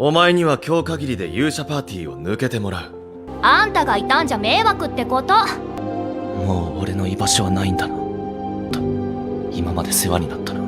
お前には今日限りで勇者パーティーを抜けてもらう。あんたがいたんじゃ迷惑ってこと。もう俺の居場所はないんだな。今まで世話になったな。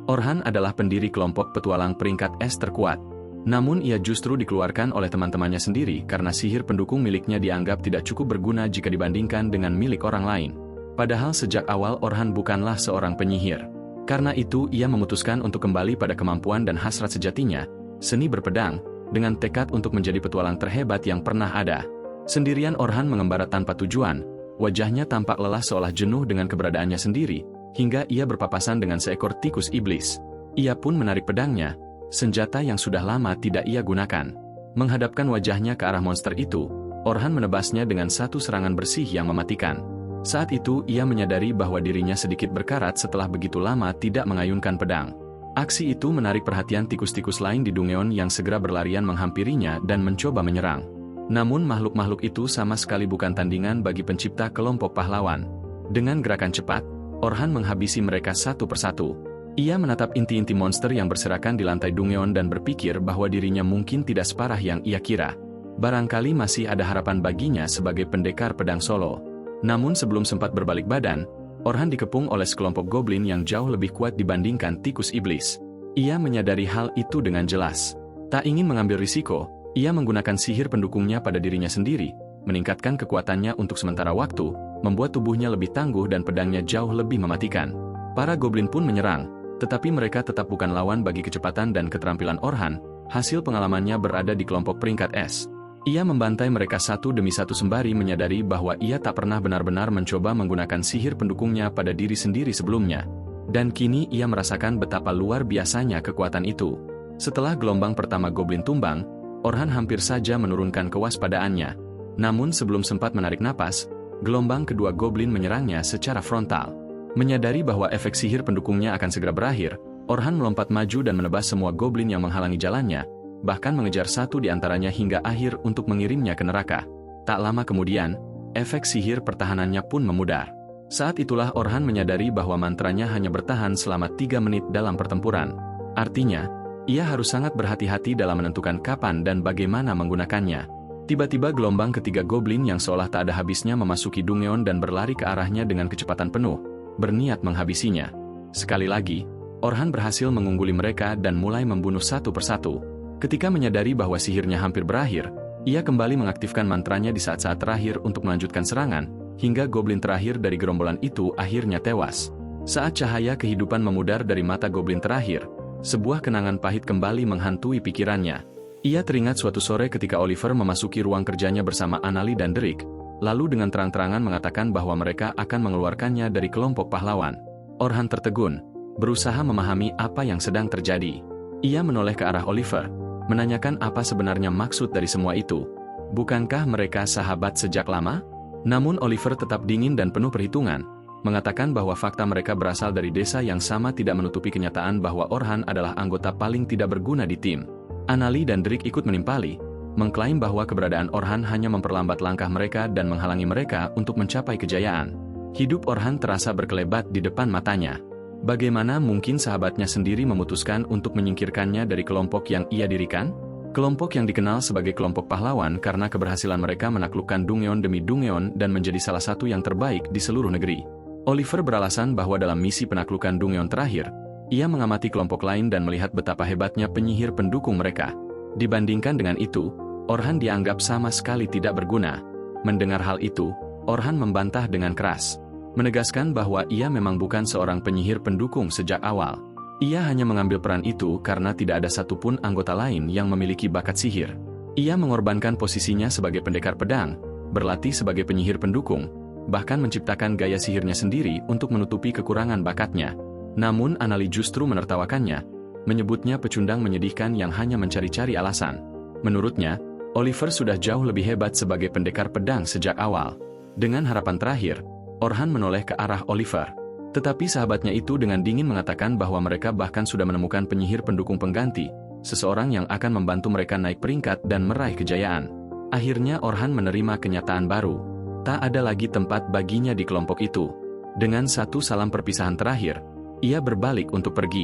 Orhan adalah pendiri kelompok petualang peringkat S terkuat. Namun ia justru dikeluarkan oleh teman-temannya sendiri karena sihir pendukung miliknya dianggap tidak cukup berguna jika dibandingkan dengan milik orang lain. Padahal sejak awal Orhan bukanlah seorang penyihir. Karena itu ia memutuskan untuk kembali pada kemampuan dan hasrat sejatinya, seni berpedang, dengan tekad untuk menjadi petualang terhebat yang pernah ada. Sendirian Orhan mengembara tanpa tujuan, wajahnya tampak lelah seolah jenuh dengan keberadaannya sendiri, hingga ia berpapasan dengan seekor tikus iblis. Ia pun menarik pedangnya, senjata yang sudah lama tidak ia gunakan. Menghadapkan wajahnya ke arah monster itu, Orhan menebasnya dengan satu serangan bersih yang mematikan. Saat itu ia menyadari bahwa dirinya sedikit berkarat setelah begitu lama tidak mengayunkan pedang. Aksi itu menarik perhatian tikus-tikus lain di Dungeon yang segera berlarian menghampirinya dan mencoba menyerang. Namun makhluk-makhluk itu sama sekali bukan tandingan bagi pencipta kelompok pahlawan. Dengan gerakan cepat, Orhan menghabisi mereka satu persatu. Ia menatap inti-inti monster yang berserakan di lantai Dungeon dan berpikir bahwa dirinya mungkin tidak separah yang ia kira. Barangkali masih ada harapan baginya sebagai pendekar pedang solo. Namun sebelum sempat berbalik badan, Orhan dikepung oleh sekelompok goblin yang jauh lebih kuat dibandingkan tikus iblis. Ia menyadari hal itu dengan jelas. Tak ingin mengambil risiko, ia menggunakan sihir pendukungnya pada dirinya sendiri, meningkatkan kekuatannya untuk sementara waktu, membuat tubuhnya lebih tangguh dan pedangnya jauh lebih mematikan. Para goblin pun menyerang, tetapi mereka tetap bukan lawan bagi kecepatan dan keterampilan Orhan. Hasil pengalamannya berada di kelompok peringkat S. Ia membantai mereka satu demi satu sembari menyadari bahwa ia tak pernah benar-benar mencoba menggunakan sihir pendukungnya pada diri sendiri sebelumnya. Dan kini ia merasakan betapa luar biasanya kekuatan itu. Setelah gelombang pertama goblin tumbang, Orhan hampir saja menurunkan kewaspadaannya. Namun sebelum sempat menarik napas, gelombang kedua goblin menyerangnya secara frontal. Menyadari bahwa efek sihir pendukungnya akan segera berakhir, Orhan melompat maju dan menebas semua goblin yang menghalangi jalannya, bahkan mengejar satu di antaranya hingga akhir untuk mengirimnya ke neraka. Tak lama kemudian, efek sihir pertahanannya pun memudar. Saat itulah Orhan menyadari bahwa mantranya hanya bertahan selama 3 menit dalam pertempuran. Artinya, ia harus sangat berhati-hati dalam menentukan kapan dan bagaimana menggunakannya. Tiba-tiba gelombang ketiga goblin yang seolah tak ada habisnya memasuki Dungeon dan berlari ke arahnya dengan kecepatan penuh, berniat menghabisinya. Sekali lagi, Orhan berhasil mengungguli mereka dan mulai membunuh satu persatu. Ketika menyadari bahwa sihirnya hampir berakhir, ia kembali mengaktifkan mantranya di saat-saat terakhir untuk melanjutkan serangan, hingga goblin terakhir dari gerombolan itu akhirnya tewas. Saat cahaya kehidupan memudar dari mata goblin terakhir, sebuah kenangan pahit kembali menghantui pikirannya. Ia teringat suatu sore ketika Oliver memasuki ruang kerjanya bersama Anali dan Drake, lalu dengan terang-terangan mengatakan bahwa mereka akan mengeluarkannya dari kelompok pahlawan. Orhan tertegun, berusaha memahami apa yang sedang terjadi. Ia menoleh ke arah Oliver, menanyakan apa sebenarnya maksud dari semua itu. Bukankah mereka sahabat sejak lama? Namun Oliver tetap dingin dan penuh perhitungan, mengatakan bahwa fakta mereka berasal dari desa yang sama tidak menutupi kenyataan bahwa Orhan adalah anggota paling tidak berguna di tim. Anali dan Drake ikut menimpali, mengklaim bahwa keberadaan Orhan hanya memperlambat langkah mereka dan menghalangi mereka untuk mencapai kejayaan. Hidup Orhan terasa berkelebat di depan matanya. Bagaimana mungkin sahabatnya sendiri memutuskan untuk menyingkirkannya dari kelompok yang ia dirikan? Kelompok yang dikenal sebagai kelompok pahlawan karena keberhasilan mereka menaklukkan Dungeon demi Dungeon dan menjadi salah satu yang terbaik di seluruh negeri. Oliver beralasan bahwa dalam misi penaklukan Dungeon terakhir, ia mengamati kelompok lain dan melihat betapa hebatnya penyihir pendukung mereka. Dibandingkan dengan itu, Orhan dianggap sama sekali tidak berguna. Mendengar hal itu, Orhan membantah dengan keras, menegaskan bahwa ia memang bukan seorang penyihir pendukung sejak awal. Ia hanya mengambil peran itu karena tidak ada satupun anggota lain yang memiliki bakat sihir. Ia mengorbankan posisinya sebagai pendekar pedang, berlatih sebagai penyihir pendukung, bahkan menciptakan gaya sihirnya sendiri untuk menutupi kekurangan bakatnya. Namun Anali justru menertawakannya, menyebutnya pecundang menyedihkan yang hanya mencari-cari alasan. Menurutnya, Oliver sudah jauh lebih hebat sebagai pendekar pedang sejak awal. Dengan harapan terakhir, Orhan menoleh ke arah Oliver. Tetapi sahabatnya itu dengan dingin mengatakan bahwa mereka bahkan sudah menemukan penyihir pendukung pengganti, seseorang yang akan membantu mereka naik peringkat dan meraih kejayaan. Akhirnya Orhan menerima kenyataan baru. Tak ada lagi tempat baginya di kelompok itu. Dengan satu salam perpisahan terakhir, ia berbalik untuk pergi.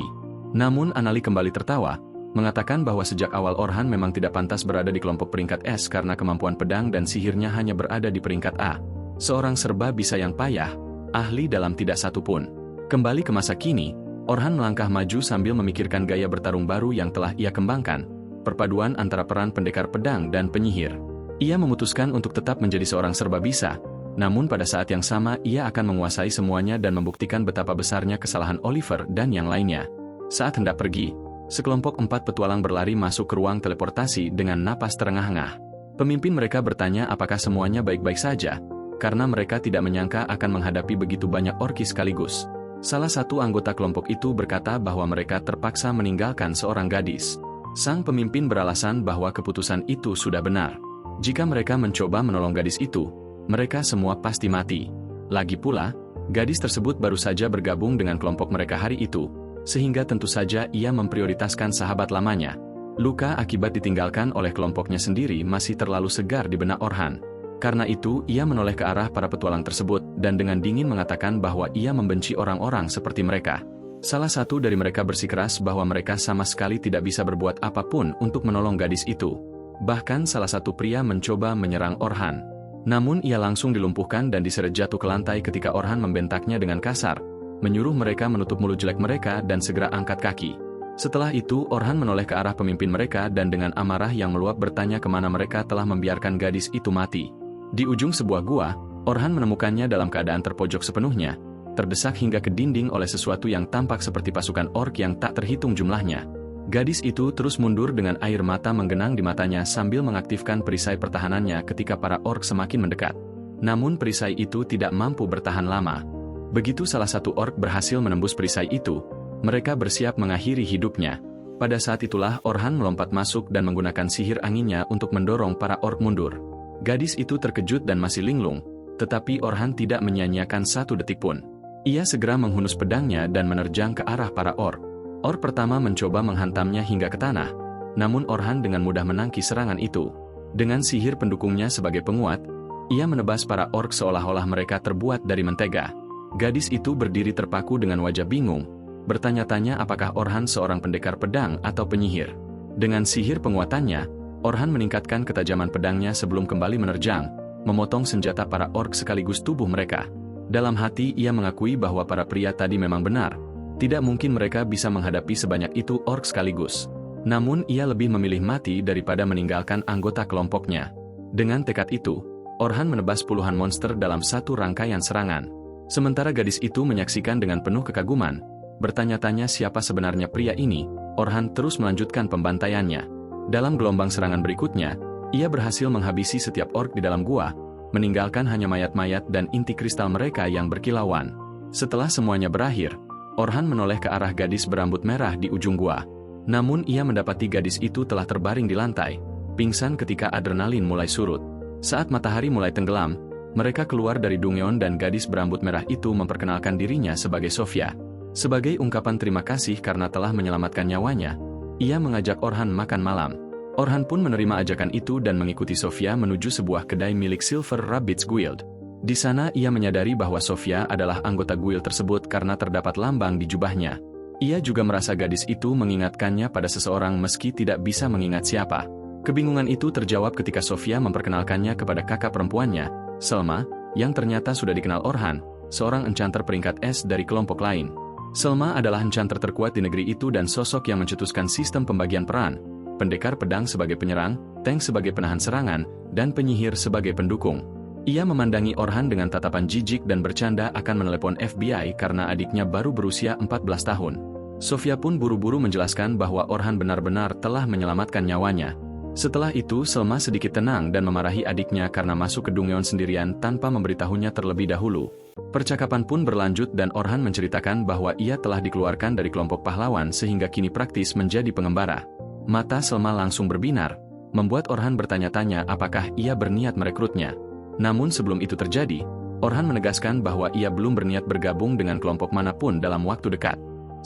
Namun Anali kembali tertawa, mengatakan bahwa sejak awal Orhan memang tidak pantas berada di kelompok peringkat S karena kemampuan pedang dan sihirnya hanya berada di peringkat A. Seorang serba bisa yang payah, ahli dalam tidak satu pun. Kembali ke masa kini, Orhan melangkah maju sambil memikirkan gaya bertarung baru yang telah ia kembangkan, perpaduan antara peran pendekar pedang dan penyihir. Ia memutuskan untuk tetap menjadi seorang serba bisa, namun pada saat yang sama ia akan menguasai semuanya dan membuktikan betapa besarnya kesalahan Oliver dan yang lainnya. Saat hendak pergi, sekelompok 4 petualang berlari masuk ke ruang teleportasi dengan napas terengah-engah. Pemimpin mereka bertanya apakah semuanya baik-baik saja, karena mereka tidak menyangka akan menghadapi begitu banyak orki sekaligus. Salah satu anggota kelompok itu berkata bahwa mereka terpaksa meninggalkan seorang gadis. Sang pemimpin beralasan bahwa keputusan itu sudah benar. Jika mereka mencoba menolong gadis itu, mereka semua pasti mati. Lagi pula, gadis tersebut baru saja bergabung dengan kelompok mereka hari itu, sehingga tentu saja ia memprioritaskan sahabat lamanya. Luka akibat ditinggalkan oleh kelompoknya sendiri masih terlalu segar di benak Orhan. Karena itu, ia menoleh ke arah para petualang tersebut dan dengan dingin mengatakan bahwa ia membenci orang-orang seperti mereka. Salah satu dari mereka bersikeras bahwa mereka sama sekali tidak bisa berbuat apapun untuk menolong gadis itu. Bahkan salah satu pria mencoba menyerang Orhan. Namun ia langsung dilumpuhkan dan diseret jatuh ke lantai ketika Orhan membentaknya dengan kasar, menyuruh mereka menutup mulut jelek mereka dan segera angkat kaki. Setelah itu Orhan menoleh ke arah pemimpin mereka dan dengan amarah yang meluap bertanya kemana mereka telah membiarkan gadis itu mati. Di ujung sebuah gua, Orhan menemukannya dalam keadaan terpojok sepenuhnya, terdesak hingga ke dinding oleh sesuatu yang tampak seperti pasukan ork yang tak terhitung jumlahnya. Gadis itu terus mundur dengan air mata menggenang di matanya sambil mengaktifkan perisai pertahanannya ketika para ork semakin mendekat. Namun perisai itu tidak mampu bertahan lama. Begitu salah satu ork berhasil menembus perisai itu, mereka bersiap mengakhiri hidupnya. Pada saat itulah Orhan melompat masuk dan menggunakan sihir anginnya untuk mendorong para ork mundur. Gadis itu terkejut dan masih linglung, tetapi Orhan tidak menyia-nyiakan satu detik pun. Ia segera menghunus pedangnya dan menerjang ke arah para ork. Ork pertama mencoba menghantamnya hingga ke tanah, namun Orhan dengan mudah menangkis serangan itu. Dengan sihir pendukungnya sebagai penguat, ia menebas para ork seolah-olah mereka terbuat dari mentega. Gadis itu berdiri terpaku dengan wajah bingung, bertanya-tanya apakah Orhan seorang pendekar pedang atau penyihir. Dengan sihir penguatannya, Orhan meningkatkan ketajaman pedangnya sebelum kembali menerjang, memotong senjata para ork sekaligus tubuh mereka. Dalam hati ia mengakui bahwa para pria tadi memang benar. Tidak mungkin mereka bisa menghadapi sebanyak itu ork sekaligus. Namun ia lebih memilih mati daripada meninggalkan anggota kelompoknya. Dengan tekad itu, Orhan menebas puluhan monster dalam satu rangkaian serangan. Sementara gadis itu menyaksikan dengan penuh kekaguman, bertanya-tanya siapa sebenarnya pria ini, Orhan terus melanjutkan pembantaiannya. Dalam gelombang serangan berikutnya, ia berhasil menghabisi setiap ork di dalam gua, meninggalkan hanya mayat-mayat dan inti kristal mereka yang berkilauan. Setelah semuanya berakhir, Orhan menoleh ke arah gadis berambut merah di ujung gua. Namun ia mendapati gadis itu telah terbaring di lantai, pingsan ketika adrenalin mulai surut. Saat matahari mulai tenggelam, mereka keluar dari Dungeon dan gadis berambut merah itu memperkenalkan dirinya sebagai Sofia. Sebagai ungkapan terima kasih karena telah menyelamatkan nyawanya, ia mengajak Orhan makan malam. Orhan pun menerima ajakan itu dan mengikuti Sofia menuju sebuah kedai milik Silver Rabbits Guild. Di sana ia menyadari bahwa Sofia adalah anggota guild tersebut karena terdapat lambang di jubahnya. Ia juga merasa gadis itu mengingatkannya pada seseorang meski tidak bisa mengingat siapa. Kebingungan itu terjawab ketika Sofia memperkenalkannya kepada kakak perempuannya, Selma, yang ternyata sudah dikenal Orhan, seorang enchanter peringkat S dari kelompok lain. Selma adalah enchanter terkuat di negeri itu dan sosok yang mencetuskan sistem pembagian peran, pendekar pedang sebagai penyerang, tank sebagai penahan serangan, dan penyihir sebagai pendukung. Ia memandangi Orhan dengan tatapan jijik dan bercanda akan menelepon FBI karena adiknya baru berusia 14 tahun. Sofia pun buru-buru menjelaskan bahwa Orhan benar-benar telah menyelamatkan nyawanya. Setelah itu Selma sedikit tenang dan memarahi adiknya karena masuk ke Dungeon sendirian tanpa memberitahunya terlebih dahulu. Percakapan pun berlanjut dan Orhan menceritakan bahwa ia telah dikeluarkan dari kelompok pahlawan sehingga kini praktis menjadi pengembara. Mata Selma langsung berbinar, membuat Orhan bertanya-tanya apakah ia berniat merekrutnya. Namun sebelum itu terjadi, Orhan menegaskan bahwa ia belum berniat bergabung dengan kelompok manapun dalam waktu dekat.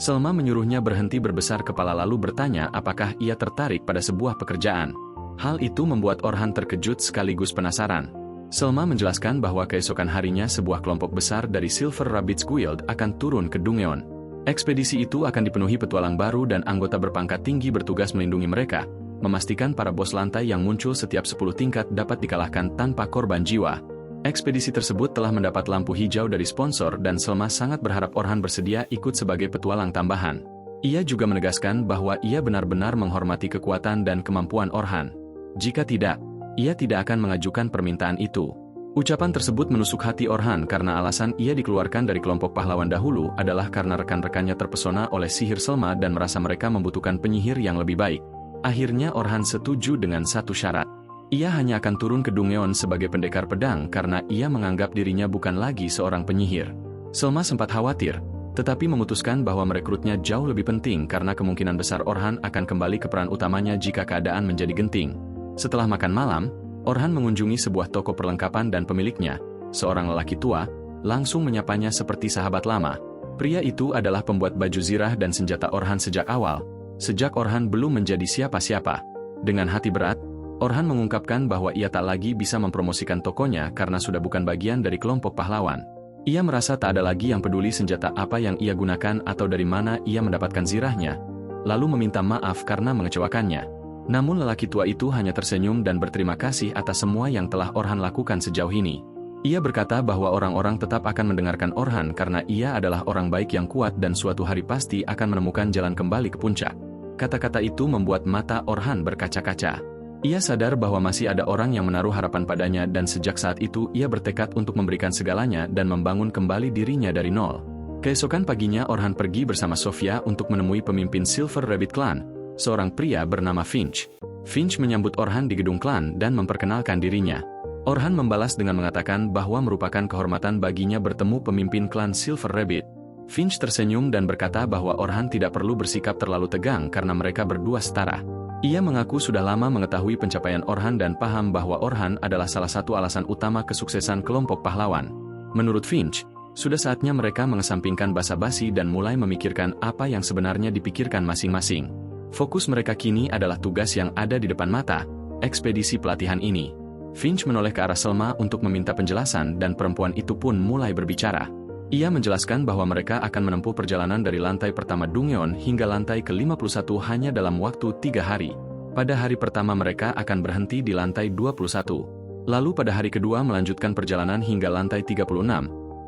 Selma menyuruhnya berhenti berbesar kepala lalu bertanya apakah ia tertarik pada sebuah pekerjaan. Hal itu membuat Orhan terkejut sekaligus penasaran. Selma menjelaskan bahwa keesokan harinya sebuah kelompok besar dari Silver Rabbits Guild akan turun ke Dungeon. Ekspedisi itu akan dipenuhi petualang baru dan anggota berpangkat tinggi bertugas melindungi mereka, memastikan para bos lantai yang muncul setiap 10 tingkat dapat dikalahkan tanpa korban jiwa. Ekspedisi tersebut telah mendapat lampu hijau dari sponsor dan Selma sangat berharap Orhan bersedia ikut sebagai petualang tambahan. Ia juga menegaskan bahwa ia benar-benar menghormati kekuatan dan kemampuan Orhan. Jika tidak, ia tidak akan mengajukan permintaan itu. Ucapan tersebut menusuk hati Orhan karena alasan ia dikeluarkan dari kelompok pahlawan dahulu adalah karena rekan-rekannya terpesona oleh sihir Selma dan merasa mereka membutuhkan penyihir yang lebih baik. Akhirnya Orhan setuju dengan satu syarat. Ia hanya akan turun ke Dungeon sebagai pendekar pedang karena ia menganggap dirinya bukan lagi seorang penyihir. Selma sempat khawatir, tetapi memutuskan bahwa merekrutnya jauh lebih penting karena kemungkinan besar Orhan akan kembali ke peran utamanya jika keadaan menjadi genting. Setelah makan malam, Orhan mengunjungi sebuah toko perlengkapan dan pemiliknya, seorang lelaki tua, langsung menyapanya seperti sahabat lama. Pria itu adalah pembuat baju zirah dan senjata Orhan sejak awal, sejak Orhan belum menjadi siapa-siapa. Dengan hati berat, Orhan mengungkapkan bahwa ia tak lagi bisa mempromosikan tokonya karena sudah bukan bagian dari kelompok pahlawan. Ia merasa tak ada lagi yang peduli senjata apa yang ia gunakan atau dari mana ia mendapatkan zirahnya, lalu meminta maaf karena mengecewakannya. Namun lelaki tua itu hanya tersenyum dan berterima kasih atas semua yang telah Orhan lakukan sejauh ini. Ia berkata bahwa orang-orang tetap akan mendengarkan Orhan karena ia adalah orang baik yang kuat dan suatu hari pasti akan menemukan jalan kembali ke puncak. Kata-kata itu membuat mata Orhan berkaca-kaca. Ia sadar bahwa masih ada orang yang menaruh harapan padanya dan sejak saat itu ia bertekad untuk memberikan segalanya dan membangun kembali dirinya dari nol. Keesokan paginya Orhan pergi bersama Sofia untuk menemui pemimpin Silver Rabbit Clan, seorang pria bernama Finch. Finch menyambut Orhan di gedung klan dan memperkenalkan dirinya. Orhan membalas dengan mengatakan bahwa merupakan kehormatan baginya bertemu pemimpin klan Silver Rabbit. Finch tersenyum dan berkata bahwa Orhan tidak perlu bersikap terlalu tegang karena mereka berdua setara. Ia mengaku sudah lama mengetahui pencapaian Orhan dan paham bahwa Orhan adalah salah satu alasan utama kesuksesan kelompok pahlawan. Menurut Finch, sudah saatnya mereka mengesampingkan basa-basi dan mulai memikirkan apa yang sebenarnya dipikirkan masing-masing. Fokus mereka kini adalah tugas yang ada di depan mata, ekspedisi pelatihan ini. Finch menoleh ke arah Selma untuk meminta penjelasan dan perempuan itu pun mulai berbicara. Ia menjelaskan bahwa mereka akan menempuh perjalanan dari lantai pertama Dungeon hingga lantai ke-51 hanya dalam waktu 3 hari. Pada hari pertama mereka akan berhenti di lantai 21. Lalu pada hari kedua melanjutkan perjalanan hingga lantai 36.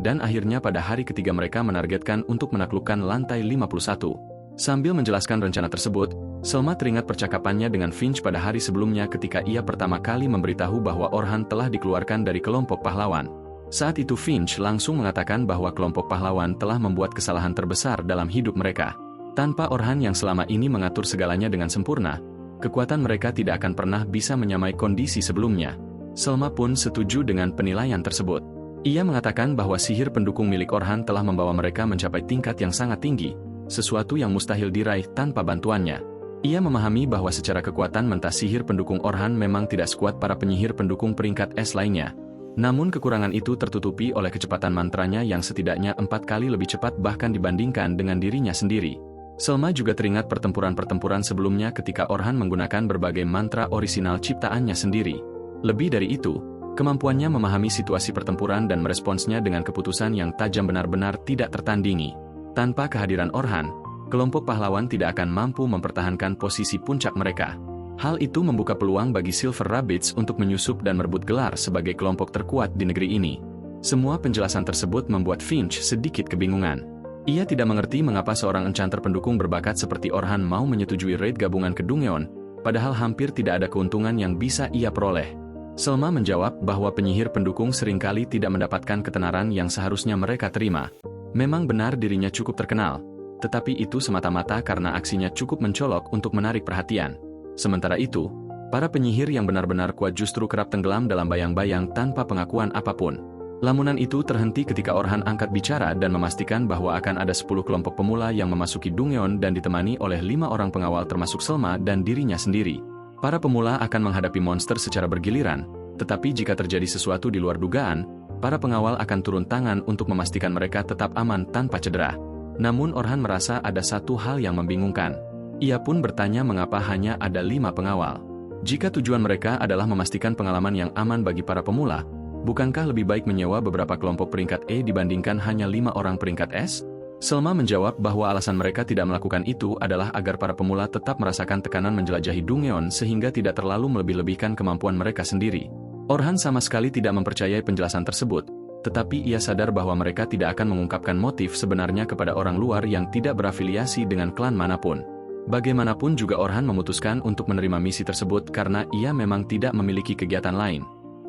Dan akhirnya pada hari ketiga mereka menargetkan untuk menaklukkan lantai 51. Sambil menjelaskan rencana tersebut, Selma teringat percakapannya dengan Finch pada hari sebelumnya ketika ia pertama kali memberitahu bahwa Orhan telah dikeluarkan dari kelompok pahlawan. Saat itu Finch langsung mengatakan bahwa kelompok pahlawan telah membuat kesalahan terbesar dalam hidup mereka. Tanpa Orhan yang selama ini mengatur segalanya dengan sempurna, kekuatan mereka tidak akan pernah bisa menyamai kondisi sebelumnya. Selma pun setuju dengan penilaian tersebut. Ia mengatakan bahwa sihir pendukung milik Orhan telah membawa mereka mencapai tingkat yang sangat tinggi, sesuatu yang mustahil diraih tanpa bantuannya. Ia memahami bahwa secara kekuatan mentah sihir pendukung Orhan memang tidak sekuat para penyihir pendukung peringkat S lainnya. Namun kekurangan itu tertutupi oleh kecepatan mantranya yang setidaknya 4 kali lebih cepat bahkan dibandingkan dengan dirinya sendiri. Selma juga teringat pertempuran-pertempuran sebelumnya ketika Orhan menggunakan berbagai mantra orisinal ciptaannya sendiri. Lebih dari itu, kemampuannya memahami situasi pertempuran dan meresponsnya dengan keputusan yang tajam benar-benar tidak tertandingi. Tanpa kehadiran Orhan, kelompok pahlawan tidak akan mampu mempertahankan posisi puncak mereka. Hal itu membuka peluang bagi Silver Rabbits untuk menyusup dan merebut gelar sebagai kelompok terkuat di negeri ini. Semua penjelasan tersebut membuat Finch sedikit kebingungan. Ia tidak mengerti mengapa seorang enchanter pendukung berbakat seperti Orhan mau menyetujui raid gabungan ke Dungeon, padahal hampir tidak ada keuntungan yang bisa ia peroleh. Selma menjawab bahwa penyihir pendukung seringkali tidak mendapatkan ketenaran yang seharusnya mereka terima. Memang benar dirinya cukup terkenal, tetapi itu semata-mata karena aksinya cukup mencolok untuk menarik perhatian. Sementara itu, para penyihir yang benar-benar kuat justru kerap tenggelam dalam bayang-bayang tanpa pengakuan apapun. Lamunan itu terhenti ketika Orhan angkat bicara dan memastikan bahwa akan ada 10 kelompok pemula yang memasuki Dungeon dan ditemani oleh 5 orang pengawal termasuk Selma dan dirinya sendiri. Para pemula akan menghadapi monster secara bergiliran, tetapi jika terjadi sesuatu di luar dugaan, para pengawal akan turun tangan untuk memastikan mereka tetap aman tanpa cedera. Namun Orhan merasa ada satu hal yang membingungkan. Ia pun bertanya mengapa hanya ada 5 pengawal. Jika tujuan mereka adalah memastikan pengalaman yang aman bagi para pemula, bukankah lebih baik menyewa beberapa kelompok peringkat E dibandingkan hanya 5 orang peringkat S? Selma menjawab bahwa alasan mereka tidak melakukan itu adalah agar para pemula tetap merasakan tekanan menjelajahi Dungeon sehingga tidak terlalu melebih-lebihkan kemampuan mereka sendiri. Orhan sama sekali tidak mempercayai penjelasan tersebut, tetapi ia sadar bahwa mereka tidak akan mengungkapkan motif sebenarnya kepada orang luar yang tidak berafiliasi dengan klan manapun. Bagaimanapun juga Orhan memutuskan untuk menerima misi tersebut karena ia memang tidak memiliki kegiatan lain.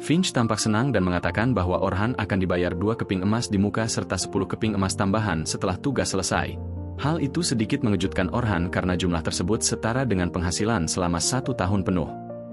Finch tampak senang dan mengatakan bahwa Orhan akan dibayar 2 keping emas di muka serta 10 keping emas tambahan setelah tugas selesai. Hal itu sedikit mengejutkan Orhan karena jumlah tersebut setara dengan penghasilan selama 1 tahun penuh.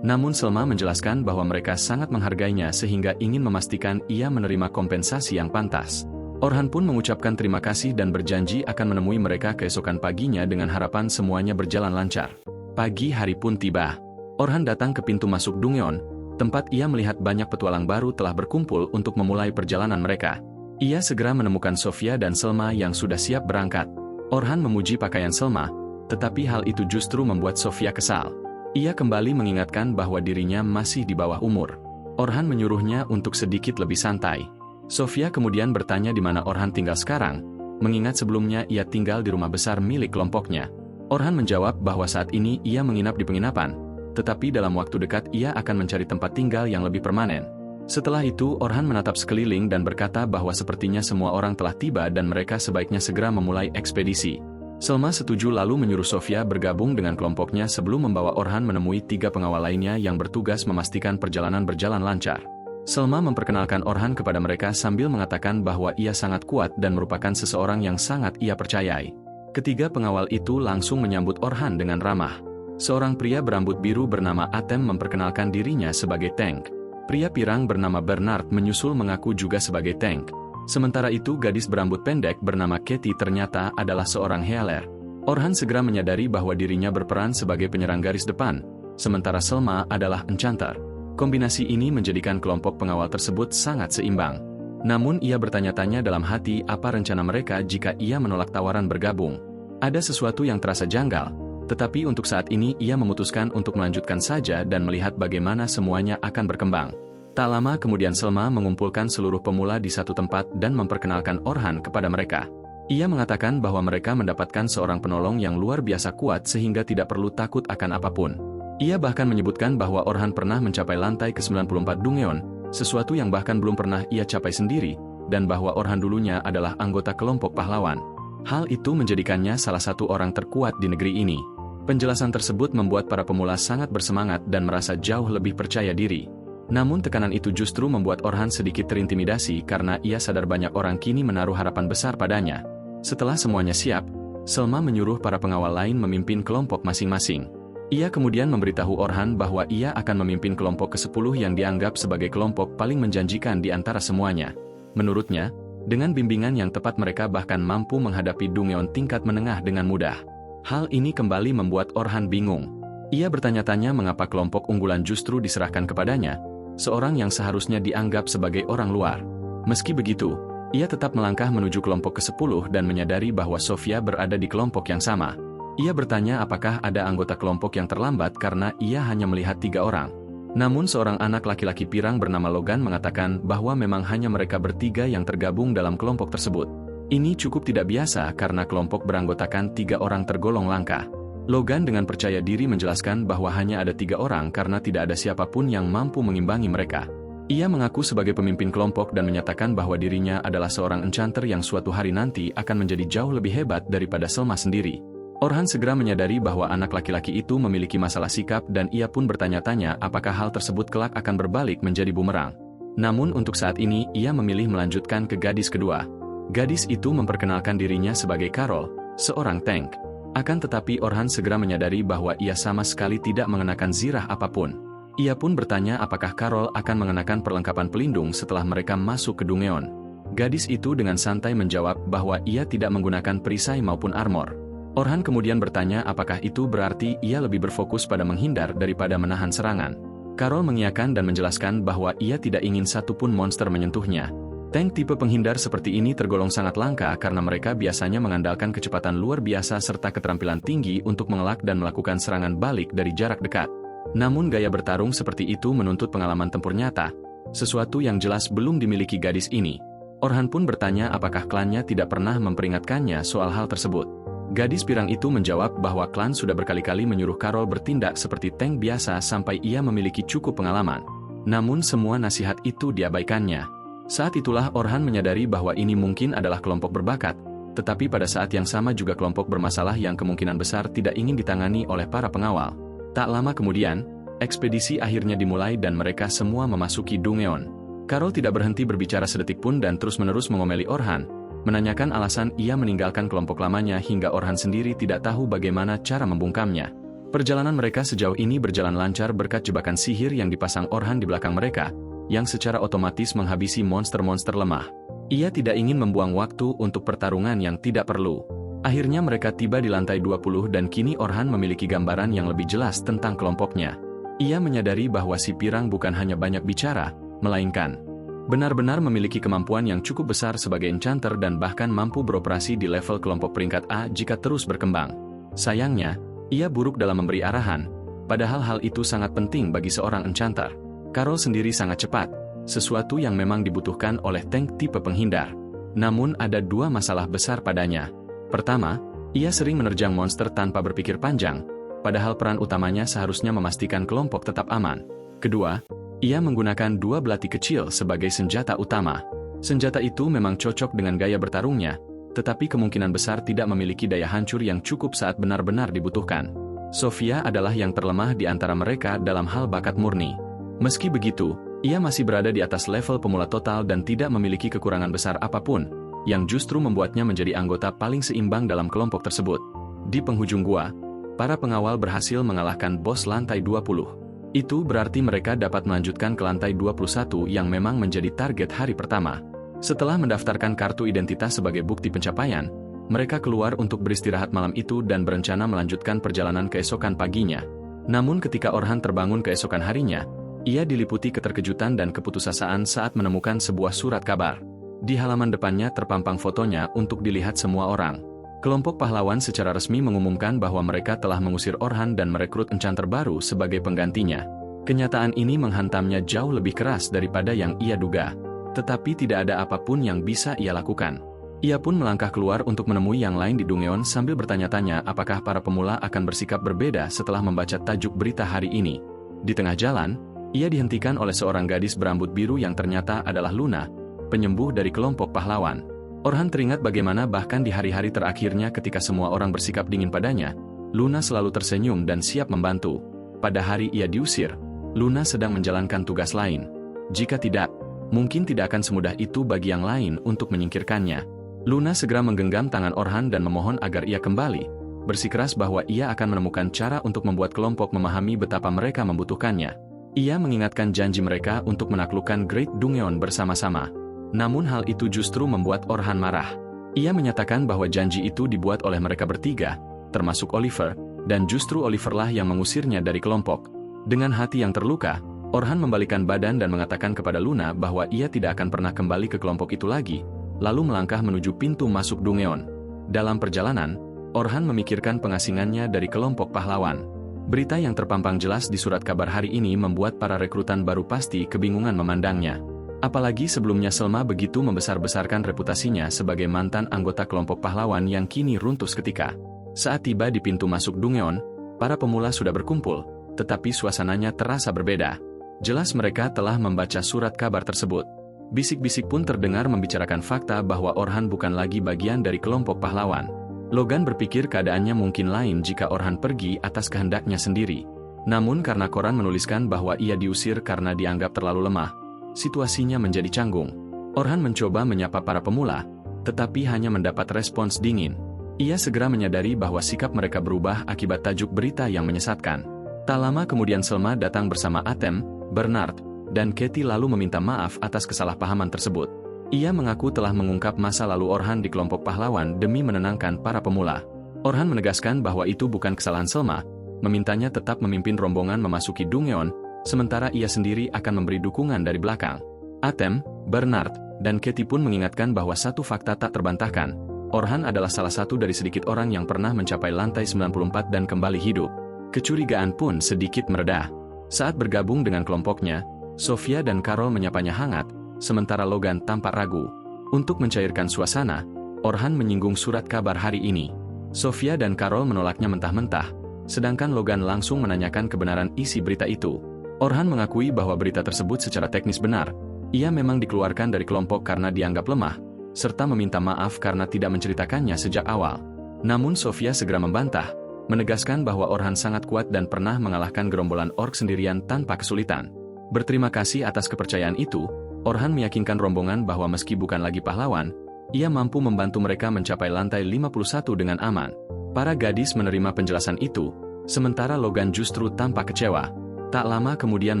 Namun Selma menjelaskan bahwa mereka sangat menghargainya sehingga ingin memastikan ia menerima kompensasi yang pantas. Orhan pun mengucapkan terima kasih dan berjanji akan menemui mereka keesokan paginya dengan harapan semuanya berjalan lancar. Pagi hari pun tiba. Orhan datang ke pintu masuk Dungeon, tempat ia melihat banyak petualang baru telah berkumpul untuk memulai perjalanan mereka. Ia segera menemukan Sofia dan Selma yang sudah siap berangkat. Orhan memuji pakaian Selma, tetapi hal itu justru membuat Sofia kesal. Ia kembali mengingatkan bahwa dirinya masih di bawah umur. Orhan menyuruhnya untuk sedikit lebih santai. Sofia kemudian bertanya di mana Orhan tinggal sekarang, mengingat sebelumnya ia tinggal di rumah besar milik kelompoknya. Orhan menjawab bahwa saat ini ia menginap di penginapan, tetapi dalam waktu dekat ia akan mencari tempat tinggal yang lebih permanen. Setelah itu Orhan menatap sekeliling dan berkata bahwa sepertinya semua orang telah tiba dan mereka sebaiknya segera memulai ekspedisi. Selma setuju lalu menyuruh Sofia bergabung dengan kelompoknya sebelum membawa Orhan menemui 3 pengawal lainnya yang bertugas memastikan perjalanan berjalan lancar. Selma memperkenalkan Orhan kepada mereka sambil mengatakan bahwa ia sangat kuat dan merupakan seseorang yang sangat ia percayai. Ketiga pengawal itu langsung menyambut Orhan dengan ramah. Seorang pria berambut biru bernama Atem memperkenalkan dirinya sebagai Tank. Pria pirang bernama Bernard menyusul mengaku juga sebagai Tank. Sementara itu gadis berambut pendek bernama Katie ternyata adalah seorang healer. Orhan segera menyadari bahwa dirinya berperan sebagai penyerang garis depan, sementara Selma adalah enchanter. Kombinasi ini menjadikan kelompok pengawal tersebut sangat seimbang. Namun ia bertanya-tanya dalam hati apa rencana mereka jika ia menolak tawaran bergabung. Ada sesuatu yang terasa janggal, tetapi untuk saat ini ia memutuskan untuk melanjutkan saja dan melihat bagaimana semuanya akan berkembang. Tak lama kemudian Selma mengumpulkan seluruh pemula di satu tempat dan memperkenalkan Orhan kepada mereka. Ia mengatakan bahwa mereka mendapatkan seorang penolong yang luar biasa kuat sehingga tidak perlu takut akan apapun. Ia bahkan menyebutkan bahwa Orhan pernah mencapai lantai ke-94 Dungeon, sesuatu yang bahkan belum pernah ia capai sendiri, dan bahwa Orhan dulunya adalah anggota kelompok pahlawan. Hal itu menjadikannya salah satu orang terkuat di negeri ini. Penjelasan tersebut membuat para pemula sangat bersemangat dan merasa jauh lebih percaya diri. Namun tekanan itu justru membuat Orhan sedikit terintimidasi karena ia sadar banyak orang kini menaruh harapan besar padanya. Setelah semuanya siap, Selma menyuruh para pengawal lain memimpin kelompok masing-masing. Ia kemudian memberitahu Orhan bahwa ia akan memimpin kelompok ke-10 yang dianggap sebagai kelompok paling menjanjikan di antara semuanya. Menurutnya, dengan bimbingan yang tepat mereka bahkan mampu menghadapi Dungeon tingkat menengah dengan mudah. Hal ini kembali membuat Orhan bingung. Ia bertanya-tanya mengapa kelompok unggulan justru diserahkan kepadanya, seorang yang seharusnya dianggap sebagai orang luar. Meski begitu, ia tetap melangkah menuju kelompok ke-10 dan menyadari bahwa Sofia berada di kelompok yang sama. Ia bertanya apakah ada anggota kelompok yang terlambat karena ia hanya melihat 3 orang. Namun seorang anak laki-laki pirang bernama Logan mengatakan bahwa memang hanya mereka bertiga yang tergabung dalam kelompok tersebut. Ini cukup tidak biasa karena kelompok beranggotakan 3 orang tergolong langka. Logan dengan percaya diri menjelaskan bahwa hanya ada 3 orang karena tidak ada siapapun yang mampu mengimbangi mereka. Ia mengaku sebagai pemimpin kelompok dan menyatakan bahwa dirinya adalah seorang enchanter yang suatu hari nanti akan menjadi jauh lebih hebat daripada Selma sendiri. Orhan segera menyadari bahwa anak laki-laki itu memiliki masalah sikap dan ia pun bertanya-tanya apakah hal tersebut kelak akan berbalik menjadi bumerang. Namun untuk saat ini ia memilih melanjutkan ke gadis kedua. Gadis itu memperkenalkan dirinya sebagai Carol, seorang tank. Akan tetapi Orhan segera menyadari bahwa ia sama sekali tidak mengenakan zirah apapun. Ia pun bertanya apakah Carol akan mengenakan perlengkapan pelindung setelah mereka masuk ke Dungeon. Gadis itu dengan santai menjawab bahwa ia tidak menggunakan perisai maupun armor. Orhan kemudian bertanya apakah itu berarti ia lebih berfokus pada menghindar daripada menahan serangan. Carol mengiyakan dan menjelaskan bahwa ia tidak ingin satupun monster menyentuhnya. Tank tipe penghindar seperti ini tergolong sangat langka karena mereka biasanya mengandalkan kecepatan luar biasa serta keterampilan tinggi untuk mengelak dan melakukan serangan balik dari jarak dekat. Namun gaya bertarung seperti itu menuntut pengalaman tempur nyata, sesuatu yang jelas belum dimiliki gadis ini. Orhan pun bertanya apakah klannya tidak pernah memperingatkannya soal hal tersebut. Gadis pirang itu menjawab bahwa klan sudah berkali-kali menyuruh Carol bertindak seperti tank biasa sampai ia memiliki cukup pengalaman. Namun semua nasihat itu diabaikannya. Saat itulah Orhan menyadari bahwa ini mungkin adalah kelompok berbakat, tetapi pada saat yang sama juga kelompok bermasalah yang kemungkinan besar tidak ingin ditangani oleh para pengawal. Tak lama kemudian, ekspedisi akhirnya dimulai dan mereka semua memasuki Dungeon. Carol tidak berhenti berbicara sedetik pun dan terus-menerus mengomeli Orhan, menanyakan alasan ia meninggalkan kelompok lamanya hingga Orhan sendiri tidak tahu bagaimana cara membungkamnya. Perjalanan mereka sejauh ini berjalan lancar berkat jebakan sihir yang dipasang Orhan di belakang mereka, yang secara otomatis menghabisi monster-monster lemah. Ia tidak ingin membuang waktu untuk pertarungan yang tidak perlu. Akhirnya mereka tiba di lantai 20 dan kini Orhan memiliki gambaran yang lebih jelas tentang kelompoknya. Ia menyadari bahwa si pirang bukan hanya banyak bicara, melainkan benar-benar memiliki kemampuan yang cukup besar sebagai enchanter dan bahkan mampu beroperasi di level kelompok peringkat A jika terus berkembang. Sayangnya, ia buruk dalam memberi arahan, padahal hal itu sangat penting bagi seorang enchanter. Carol sendiri sangat cepat, sesuatu yang memang dibutuhkan oleh tank tipe penghindar. Namun ada dua masalah besar padanya. Pertama, ia sering menerjang monster tanpa berpikir panjang, padahal peran utamanya seharusnya memastikan kelompok tetap aman. Kedua, ia menggunakan dua belati kecil sebagai senjata utama. Senjata itu memang cocok dengan gaya bertarungnya, tetapi kemungkinan besar tidak memiliki daya hancur yang cukup saat benar-benar dibutuhkan. Sofia adalah yang terlemah di antara mereka dalam hal bakat murni. Meski begitu, ia masih berada di atas level pemula total dan tidak memiliki kekurangan besar apapun, yang justru membuatnya menjadi anggota paling seimbang dalam kelompok tersebut. Di penghujung gua, para pengawal berhasil mengalahkan bos lantai 20. Itu berarti mereka dapat melanjutkan ke lantai 21 yang memang menjadi target hari pertama. Setelah mendaftarkan kartu identitas sebagai bukti pencapaian, mereka keluar untuk beristirahat malam itu dan berencana melanjutkan perjalanan keesokan paginya. Namun ketika Orhan terbangun keesokan harinya, ia diliputi keterkejutan dan keputusasaan saat menemukan sebuah surat kabar. Di halaman depannya terpampang fotonya untuk dilihat semua orang. Kelompok pahlawan secara resmi mengumumkan bahwa mereka telah mengusir Orhan dan merekrut enchanter baru sebagai penggantinya. Kenyataan ini menghantamnya jauh lebih keras daripada yang ia duga. Tetapi tidak ada apapun yang bisa ia lakukan. Ia pun melangkah keluar untuk menemui yang lain di Dungeon sambil bertanya-tanya apakah para pemula akan bersikap berbeda setelah membaca tajuk berita hari ini. Di tengah jalan, ia dihentikan oleh seorang gadis berambut biru yang ternyata adalah Luna, penyembuh dari kelompok pahlawan. Orhan teringat bagaimana bahkan di hari-hari terakhirnya ketika semua orang bersikap dingin padanya, Luna selalu tersenyum dan siap membantu. Pada hari ia diusir, Luna sedang menjalankan tugas lain. Jika tidak, mungkin tidak akan semudah itu bagi yang lain untuk menyingkirkannya. Luna segera menggenggam tangan Orhan dan memohon agar ia kembali, bersikeras bahwa ia akan menemukan cara untuk membuat kelompok memahami betapa mereka membutuhkannya. Ia mengingatkan janji mereka untuk menaklukkan Great Dungeon bersama-sama. Namun hal itu justru membuat Orhan marah. Ia menyatakan bahwa janji itu dibuat oleh mereka bertiga, termasuk Oliver, dan justru Oliverlah yang mengusirnya dari kelompok. Dengan hati yang terluka, Orhan membalikan badan dan mengatakan kepada Luna bahwa ia tidak akan pernah kembali ke kelompok itu lagi, lalu melangkah menuju pintu masuk Dungeon. Dalam perjalanan, Orhan memikirkan pengasingannya dari kelompok pahlawan. Berita yang terpampang jelas di surat kabar hari ini membuat para rekrutan baru pasti kebingungan memandangnya. Apalagi sebelumnya Selma begitu membesar-besarkan reputasinya sebagai mantan anggota kelompok pahlawan yang kini runtuh seketika. Saat tiba di pintu masuk Dungeon, para pemula sudah berkumpul, tetapi suasananya terasa berbeda. Jelas mereka telah membaca surat kabar tersebut. Bisik-bisik pun terdengar membicarakan fakta bahwa Orhan bukan lagi bagian dari kelompok pahlawan. Logan berpikir keadaannya mungkin lain jika Orhan pergi atas kehendaknya sendiri. Namun karena koran menuliskan bahwa ia diusir karena dianggap terlalu lemah, situasinya menjadi canggung. Orhan mencoba menyapa para pemula, tetapi hanya mendapat respons dingin. Ia segera menyadari bahwa sikap mereka berubah akibat tajuk berita yang menyesatkan. Tak lama kemudian Selma datang bersama Atem, Bernard, dan Katie lalu meminta maaf atas kesalahpahaman tersebut. Ia mengaku telah mengungkap masa lalu Orhan di kelompok pahlawan demi menenangkan para pemula. Orhan menegaskan bahwa itu bukan kesalahan Selma, memintanya tetap memimpin rombongan memasuki Dungeon, sementara ia sendiri akan memberi dukungan dari belakang. Atem, Bernard, dan Katie pun mengingatkan bahwa satu fakta tak terbantahkan. Orhan adalah salah satu dari sedikit orang yang pernah mencapai lantai 94 dan kembali hidup. Kecurigaan pun sedikit mereda. Saat bergabung dengan kelompoknya, Sofia dan Carol menyapanya hangat, sementara Logan tampak ragu. Untuk mencairkan suasana, Orhan menyinggung surat kabar hari ini. Sofia dan Carol menolaknya mentah-mentah, sedangkan Logan langsung menanyakan kebenaran isi berita itu. Orhan mengakui bahwa berita tersebut secara teknis benar. Ia memang dikeluarkan dari kelompok karena dianggap lemah, serta meminta maaf karena tidak menceritakannya sejak awal. Namun Sofia segera membantah, menegaskan bahwa Orhan sangat kuat dan pernah mengalahkan gerombolan orc sendirian tanpa kesulitan. Berterima kasih atas kepercayaan itu, Orhan meyakinkan rombongan bahwa meski bukan lagi pahlawan, ia mampu membantu mereka mencapai lantai 51 dengan aman. Para gadis menerima penjelasan itu, sementara Logan justru tampak kecewa. Tak lama kemudian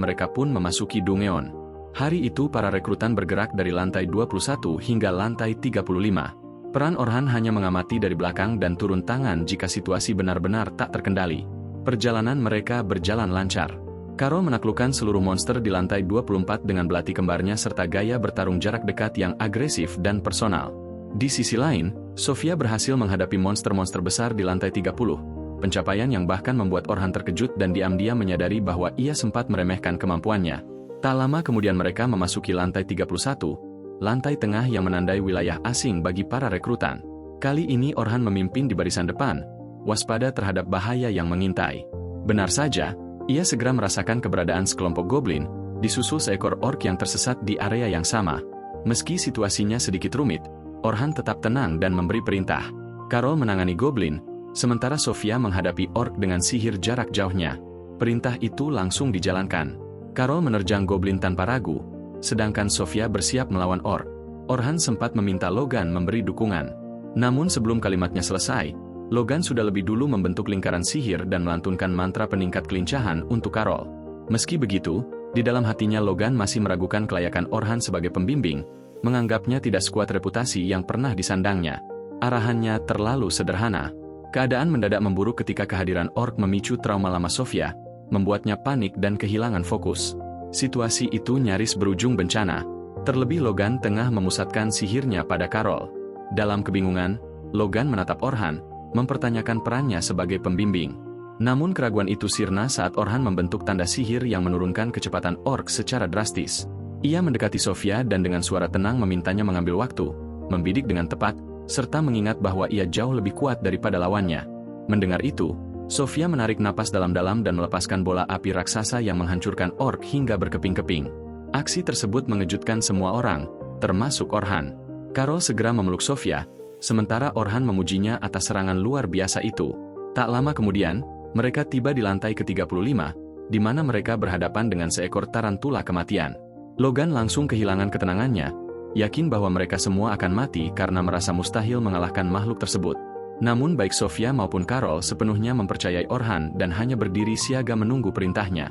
mereka pun memasuki Dungeon. Hari itu para rekrutan bergerak dari lantai 21 hingga lantai 35. Peran Orhan hanya mengamati dari belakang dan turun tangan jika situasi benar-benar tak terkendali. Perjalanan mereka berjalan lancar. Carol menaklukkan seluruh monster di lantai 24 dengan belati kembarnya serta gaya bertarung jarak dekat yang agresif dan personal. Di sisi lain, Sofia berhasil menghadapi monster-monster besar di lantai 30. Pencapaian yang bahkan membuat Orhan terkejut dan diam-diam menyadari bahwa ia sempat meremehkan kemampuannya. Tak lama kemudian mereka memasuki lantai 31, lantai tengah yang menandai wilayah asing bagi para rekrutan. Kali ini Orhan memimpin di barisan depan, waspada terhadap bahaya yang mengintai. Benar saja, ia segera merasakan keberadaan sekelompok goblin, disusul seekor orc yang tersesat di area yang sama. Meski situasinya sedikit rumit, Orhan tetap tenang dan memberi perintah. Carol menangani goblin, sementara Sofia menghadapi orc dengan sihir jarak jauhnya. Perintah itu langsung dijalankan. Carol menerjang goblin tanpa ragu, sedangkan Sofia bersiap melawan orc. Orhan sempat meminta Logan memberi dukungan. Namun sebelum kalimatnya selesai, Logan sudah lebih dulu membentuk lingkaran sihir dan melantunkan mantra peningkat kelincahan untuk Carol. Meski begitu, di dalam hatinya Logan masih meragukan kelayakan Orhan sebagai pembimbing, menganggapnya tidak sekuat reputasi yang pernah disandangnya. Arahannya terlalu sederhana. Keadaan mendadak memburuk ketika kehadiran orc memicu trauma lama Sofia, membuatnya panik dan kehilangan fokus. Situasi itu nyaris berujung bencana. Terlebih Logan tengah memusatkan sihirnya pada Carol. Dalam kebingungan, Logan menatap Orhan, mempertanyakan perannya sebagai pembimbing. Namun keraguan itu sirna saat Orhan membentuk tanda sihir yang menurunkan kecepatan orc secara drastis. Ia mendekati Sofia dan dengan suara tenang memintanya mengambil waktu, membidik dengan tepat, serta mengingat bahwa ia jauh lebih kuat daripada lawannya. Mendengar itu, Sofia menarik napas dalam-dalam dan melepaskan bola api raksasa yang menghancurkan orc hingga berkeping-keping. Aksi tersebut mengejutkan semua orang, termasuk Orhan. Carol segera memeluk Sofia, sementara Orhan memujinya atas serangan luar biasa itu. Tak lama kemudian, mereka tiba di lantai ke-35, di mana mereka berhadapan dengan seekor tarantula kematian. Logan langsung kehilangan ketenangannya, yakin bahwa mereka semua akan mati karena merasa mustahil mengalahkan makhluk tersebut. Namun baik Sofia maupun Carol sepenuhnya mempercayai Orhan dan hanya berdiri siaga menunggu perintahnya.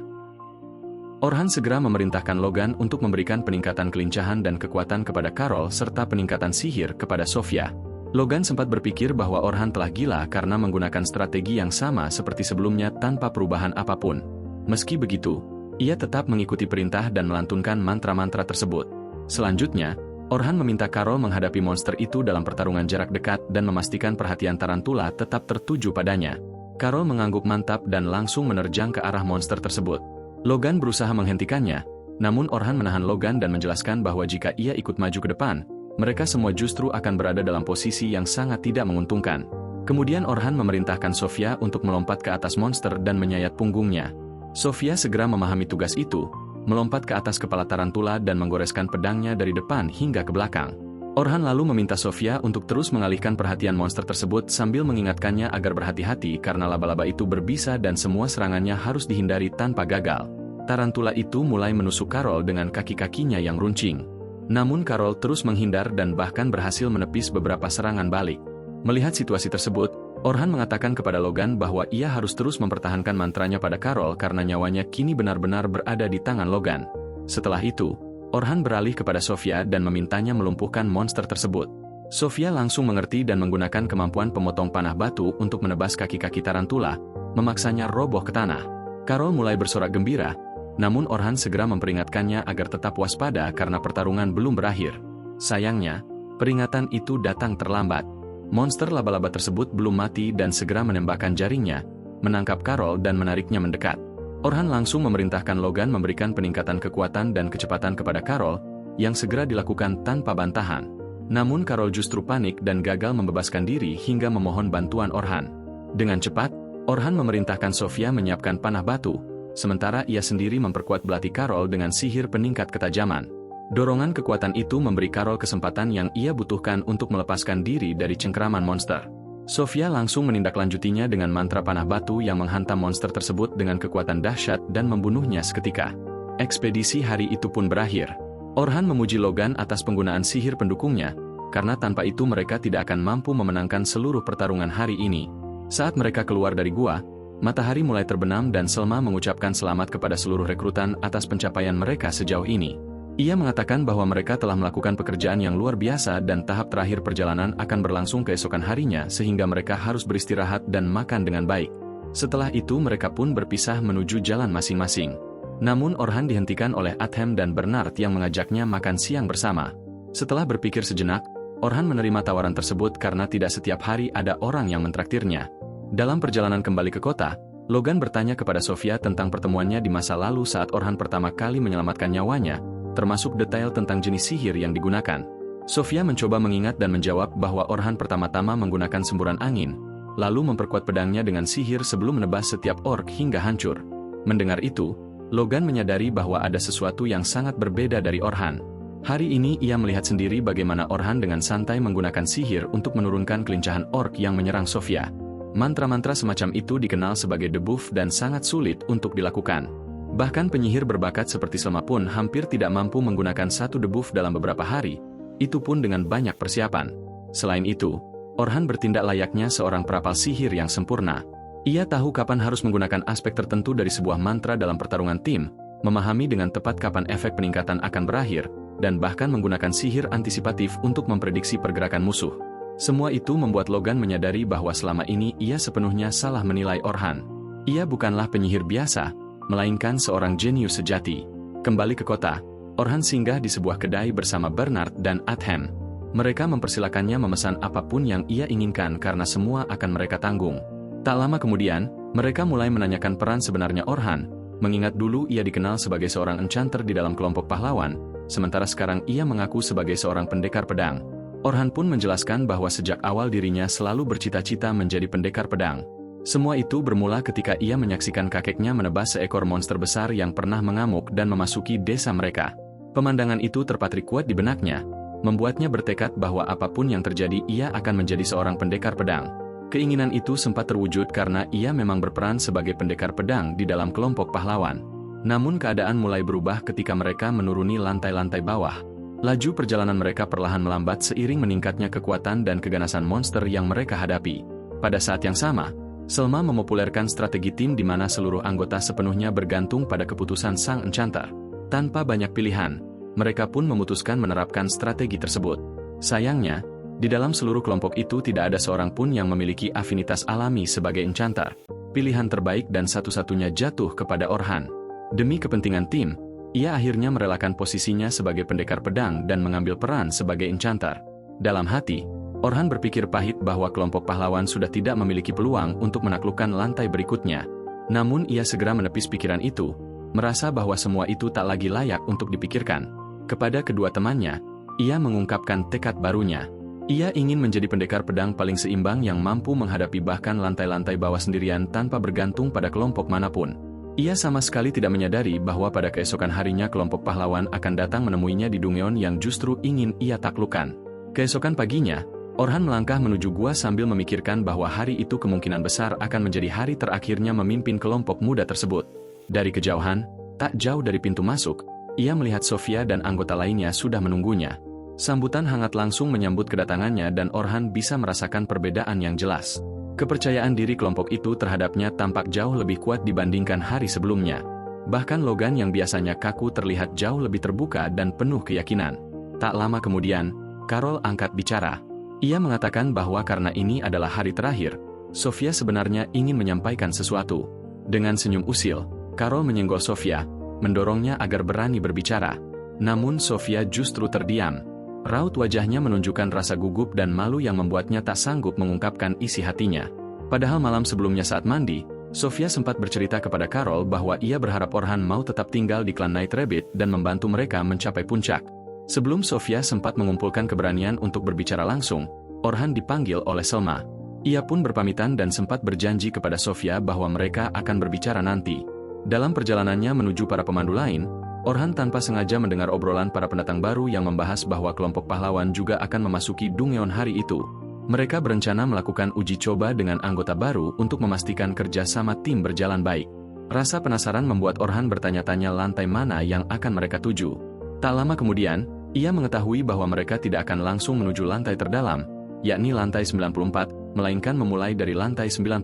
Orhan segera memerintahkan Logan untuk memberikan peningkatan kelincahan dan kekuatan kepada Carol serta peningkatan sihir kepada Sofia. Logan sempat berpikir bahwa Orhan telah gila karena menggunakan strategi yang sama seperti sebelumnya tanpa perubahan apapun. Meski begitu, ia tetap mengikuti perintah dan melantunkan mantra-mantra tersebut. Selanjutnya, Orhan meminta Carol menghadapi monster itu dalam pertarungan jarak dekat dan memastikan perhatian tarantula tetap tertuju padanya. Carol mengangguk mantap dan langsung menerjang ke arah monster tersebut. Logan berusaha menghentikannya, namun Orhan menahan Logan dan menjelaskan bahwa jika ia ikut maju ke depan, mereka semua justru akan berada dalam posisi yang sangat tidak menguntungkan. Kemudian Orhan memerintahkan Sofia untuk melompat ke atas monster dan menyayat punggungnya. Sofia segera memahami tugas itu, melompat ke atas kepala tarantula dan menggoreskan pedangnya dari depan hingga ke belakang. Orhan lalu meminta Sofia untuk terus mengalihkan perhatian monster tersebut sambil mengingatkannya agar berhati-hati karena laba-laba itu berbisa dan semua serangannya harus dihindari tanpa gagal. Tarantula itu mulai menusuk Carol dengan kaki-kakinya yang runcing. Namun Carol terus menghindar dan bahkan berhasil menepis beberapa serangan balik. Melihat situasi tersebut, Orhan mengatakan kepada Logan bahwa ia harus terus mempertahankan mantranya pada Carol karena nyawanya kini benar-benar berada di tangan Logan. Setelah itu, Orhan beralih kepada Sofia dan memintanya melumpuhkan monster tersebut. Sofia langsung mengerti dan menggunakan kemampuan pemotong panah batu untuk menebas kaki-kaki tarantula, memaksanya roboh ke tanah. Carol mulai bersorak gembira, namun Orhan segera memperingatkannya agar tetap waspada karena pertarungan belum berakhir. Sayangnya, peringatan itu datang terlambat. Monster laba-laba tersebut belum mati dan segera menembakkan jaringnya, menangkap Carol dan menariknya mendekat. Orhan langsung memerintahkan Logan memberikan peningkatan kekuatan dan kecepatan kepada Carol, yang segera dilakukan tanpa bantahan. Namun Carol justru panik dan gagal membebaskan diri hingga memohon bantuan Orhan. Dengan cepat, Orhan memerintahkan Sofia menyiapkan panah batu, sementara ia sendiri memperkuat belati Carol dengan sihir peningkat ketajaman. Dorongan kekuatan itu memberi Carol kesempatan yang ia butuhkan untuk melepaskan diri dari cengkeraman monster. Sofia langsung menindaklanjutinya dengan mantra panah batu yang menghantam monster tersebut dengan kekuatan dahsyat dan membunuhnya seketika. Ekspedisi hari itu pun berakhir. Orhan memuji Logan atas penggunaan sihir pendukungnya, karena tanpa itu mereka tidak akan mampu memenangkan seluruh pertarungan hari ini. Saat mereka keluar dari gua, matahari mulai terbenam dan Selma mengucapkan selamat kepada seluruh rekrutan atas pencapaian mereka sejauh ini. Ia mengatakan bahwa mereka telah melakukan pekerjaan yang luar biasa dan tahap terakhir perjalanan akan berlangsung keesokan harinya sehingga mereka harus beristirahat dan makan dengan baik. Setelah itu mereka pun berpisah menuju jalan masing-masing. Namun Orhan dihentikan oleh Adhem dan Bernard yang mengajaknya makan siang bersama. Setelah berpikir sejenak, Orhan menerima tawaran tersebut karena tidak setiap hari ada orang yang mentraktirnya. Dalam perjalanan kembali ke kota, Logan bertanya kepada Sofia tentang pertemuannya di masa lalu saat Orhan pertama kali menyelamatkan nyawanya, termasuk detail tentang jenis sihir yang digunakan. Sofia mencoba mengingat dan menjawab bahwa Orhan pertama-tama menggunakan semburan angin, lalu memperkuat pedangnya dengan sihir sebelum menebas setiap ork hingga hancur. Mendengar itu, Logan menyadari bahwa ada sesuatu yang sangat berbeda dari Orhan. Hari ini ia melihat sendiri bagaimana Orhan dengan santai menggunakan sihir untuk menurunkan kelincahan ork yang menyerang Sofia. Mantra-mantra semacam itu dikenal sebagai debuff dan sangat sulit untuk dilakukan. Bahkan penyihir berbakat seperti Selma pun hampir tidak mampu menggunakan satu debuff dalam beberapa hari, itu pun dengan banyak persiapan. Selain itu, Orhan bertindak layaknya seorang perapal sihir yang sempurna. Ia tahu kapan harus menggunakan aspek tertentu dari sebuah mantra dalam pertarungan tim, memahami dengan tepat kapan efek peningkatan akan berakhir, dan bahkan menggunakan sihir antisipatif untuk memprediksi pergerakan musuh. Semua itu membuat Logan menyadari bahwa selama ini ia sepenuhnya salah menilai Orhan. Ia bukanlah penyihir biasa, melainkan seorang jenius sejati. Kembali ke kota, Orhan singgah di sebuah kedai bersama Bernard dan Adhem. Mereka mempersilakannya memesan apapun yang ia inginkan karena semua akan mereka tanggung. Tak lama kemudian, mereka mulai menanyakan peran sebenarnya Orhan, mengingat dulu ia dikenal sebagai seorang enchanter di dalam kelompok pahlawan, sementara sekarang ia mengaku sebagai seorang pendekar pedang. Orhan pun menjelaskan bahwa sejak awal dirinya selalu bercita-cita menjadi pendekar pedang. Semua itu bermula ketika ia menyaksikan kakeknya menebas seekor monster besar yang pernah mengamuk dan memasuki desa mereka. Pemandangan itu terpatri kuat di benaknya, membuatnya bertekad bahwa apapun yang terjadi ia akan menjadi seorang pendekar pedang. Keinginan itu sempat terwujud karena ia memang berperan sebagai pendekar pedang di dalam kelompok pahlawan. Namun keadaan mulai berubah ketika mereka menuruni lantai-lantai bawah. Laju perjalanan mereka perlahan melambat seiring meningkatnya kekuatan dan keganasan monster yang mereka hadapi. Pada saat yang sama, Selma memopulerkan strategi tim di mana seluruh anggota sepenuhnya bergantung pada keputusan sang enchanter. Tanpa banyak pilihan, mereka pun memutuskan menerapkan strategi tersebut. Sayangnya, di dalam seluruh kelompok itu tidak ada seorang pun yang memiliki afinitas alami sebagai enchanter. Pilihan terbaik dan satu-satunya jatuh kepada Orhan. Demi kepentingan tim, ia akhirnya merelakan posisinya sebagai pendekar pedang dan mengambil peran sebagai enchanter. Dalam hati, Orhan berpikir pahit bahwa kelompok pahlawan sudah tidak memiliki peluang untuk menaklukkan lantai berikutnya. Namun ia segera menepis pikiran itu, merasa bahwa semua itu tak lagi layak untuk dipikirkan. Kepada kedua temannya, ia mengungkapkan tekad barunya. Ia ingin menjadi pendekar pedang paling seimbang yang mampu menghadapi bahkan lantai-lantai bawah sendirian tanpa bergantung pada kelompok manapun. Ia sama sekali tidak menyadari bahwa pada keesokan harinya kelompok pahlawan akan datang menemuinya di Dungeon yang justru ingin ia taklukkan. Keesokan paginya, Orhan melangkah menuju gua sambil memikirkan bahwa hari itu kemungkinan besar akan menjadi hari terakhirnya memimpin kelompok muda tersebut. Dari kejauhan, tak jauh dari pintu masuk, ia melihat Sofia dan anggota lainnya sudah menunggunya. Sambutan hangat langsung menyambut kedatangannya dan Orhan bisa merasakan perbedaan yang jelas. Kepercayaan diri kelompok itu terhadapnya tampak jauh lebih kuat dibandingkan hari sebelumnya. Bahkan Logan yang biasanya kaku terlihat jauh lebih terbuka dan penuh keyakinan. Tak lama kemudian, Carol angkat bicara. Ia mengatakan bahwa karena ini adalah hari terakhir, Sofia sebenarnya ingin menyampaikan sesuatu. Dengan senyum usil, Carol menyenggol Sofia, mendorongnya agar berani berbicara. Namun Sofia justru terdiam. Raut wajahnya menunjukkan rasa gugup dan malu yang membuatnya tak sanggup mengungkapkan isi hatinya. Padahal malam sebelumnya saat mandi, Sofia sempat bercerita kepada Carol bahwa ia berharap Orhan mau tetap tinggal di klan Night Rabbit dan membantu mereka mencapai puncak. Sebelum Sofia sempat mengumpulkan keberanian untuk berbicara langsung, Orhan dipanggil oleh Selma. Ia pun berpamitan dan sempat berjanji kepada Sofia bahwa mereka akan berbicara nanti. Dalam perjalanannya menuju para pemandu lain, Orhan tanpa sengaja mendengar obrolan para pendatang baru yang membahas bahwa kelompok pahlawan juga akan memasuki Dungyeon hari itu. Mereka berencana melakukan uji coba dengan anggota baru untuk memastikan kerja sama tim berjalan baik. Rasa penasaran membuat Orhan bertanya-tanya lantai mana yang akan mereka tuju. Tak lama kemudian, ia mengetahui bahwa mereka tidak akan langsung menuju lantai terdalam, yakni lantai 94, melainkan memulai dari lantai 92.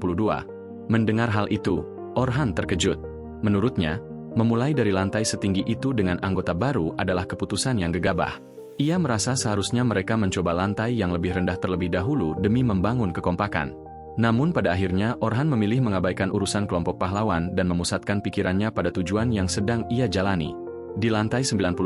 Mendengar hal itu, Orhan terkejut. Menurutnya, memulai dari lantai setinggi itu dengan anggota baru adalah keputusan yang gegabah. Ia merasa seharusnya mereka mencoba lantai yang lebih rendah terlebih dahulu demi membangun kekompakan. Namun pada akhirnya Orhan memilih mengabaikan urusan kelompok pahlawan dan memusatkan pikirannya pada tujuan yang sedang ia jalani. Di lantai 92,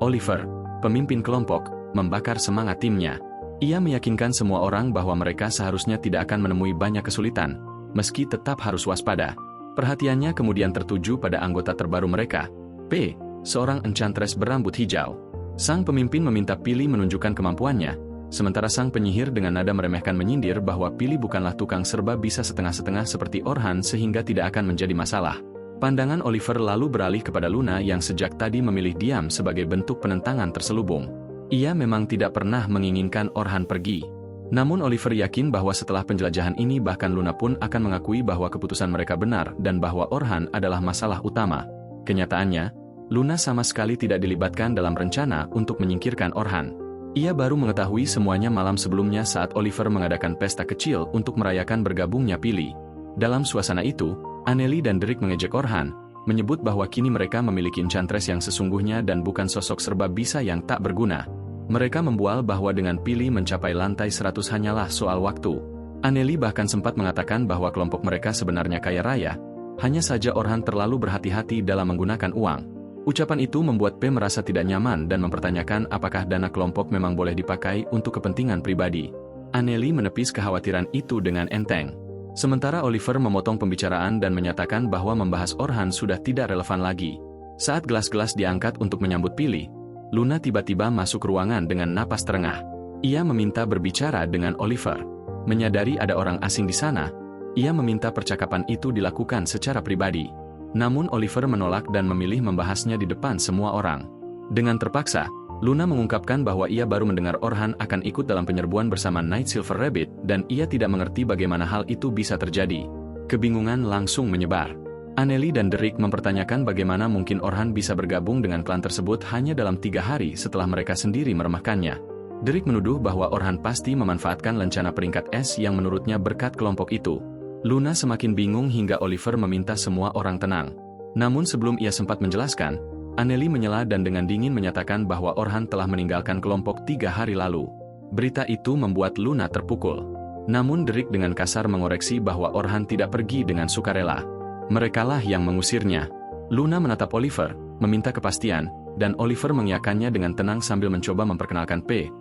Oliver, pemimpin kelompok, membakar semangat timnya. Ia meyakinkan semua orang bahwa mereka seharusnya tidak akan menemui banyak kesulitan, meski tetap harus waspada. Perhatiannya kemudian tertuju pada anggota terbaru mereka, P, seorang enchantress berambut hijau. Sang pemimpin meminta Pili menunjukkan kemampuannya, sementara sang penyihir dengan nada meremehkan menyindir bahwa Pili bukanlah tukang serba bisa setengah-setengah seperti Orhan sehingga tidak akan menjadi masalah. Pandangan Oliver lalu beralih kepada Luna yang sejak tadi memilih diam sebagai bentuk penentangan terselubung. Ia memang tidak pernah menginginkan Orhan pergi. Namun Oliver yakin bahwa setelah penjelajahan ini bahkan Luna pun akan mengakui bahwa keputusan mereka benar dan bahwa Orhan adalah masalah utama. Kenyataannya, Luna sama sekali tidak dilibatkan dalam rencana untuk menyingkirkan Orhan. Ia baru mengetahui semuanya malam sebelumnya saat Oliver mengadakan pesta kecil untuk merayakan bergabungnya Pili. Dalam suasana itu, Anneli dan Derek mengejek Orhan, menyebut bahwa kini mereka memiliki enchantress yang sesungguhnya dan bukan sosok serba bisa yang tak berguna. Mereka membual bahwa dengan Pili mencapai lantai 100 hanyalah soal waktu. Anneli bahkan sempat mengatakan bahwa kelompok mereka sebenarnya kaya raya, hanya saja Orhan terlalu berhati-hati dalam menggunakan uang. Ucapan itu membuat P merasa tidak nyaman dan mempertanyakan apakah dana kelompok memang boleh dipakai untuk kepentingan pribadi. Anneli menepis kekhawatiran itu dengan enteng. Sementara Oliver memotong pembicaraan dan menyatakan bahwa membahas Orhan sudah tidak relevan lagi. Saat gelas-gelas diangkat untuk menyambut Pili, Luna tiba-tiba masuk ruangan dengan napas terengah. Ia meminta berbicara dengan Oliver. Menyadari ada orang asing di sana, ia meminta percakapan itu dilakukan secara pribadi. Namun Oliver menolak dan memilih membahasnya di depan semua orang. Dengan terpaksa, Luna mengungkapkan bahwa ia baru mendengar Orhan akan ikut dalam penyerbuan bersama Night Silver Rabbit dan ia tidak mengerti bagaimana hal itu bisa terjadi. Kebingungan langsung menyebar. Anneli dan Derek mempertanyakan bagaimana mungkin Orhan bisa bergabung dengan klan tersebut hanya dalam 3 hari setelah mereka sendiri meremehkannya. Derek menuduh bahwa Orhan pasti memanfaatkan lencana peringkat S yang menurutnya berkat kelompok itu. Luna semakin bingung hingga Oliver meminta semua orang tenang. Namun sebelum ia sempat menjelaskan, Anneli menyela dan dengan dingin menyatakan bahwa Orhan telah meninggalkan kelompok 3 hari lalu. Berita itu membuat Luna terpukul. Namun Derek dengan kasar mengoreksi bahwa Orhan tidak pergi dengan sukarela. Merekalah yang mengusirnya. Luna menatap Oliver, meminta kepastian, dan Oliver mengiyakannya dengan tenang sambil mencoba memperkenalkan P.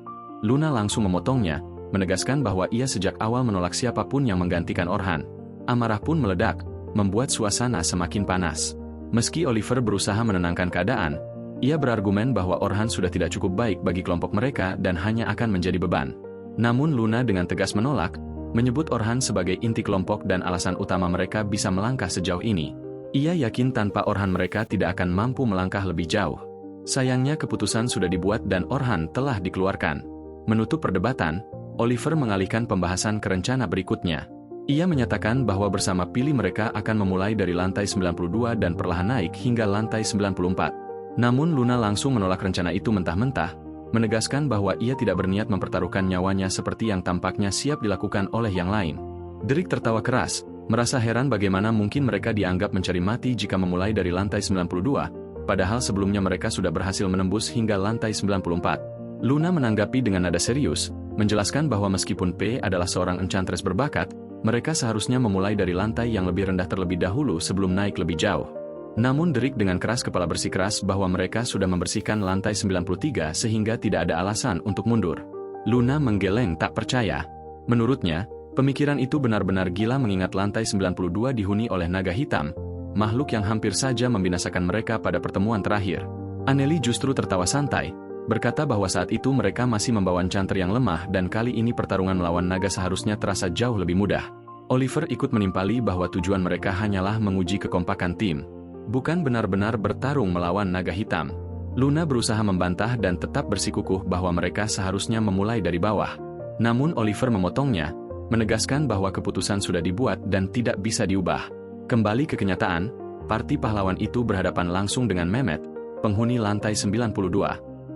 Luna langsung memotongnya, menegaskan bahwa ia sejak awal menolak siapapun yang menggantikan Orhan. Amarah pun meledak, membuat suasana semakin panas. Meski Oliver berusaha menenangkan keadaan, ia berargumen bahwa Orhan sudah tidak cukup baik bagi kelompok mereka dan hanya akan menjadi beban. Namun Luna dengan tegas menolak, menyebut Orhan sebagai inti kelompok dan alasan utama mereka bisa melangkah sejauh ini. Ia yakin tanpa Orhan mereka tidak akan mampu melangkah lebih jauh. Sayangnya keputusan sudah dibuat dan Orhan telah dikeluarkan. Menutup perdebatan, Oliver mengalihkan pembahasan ke rencana berikutnya. Ia menyatakan bahwa bersama Pili mereka akan memulai dari lantai 92 dan perlahan naik hingga lantai 94. Namun Luna langsung menolak rencana itu mentah-mentah, menegaskan bahwa ia tidak berniat mempertaruhkan nyawanya seperti yang tampaknya siap dilakukan oleh yang lain. Derek tertawa keras, merasa heran bagaimana mungkin mereka dianggap mencari mati jika memulai dari lantai 92, padahal sebelumnya mereka sudah berhasil menembus hingga lantai 94. Luna menanggapi dengan nada serius, menjelaskan bahwa meskipun P adalah seorang enchantress berbakat, mereka seharusnya memulai dari lantai yang lebih rendah terlebih dahulu sebelum naik lebih jauh. Namun Derek dengan keras kepala bersikeras bahwa mereka sudah membersihkan lantai 93 sehingga tidak ada alasan untuk mundur. Luna menggeleng tak percaya. Menurutnya, pemikiran itu benar-benar gila mengingat lantai 92 dihuni oleh naga hitam, makhluk yang hampir saja membinasakan mereka pada pertemuan terakhir. Anneli justru tertawa santai, berkata bahwa saat itu mereka masih membawa enchanter yang lemah dan kali ini pertarungan melawan naga seharusnya terasa jauh lebih mudah. Oliver ikut menimpali bahwa tujuan mereka hanyalah menguji kekompakan tim, bukan benar-benar bertarung melawan naga hitam. Luna berusaha membantah dan tetap bersikukuh bahwa mereka seharusnya memulai dari bawah. Namun Oliver memotongnya, menegaskan bahwa keputusan sudah dibuat dan tidak bisa diubah. Kembali ke kenyataan, parti pahlawan itu berhadapan langsung dengan Mehmet, penghuni lantai 92.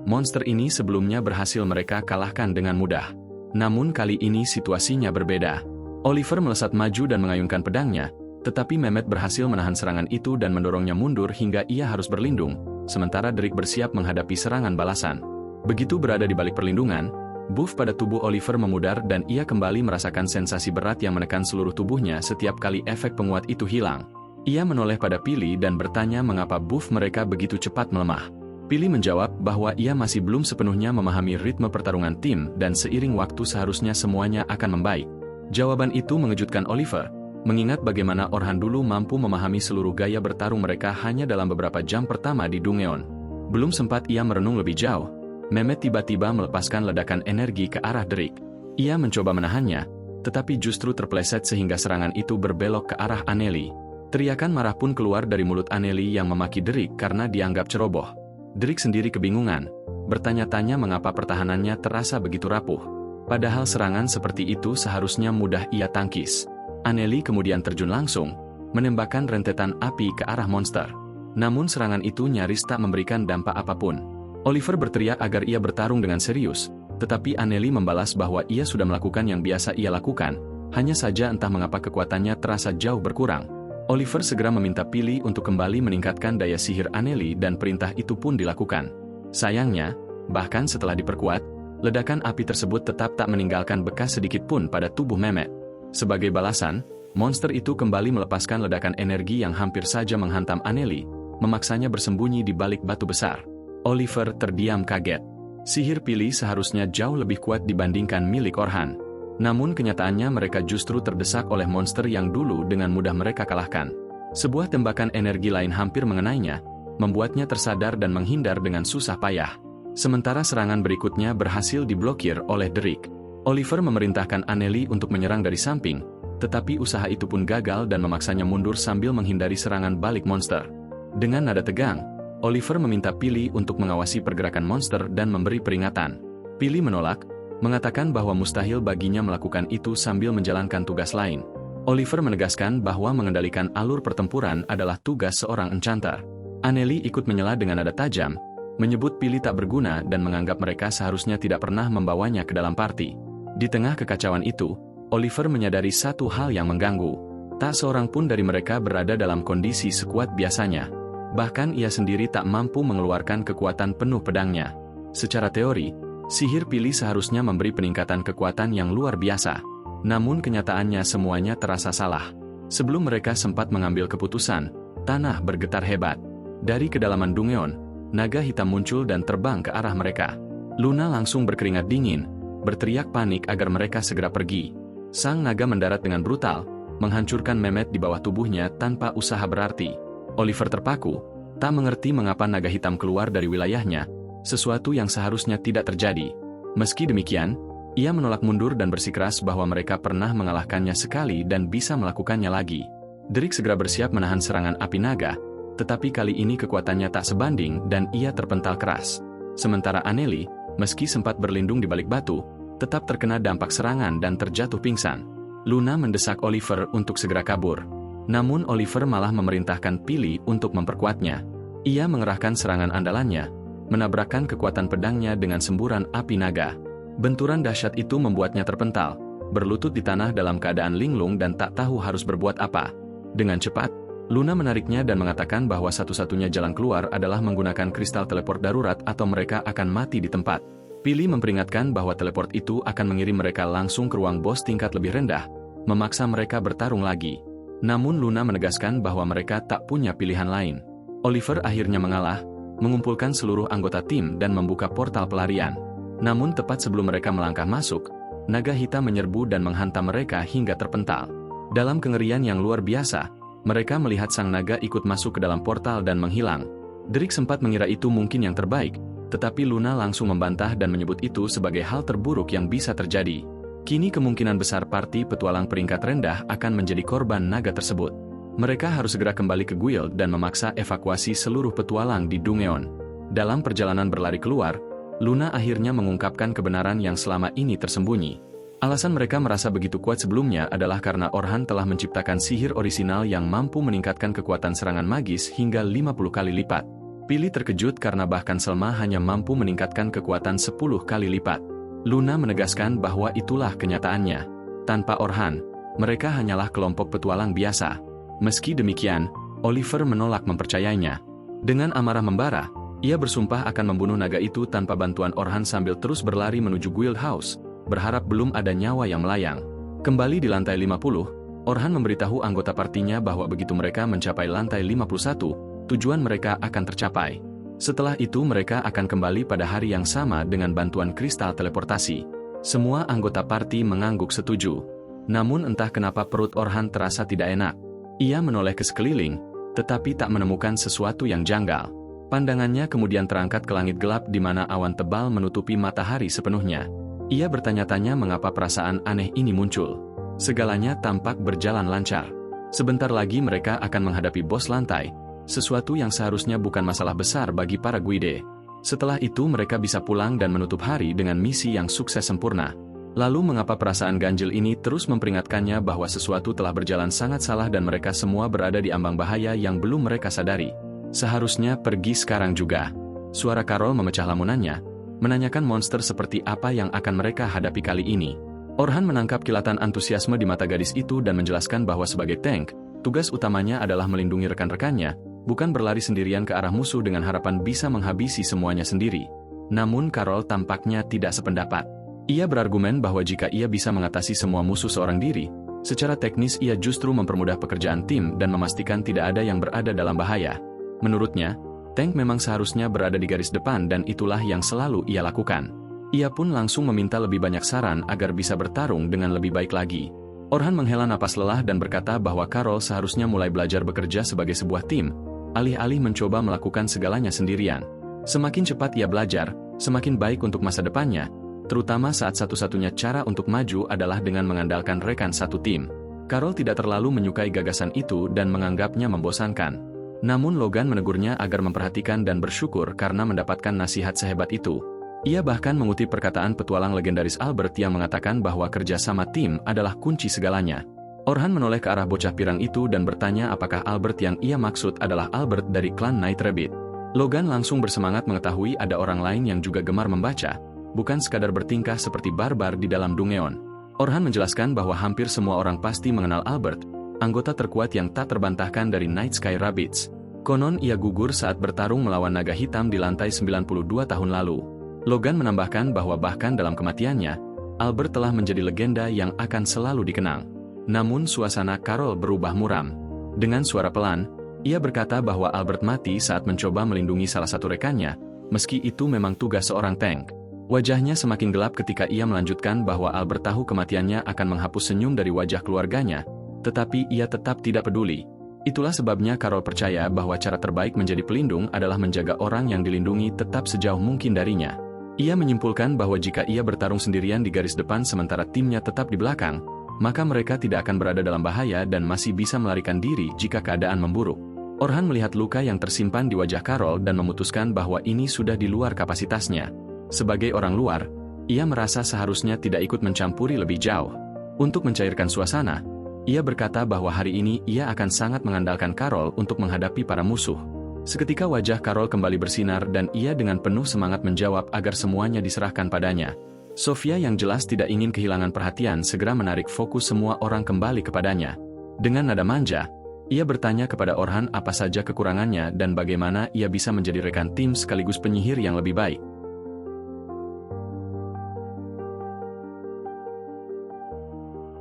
Monster ini sebelumnya berhasil mereka kalahkan dengan mudah. Namun kali ini situasinya berbeda. Oliver melesat maju dan mengayunkan pedangnya, tetapi Mehmet berhasil menahan serangan itu dan mendorongnya mundur hingga ia harus berlindung, sementara Drake bersiap menghadapi serangan balasan. Begitu berada di balik perlindungan, buff pada tubuh Oliver memudar dan ia kembali merasakan sensasi berat yang menekan seluruh tubuhnya setiap kali efek penguat itu hilang. Ia menoleh pada Pili dan bertanya mengapa buff mereka begitu cepat melemah. Pili menjawab bahwa ia masih belum sepenuhnya memahami ritme pertarungan tim dan seiring waktu seharusnya semuanya akan membaik. Jawaban itu mengejutkan Oliver, mengingat bagaimana Orhan dulu mampu memahami seluruh gaya bertarung mereka hanya dalam beberapa jam pertama di Dungeon. Belum sempat ia merenung lebih jauh, Mehmet tiba-tiba melepaskan ledakan energi ke arah Drake. Ia mencoba menahannya, tetapi justru terpeleset sehingga serangan itu berbelok ke arah Anneli. Teriakan marah pun keluar dari mulut Anneli yang memaki Drake karena dianggap ceroboh. Drake sendiri kebingungan, bertanya-tanya mengapa pertahanannya terasa begitu rapuh. Padahal serangan seperti itu seharusnya mudah ia tangkis. Anneli kemudian terjun langsung, menembakkan rentetan api ke arah monster. Namun serangan itu nyaris tak memberikan dampak apapun. Oliver berteriak agar ia bertarung dengan serius, tetapi Anneli membalas bahwa ia sudah melakukan yang biasa ia lakukan, hanya saja entah mengapa kekuatannya terasa jauh berkurang. Oliver segera meminta Pili untuk kembali meningkatkan daya sihir Anneli dan perintah itu pun dilakukan. Sayangnya, bahkan setelah diperkuat, ledakan api tersebut tetap tak meninggalkan bekas sedikit pun pada tubuh Mehmet. Sebagai balasan, monster itu kembali melepaskan ledakan energi yang hampir saja menghantam Anneli, memaksanya bersembunyi di balik batu besar. Oliver terdiam kaget. Sihir Pili seharusnya jauh lebih kuat dibandingkan milik Orhan. Namun kenyataannya mereka justru terdesak oleh monster yang dulu dengan mudah mereka kalahkan. Sebuah tembakan energi lain hampir mengenainya, membuatnya tersadar dan menghindar dengan susah payah. Sementara serangan berikutnya berhasil diblokir oleh Drake. Oliver memerintahkan Anneli untuk menyerang dari samping, tetapi usaha itu pun gagal dan memaksanya mundur sambil menghindari serangan balik monster. Dengan nada tegang, Oliver meminta Pili untuk mengawasi pergerakan monster dan memberi peringatan. Pili menolak, mengatakan bahwa mustahil baginya melakukan itu sambil menjalankan tugas lain. Oliver menegaskan bahwa mengendalikan alur pertempuran adalah tugas seorang enchanter. Anneli ikut menyela dengan nada tajam, menyebut Pili tak berguna dan menganggap mereka seharusnya tidak pernah membawanya ke dalam party. Di tengah kekacauan itu, Oliver menyadari satu hal yang mengganggu. Tak seorang pun dari mereka berada dalam kondisi sekuat biasanya. Bahkan ia sendiri tak mampu mengeluarkan kekuatan penuh pedangnya. Secara teori, sihir Pili seharusnya memberi peningkatan kekuatan yang luar biasa. Namun kenyataannya semuanya terasa salah. Sebelum mereka sempat mengambil keputusan, tanah bergetar hebat. Dari kedalaman Dungeon, naga hitam muncul dan terbang ke arah mereka. Luna langsung berkeringat dingin, berteriak panik agar mereka segera pergi. Sang naga mendarat dengan brutal, menghancurkan Mehmet di bawah tubuhnya tanpa usaha berarti. Oliver terpaku, tak mengerti mengapa naga hitam keluar dari wilayahnya, sesuatu yang seharusnya tidak terjadi. Meski demikian, ia menolak mundur dan bersikeras bahwa mereka pernah mengalahkannya sekali dan bisa melakukannya lagi. Drake segera bersiap menahan serangan api naga, tetapi kali ini kekuatannya tak sebanding dan ia terpental keras. Sementara Anneli, meski sempat berlindung di balik batu, tetap terkena dampak serangan dan terjatuh pingsan. Luna mendesak Oliver untuk segera kabur. Namun Oliver malah memerintahkan Pili untuk memperkuatnya. Ia mengerahkan serangan andalannya, menabrakkan kekuatan pedangnya dengan semburan api naga. Benturan dahsyat itu membuatnya terpental, berlutut di tanah dalam keadaan linglung dan tak tahu harus berbuat apa. Dengan cepat, Luna menariknya dan mengatakan bahwa satu-satunya jalan keluar adalah menggunakan kristal teleport darurat atau mereka akan mati di tempat. Pili memperingatkan bahwa teleport itu akan mengirim mereka langsung ke ruang bos tingkat lebih rendah, memaksa mereka bertarung lagi. Namun Luna menegaskan bahwa mereka tak punya pilihan lain. Oliver akhirnya mengalah, mengumpulkan seluruh anggota tim dan membuka portal pelarian. Namun tepat sebelum mereka melangkah masuk, naga hitam menyerbu dan menghantam mereka hingga terpental. Dalam kengerian yang luar biasa, mereka melihat sang naga ikut masuk ke dalam portal dan menghilang. Drake sempat mengira itu mungkin yang terbaik, tetapi Luna langsung membantah dan menyebut itu sebagai hal terburuk yang bisa terjadi. Kini kemungkinan besar parti petualang peringkat rendah akan menjadi korban naga tersebut. Mereka harus segera kembali ke guild dan memaksa evakuasi seluruh petualang di Dungeon. Dalam perjalanan berlari keluar, Luna akhirnya mengungkapkan kebenaran yang selama ini tersembunyi. Alasan mereka merasa begitu kuat sebelumnya adalah karena Orhan telah menciptakan sihir orisinal yang mampu meningkatkan kekuatan serangan magis hingga 50 kali lipat. Pilih terkejut karena bahkan Selma hanya mampu meningkatkan kekuatan 10 kali lipat. Luna menegaskan bahwa itulah kenyataannya. Tanpa Orhan, mereka hanyalah kelompok petualang biasa. Meski demikian, Oliver menolak mempercayainya. Dengan amarah membara, ia bersumpah akan membunuh naga itu tanpa bantuan Orhan sambil terus berlari menuju Guild House, berharap belum ada nyawa yang melayang. Kembali di lantai 50, Orhan memberitahu anggota partinya bahwa begitu mereka mencapai lantai 51, tujuan mereka akan tercapai. Setelah itu mereka akan kembali pada hari yang sama dengan bantuan kristal teleportasi. Semua anggota parti mengangguk setuju. Namun entah kenapa perut Orhan terasa tidak enak. Ia menoleh ke sekeliling, tetapi tak menemukan sesuatu yang janggal. Pandangannya kemudian terangkat ke langit gelap di mana awan tebal menutupi matahari sepenuhnya. Ia bertanya-tanya mengapa perasaan aneh ini muncul. Segalanya tampak berjalan lancar. Sebentar lagi mereka akan menghadapi bos lantai, sesuatu yang seharusnya bukan masalah besar bagi para guide. Setelah itu mereka bisa pulang dan menutup hari dengan misi yang sukses sempurna. Lalu mengapa perasaan ganjil ini terus memperingatkannya bahwa sesuatu telah berjalan sangat salah dan mereka semua berada di ambang bahaya yang belum mereka sadari. Seharusnya pergi sekarang juga. Suara Carol memecah lamunannya, menanyakan monster seperti apa yang akan mereka hadapi kali ini. Orhan menangkap kilatan antusiasme di mata gadis itu dan menjelaskan bahwa sebagai tank, tugas utamanya adalah melindungi rekan-rekannya, bukan berlari sendirian ke arah musuh dengan harapan bisa menghabisi semuanya sendiri. Namun Carol tampaknya tidak sependapat. Ia berargumen bahwa jika ia bisa mengatasi semua musuh seorang diri, secara teknis ia justru mempermudah pekerjaan tim dan memastikan tidak ada yang berada dalam bahaya. Menurutnya, tank memang seharusnya berada di garis depan dan itulah yang selalu ia lakukan. Ia pun langsung meminta lebih banyak saran agar bisa bertarung dengan lebih baik lagi. Orhan menghela napas lelah dan berkata bahwa Carol seharusnya mulai belajar bekerja sebagai sebuah tim, alih-alih mencoba melakukan segalanya sendirian. Semakin cepat ia belajar, semakin baik untuk masa depannya, terutama saat satu-satunya cara untuk maju adalah dengan mengandalkan rekan satu tim. Carol tidak terlalu menyukai gagasan itu dan menganggapnya membosankan. Namun Logan menegurnya agar memperhatikan dan bersyukur karena mendapatkan nasihat sehebat itu. Ia bahkan mengutip perkataan petualang legendaris Albert yang mengatakan bahwa kerja sama tim adalah kunci segalanya. Orhan menoleh ke arah bocah pirang itu dan bertanya apakah Albert yang ia maksud adalah Albert dari klan Night Rabbit. Logan langsung bersemangat mengetahui ada orang lain yang juga gemar membaca, bukan sekadar bertingkah seperti barbar di dalam Dungeon. Orhan menjelaskan bahwa hampir semua orang pasti mengenal Albert, anggota terkuat yang tak terbantahkan dari Night Sky Rabbits. Konon ia gugur saat bertarung melawan naga hitam di lantai 92 tahun lalu. Logan menambahkan bahwa bahkan dalam kematiannya, Albert telah menjadi legenda yang akan selalu dikenang. Namun suasana Carol berubah muram. Dengan suara pelan, ia berkata bahwa Albert mati saat mencoba melindungi salah satu rekannya, meski itu memang tugas seorang tank. Wajahnya semakin gelap ketika ia melanjutkan bahwa Albert tahu kematiannya akan menghapus senyum dari wajah keluarganya, tetapi ia tetap tidak peduli. Itulah sebabnya Carol percaya bahwa cara terbaik menjadi pelindung adalah menjaga orang yang dilindungi tetap sejauh mungkin darinya. Ia menyimpulkan bahwa jika ia bertarung sendirian di garis depan sementara timnya tetap di belakang, maka mereka tidak akan berada dalam bahaya dan masih bisa melarikan diri jika keadaan memburuk. Orhan melihat luka yang tersimpan di wajah Carol dan memutuskan bahwa ini sudah di luar kapasitasnya. Sebagai orang luar, ia merasa seharusnya tidak ikut mencampuri lebih jauh. Untuk mencairkan suasana, ia berkata bahwa hari ini ia akan sangat mengandalkan Carol untuk menghadapi para musuh. Seketika wajah Carol kembali bersinar dan ia dengan penuh semangat menjawab agar semuanya diserahkan padanya. Sofia yang jelas tidak ingin kehilangan perhatian segera menarik fokus semua orang kembali kepadanya. Dengan nada manja, ia bertanya kepada Orhan apa saja kekurangannya dan bagaimana ia bisa menjadi rekan tim sekaligus penyihir yang lebih baik.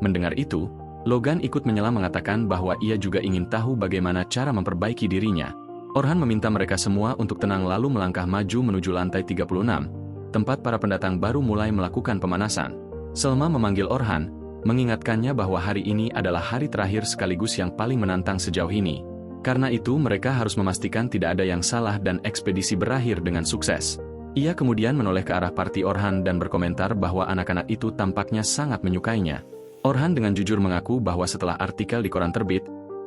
Mendengar itu, Logan ikut menyela mengatakan bahwa ia juga ingin tahu bagaimana cara memperbaiki dirinya. Orhan meminta mereka semua untuk tenang lalu melangkah maju menuju lantai 36, tempat para pendatang baru mulai melakukan pemanasan. Selma memanggil Orhan, mengingatkannya bahwa hari ini adalah hari terakhir sekaligus yang paling menantang sejauh ini. Karena itu mereka harus memastikan tidak ada yang salah dan ekspedisi berakhir dengan sukses. Ia kemudian menoleh ke arah party Orhan dan berkomentar bahwa anak-anak itu tampaknya sangat menyukainya. Orhan dengan jujur mengaku bahwa setelah artikel di koran terbit,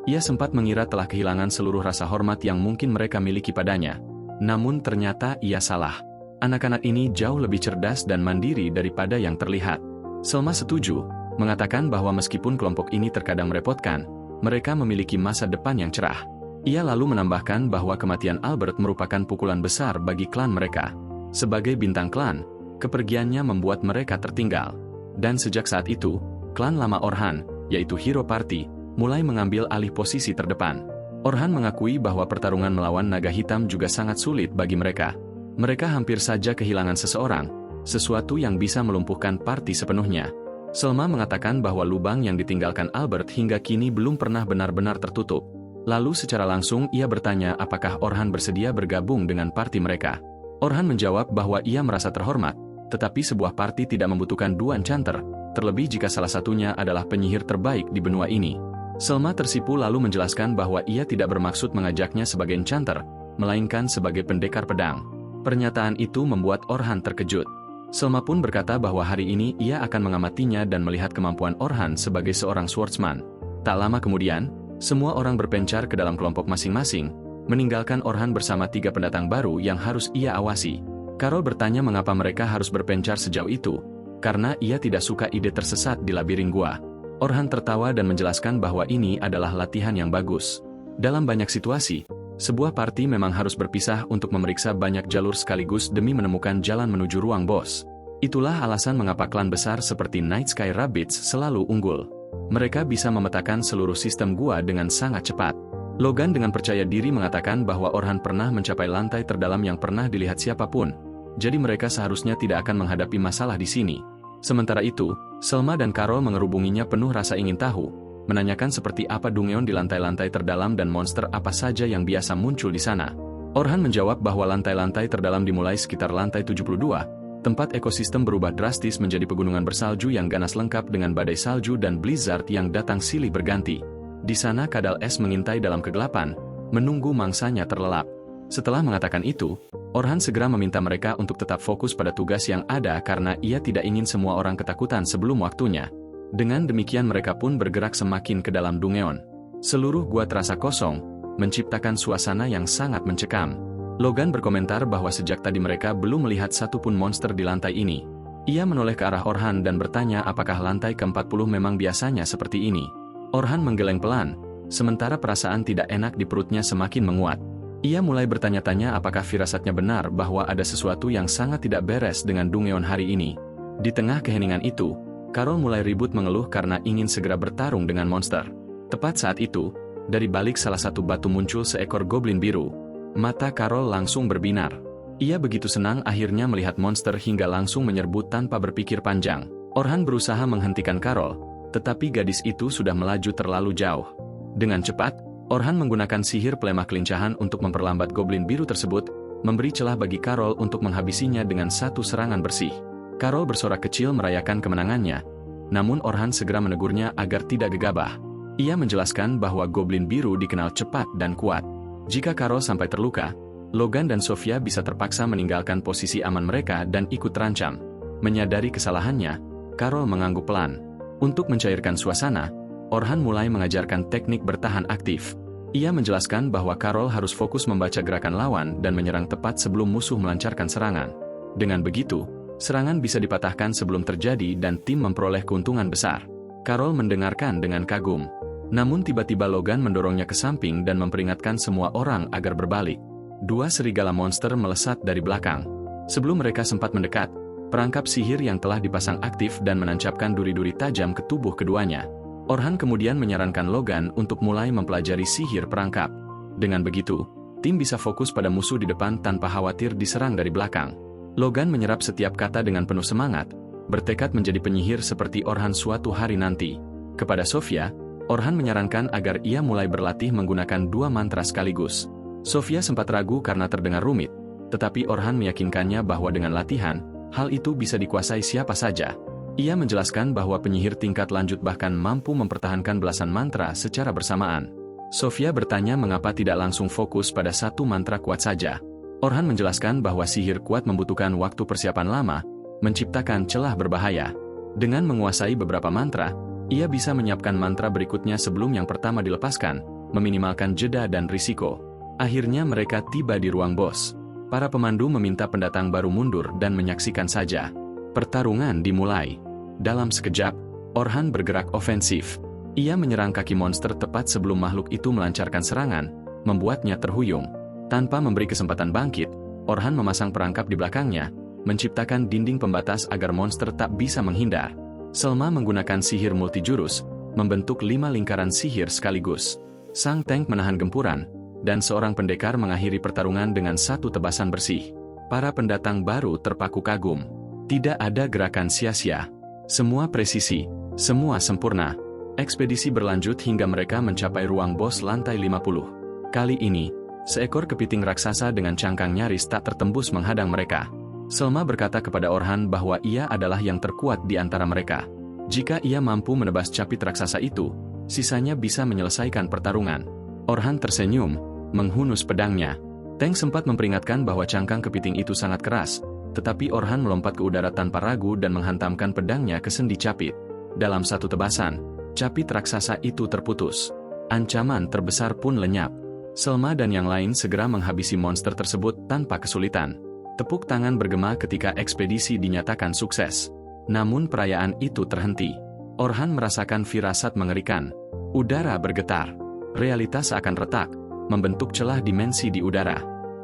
ia sempat mengira telah kehilangan seluruh rasa hormat yang mungkin mereka miliki padanya. Namun ternyata ia salah. Anak-anak ini jauh lebih cerdas dan mandiri daripada yang terlihat. Selma setuju, mengatakan bahwa meskipun kelompok ini terkadang merepotkan, mereka memiliki masa depan yang cerah. Ia lalu menambahkan bahwa kematian Albert merupakan pukulan besar bagi klan mereka. Sebagai bintang klan, kepergiannya membuat mereka tertinggal. Dan sejak saat itu, klan lama Orhan, yaitu Hero Party, mulai mengambil alih posisi terdepan. Orhan mengakui bahwa pertarungan melawan naga hitam juga sangat sulit bagi mereka. Mereka hampir saja kehilangan seseorang, sesuatu yang bisa melumpuhkan party sepenuhnya. Selma mengatakan bahwa lubang yang ditinggalkan Albert hingga kini belum pernah benar-benar tertutup. Lalu secara langsung ia bertanya apakah Orhan bersedia bergabung dengan party mereka. Orhan menjawab bahwa ia merasa terhormat, tetapi sebuah party tidak membutuhkan dua enchanter, terlebih jika salah satunya adalah penyihir terbaik di benua ini. Selma tersipu lalu menjelaskan bahwa ia tidak bermaksud mengajaknya sebagai enchanter, melainkan sebagai pendekar pedang. Pernyataan itu membuat Orhan terkejut. Selma pun berkata bahwa hari ini ia akan mengamatinya dan melihat kemampuan Orhan sebagai seorang swordsman. Tak lama kemudian, semua orang berpencar ke dalam kelompok masing-masing, meninggalkan Orhan bersama 3 pendatang baru yang harus ia awasi. Carol bertanya mengapa mereka harus berpencar sejauh itu, karena ia tidak suka ide tersesat di labirin gua. Orhan tertawa dan menjelaskan bahwa ini adalah latihan yang bagus. Dalam banyak situasi, sebuah party memang harus berpisah untuk memeriksa banyak jalur sekaligus demi menemukan jalan menuju ruang bos. Itulah alasan mengapa klan besar seperti Night Sky Rabbits selalu unggul. Mereka bisa memetakan seluruh sistem gua dengan sangat cepat. Logan dengan percaya diri mengatakan bahwa Orhan pernah mencapai lantai terdalam yang pernah dilihat siapapun, jadi mereka seharusnya tidak akan menghadapi masalah di sini. Sementara itu, Selma dan Carol mengerubunginya penuh rasa ingin tahu, menanyakan seperti apa Dungeon di lantai-lantai terdalam dan monster apa saja yang biasa muncul di sana. Orhan menjawab bahwa lantai-lantai terdalam dimulai sekitar lantai 72, tempat ekosistem berubah drastis menjadi pegunungan bersalju yang ganas lengkap dengan badai salju dan blizzard yang datang silih berganti. Di sana kadal es mengintai dalam kegelapan, menunggu mangsanya terlelap. Setelah mengatakan itu, Orhan segera meminta mereka untuk tetap fokus pada tugas yang ada karena ia tidak ingin semua orang ketakutan sebelum waktunya. Dengan demikian mereka pun bergerak semakin ke dalam Dungeon. Seluruh gua terasa kosong, menciptakan suasana yang sangat mencekam. Logan berkomentar bahwa sejak tadi mereka belum melihat satupun monster di lantai ini. Ia menoleh ke arah Orhan dan bertanya apakah lantai ke-40 memang biasanya seperti ini. Orhan menggeleng pelan, sementara perasaan tidak enak di perutnya semakin menguat. Ia mulai bertanya-tanya apakah firasatnya benar bahwa ada sesuatu yang sangat tidak beres dengan Dungeon hari ini. Di tengah keheningan itu, Carol mulai ribut mengeluh karena ingin segera bertarung dengan monster. Tepat saat itu, dari balik salah satu batu muncul seekor goblin biru. Mata Carol langsung berbinar. Ia begitu senang akhirnya melihat monster hingga langsung menyerbu tanpa berpikir panjang. Orhan berusaha menghentikan Carol, tetapi gadis itu sudah melaju terlalu jauh. Dengan cepat, Orhan menggunakan sihir pelemah kelincahan untuk memperlambat goblin biru tersebut, memberi celah bagi Carol untuk menghabisinya dengan satu serangan bersih. Carol bersorak kecil merayakan kemenangannya, namun Orhan segera menegurnya agar tidak gegabah. Ia menjelaskan bahwa goblin biru dikenal cepat dan kuat. Jika Carol sampai terluka, Logan dan Sofia bisa terpaksa meninggalkan posisi aman mereka dan ikut terancam. Menyadari kesalahannya, Carol mengangguk pelan. Untuk mencairkan suasana, Orhan mulai mengajarkan teknik bertahan aktif. Ia menjelaskan bahwa Carol harus fokus membaca gerakan lawan dan menyerang tepat sebelum musuh melancarkan serangan. Dengan begitu, serangan bisa dipatahkan sebelum terjadi dan tim memperoleh keuntungan besar. Carol mendengarkan dengan kagum. Namun tiba-tiba Logan mendorongnya ke samping dan memperingatkan semua orang agar berbalik. 2 serigala monster melesat dari belakang. Sebelum mereka sempat mendekat, perangkap sihir yang telah dipasang aktif dan menancapkan duri-duri tajam ke tubuh keduanya. Orhan kemudian menyarankan Logan untuk mulai mempelajari sihir perangkap. Dengan begitu, tim bisa fokus pada musuh di depan tanpa khawatir diserang dari belakang. Logan menyerap setiap kata dengan penuh semangat, bertekad menjadi penyihir seperti Orhan suatu hari nanti. Kepada Sofia, Orhan menyarankan agar ia mulai berlatih menggunakan 2 mantra sekaligus. Sofia sempat ragu karena terdengar rumit, tetapi Orhan meyakinkannya bahwa dengan latihan, hal itu bisa dikuasai siapa saja. Ia menjelaskan bahwa penyihir tingkat lanjut bahkan mampu mempertahankan belasan mantra secara bersamaan. Sofia bertanya mengapa tidak langsung fokus pada satu mantra kuat saja. Orhan menjelaskan bahwa sihir kuat membutuhkan waktu persiapan lama, menciptakan celah berbahaya. Dengan menguasai beberapa mantra, ia bisa menyiapkan mantra berikutnya sebelum yang pertama dilepaskan, meminimalkan jeda dan risiko. Akhirnya mereka tiba di ruang bos. Para pemandu meminta pendatang baru mundur dan menyaksikan saja. Pertarungan dimulai. Dalam sekejap, Orhan bergerak ofensif. Ia menyerang kaki monster tepat sebelum makhluk itu melancarkan serangan, membuatnya terhuyung. Tanpa memberi kesempatan bangkit, Orhan memasang perangkap di belakangnya, menciptakan dinding pembatas agar monster tak bisa menghindar. Selma menggunakan sihir multijurus, membentuk 5 lingkaran sihir sekaligus. Sang tank menahan gempuran, dan seorang pendekar mengakhiri pertarungan dengan satu tebasan bersih. Para pendatang baru terpaku kagum. Tidak ada gerakan sia-sia. Semua presisi, semua sempurna. Ekspedisi berlanjut hingga mereka mencapai ruang bos lantai 50. Kali ini, seekor kepiting raksasa dengan cangkang nyaris tak tertembus menghadang mereka. Selma berkata kepada Orhan bahwa ia adalah yang terkuat di antara mereka. Jika ia mampu menebas capit raksasa itu, sisanya bisa menyelesaikan pertarungan. Orhan tersenyum, menghunus pedangnya. Tank sempat memperingatkan bahwa cangkang kepiting itu sangat keras, tetapi Orhan melompat ke udara tanpa ragu dan menghantamkan pedangnya ke sendi capit. Dalam satu tebasan, capit raksasa itu terputus. Ancaman terbesar pun lenyap. Selma dan yang lain segera menghabisi monster tersebut tanpa kesulitan. Tepuk tangan bergema ketika ekspedisi dinyatakan sukses. Namun perayaan itu terhenti. Orhan merasakan firasat mengerikan. Udara bergetar. Realitas akan retak, membentuk celah dimensi di udara.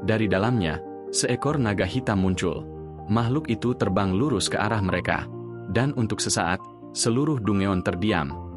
Dari dalamnya, seekor naga hitam muncul. Makhluk itu terbang lurus ke arah mereka. Dan untuk sesaat, seluruh Dungeon terdiam.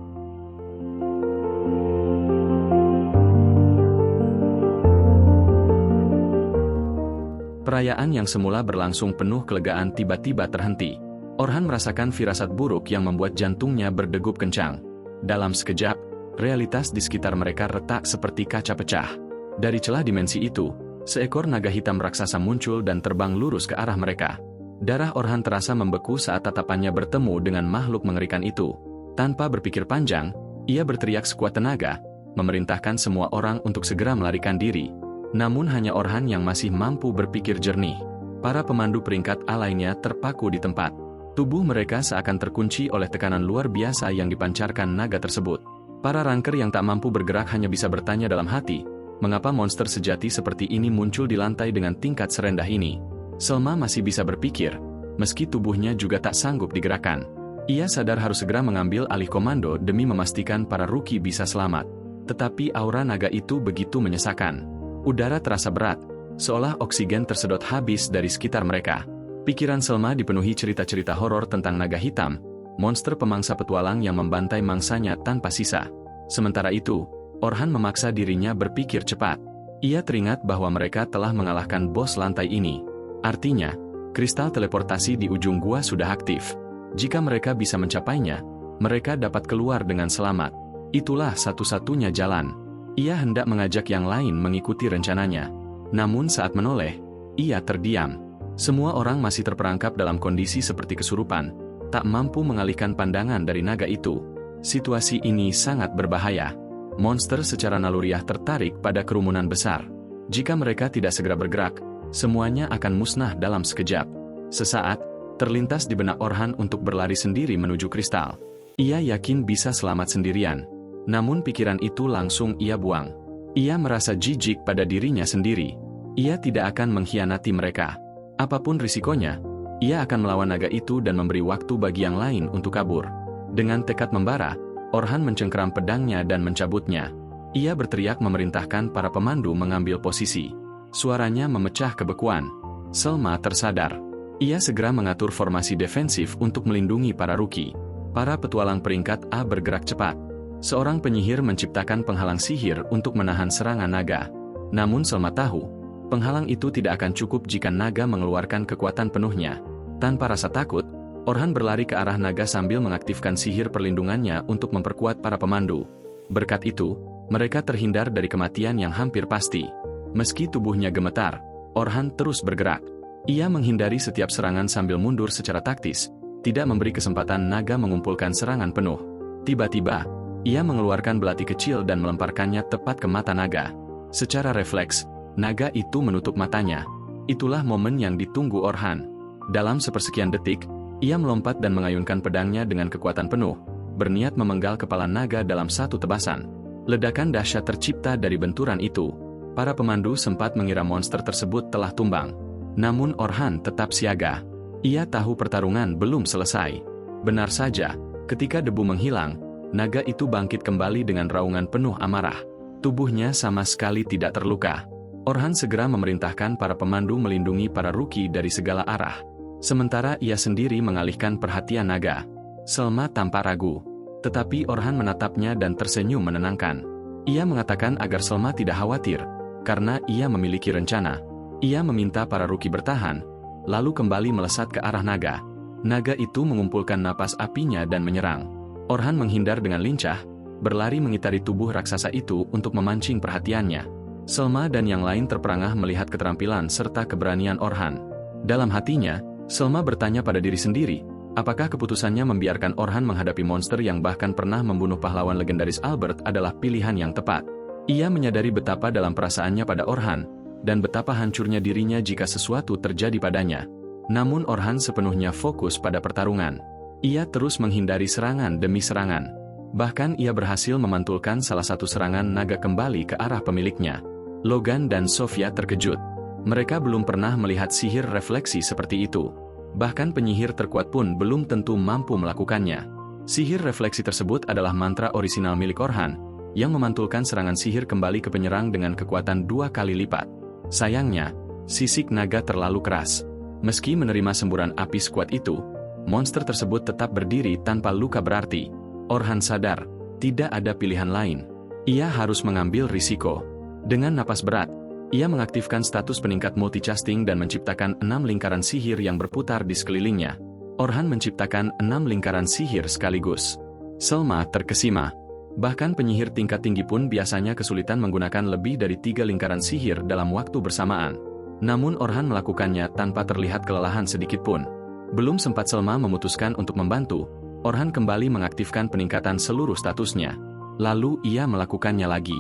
Perayaan yang semula berlangsung penuh kelegaan tiba-tiba terhenti. Orhan merasakan firasat buruk yang membuat jantungnya berdegup kencang. Dalam sekejap, realitas di sekitar mereka retak seperti kaca pecah. Dari celah dimensi itu, seekor naga hitam raksasa muncul dan terbang lurus ke arah mereka. Darah Orhan terasa membeku saat tatapannya bertemu dengan makhluk mengerikan itu. Tanpa berpikir panjang, ia berteriak sekuat tenaga, memerintahkan semua orang untuk segera melarikan diri. Namun hanya Orhan yang masih mampu berpikir jernih. Para pemandu peringkat A lainnya terpaku di tempat. Tubuh mereka seakan terkunci oleh tekanan luar biasa yang dipancarkan naga tersebut. Para ranker yang tak mampu bergerak hanya bisa bertanya dalam hati, mengapa monster sejati seperti ini muncul di lantai dengan tingkat serendah ini? Selma masih bisa berpikir, meski tubuhnya juga tak sanggup digerakkan. Ia sadar harus segera mengambil alih komando demi memastikan para rookie bisa selamat. Tetapi aura naga itu begitu menyesakan. Udara terasa berat, seolah oksigen tersedot habis dari sekitar mereka. Pikiran Selma dipenuhi cerita-cerita horor tentang naga hitam, monster pemangsa petualang yang membantai mangsanya tanpa sisa. Sementara itu, Orhan memaksa dirinya berpikir cepat. Ia teringat bahwa mereka telah mengalahkan bos lantai ini. Artinya, kristal teleportasi di ujung gua sudah aktif. Jika mereka bisa mencapainya, mereka dapat keluar dengan selamat. Itulah satu-satunya jalan. Ia hendak mengajak yang lain mengikuti rencananya. Namun saat menoleh, ia terdiam. Semua orang masih terperangkap dalam kondisi seperti kesurupan, tak mampu mengalihkan pandangan dari naga itu. Situasi ini sangat berbahaya. Monster secara naluriah tertarik pada kerumunan besar. Jika mereka tidak segera bergerak, semuanya akan musnah dalam sekejap. Sesaat, terlintas di benak Orhan untuk berlari sendiri menuju kristal. Ia yakin bisa selamat sendirian. Namun pikiran itu langsung ia buang. Ia merasa jijik pada dirinya sendiri. Ia tidak akan mengkhianati mereka. Apapun risikonya, ia akan melawan naga itu dan memberi waktu bagi yang lain untuk kabur. Dengan tekad membara, Orhan mencengkeram pedangnya dan mencabutnya. Ia berteriak memerintahkan para pemandu mengambil posisi. Suaranya memecah kebekuan. Selma tersadar. Ia segera mengatur formasi defensif untuk melindungi para rookie. Para petualang peringkat A bergerak cepat. Seorang penyihir menciptakan penghalang sihir untuk menahan serangan naga. Namun Selma tahu, penghalang itu tidak akan cukup jika naga mengeluarkan kekuatan penuhnya. Tanpa rasa takut, Orhan berlari ke arah naga sambil mengaktifkan sihir perlindungannya untuk memperkuat para pemandu. Berkat itu, mereka terhindar dari kematian yang hampir pasti. Meski tubuhnya gemetar, Orhan terus bergerak. Ia menghindari setiap serangan sambil mundur secara taktis, tidak memberi kesempatan naga mengumpulkan serangan penuh. Tiba-tiba, ia mengeluarkan belati kecil dan melemparkannya tepat ke mata naga. Secara refleks, naga itu menutup matanya. Itulah momen yang ditunggu Orhan. Dalam sepersekian detik, ia melompat dan mengayunkan pedangnya dengan kekuatan penuh, berniat memenggal kepala naga dalam satu tebasan. Ledakan dahsyat tercipta dari benturan itu. Para pemandu sempat mengira monster tersebut telah tumbang. Namun Orhan tetap siaga. Ia tahu pertarungan belum selesai. Benar saja, ketika debu menghilang, naga itu bangkit kembali dengan raungan penuh amarah. Tubuhnya sama sekali tidak terluka. Orhan segera memerintahkan para pemandu melindungi para ruki dari segala arah. Sementara ia sendiri mengalihkan perhatian naga. Selma tanpa ragu. Tetapi Orhan menatapnya dan tersenyum menenangkan. Ia mengatakan agar Selma tidak khawatir, karena ia memiliki rencana. Ia meminta para ruki bertahan, lalu kembali melesat ke arah naga. Naga itu mengumpulkan napas apinya dan menyerang. Orhan menghindar dengan lincah, berlari mengitari tubuh raksasa itu untuk memancing perhatiannya. Selma dan yang lain terperangah melihat keterampilan serta keberanian Orhan. Dalam hatinya, Selma bertanya pada diri sendiri, apakah keputusannya membiarkan Orhan menghadapi monster yang bahkan pernah membunuh pahlawan legendaris Albert adalah pilihan yang tepat. Ia menyadari betapa dalam perasaannya pada Orhan, dan betapa hancurnya dirinya jika sesuatu terjadi padanya. Namun Orhan sepenuhnya fokus pada pertarungan. Ia terus menghindari serangan demi serangan. Bahkan ia berhasil memantulkan salah satu serangan naga kembali ke arah pemiliknya. Logan dan Sofia terkejut. Mereka belum pernah melihat sihir refleksi seperti itu. Bahkan penyihir terkuat pun belum tentu mampu melakukannya. Sihir refleksi tersebut adalah mantra orisinal milik Orhan, yang memantulkan serangan sihir kembali ke penyerang dengan kekuatan 2 kali lipat. Sayangnya, sisik naga terlalu keras. Meski menerima semburan api sekuat itu, monster tersebut tetap berdiri tanpa luka berarti. Orhan sadar, tidak ada pilihan lain. Ia harus mengambil risiko. Dengan napas berat, ia mengaktifkan status peningkat multicasting dan menciptakan 6 lingkaran sihir yang berputar di sekelilingnya. Orhan menciptakan 6 lingkaran sihir sekaligus. Selma terkesima. Bahkan penyihir tingkat tinggi pun biasanya kesulitan menggunakan lebih dari 3 lingkaran sihir dalam waktu bersamaan. Namun Orhan melakukannya tanpa terlihat kelelahan sedikitpun. Belum sempat Selma memutuskan untuk membantu, Orhan kembali mengaktifkan peningkatan seluruh statusnya. Lalu ia melakukannya lagi.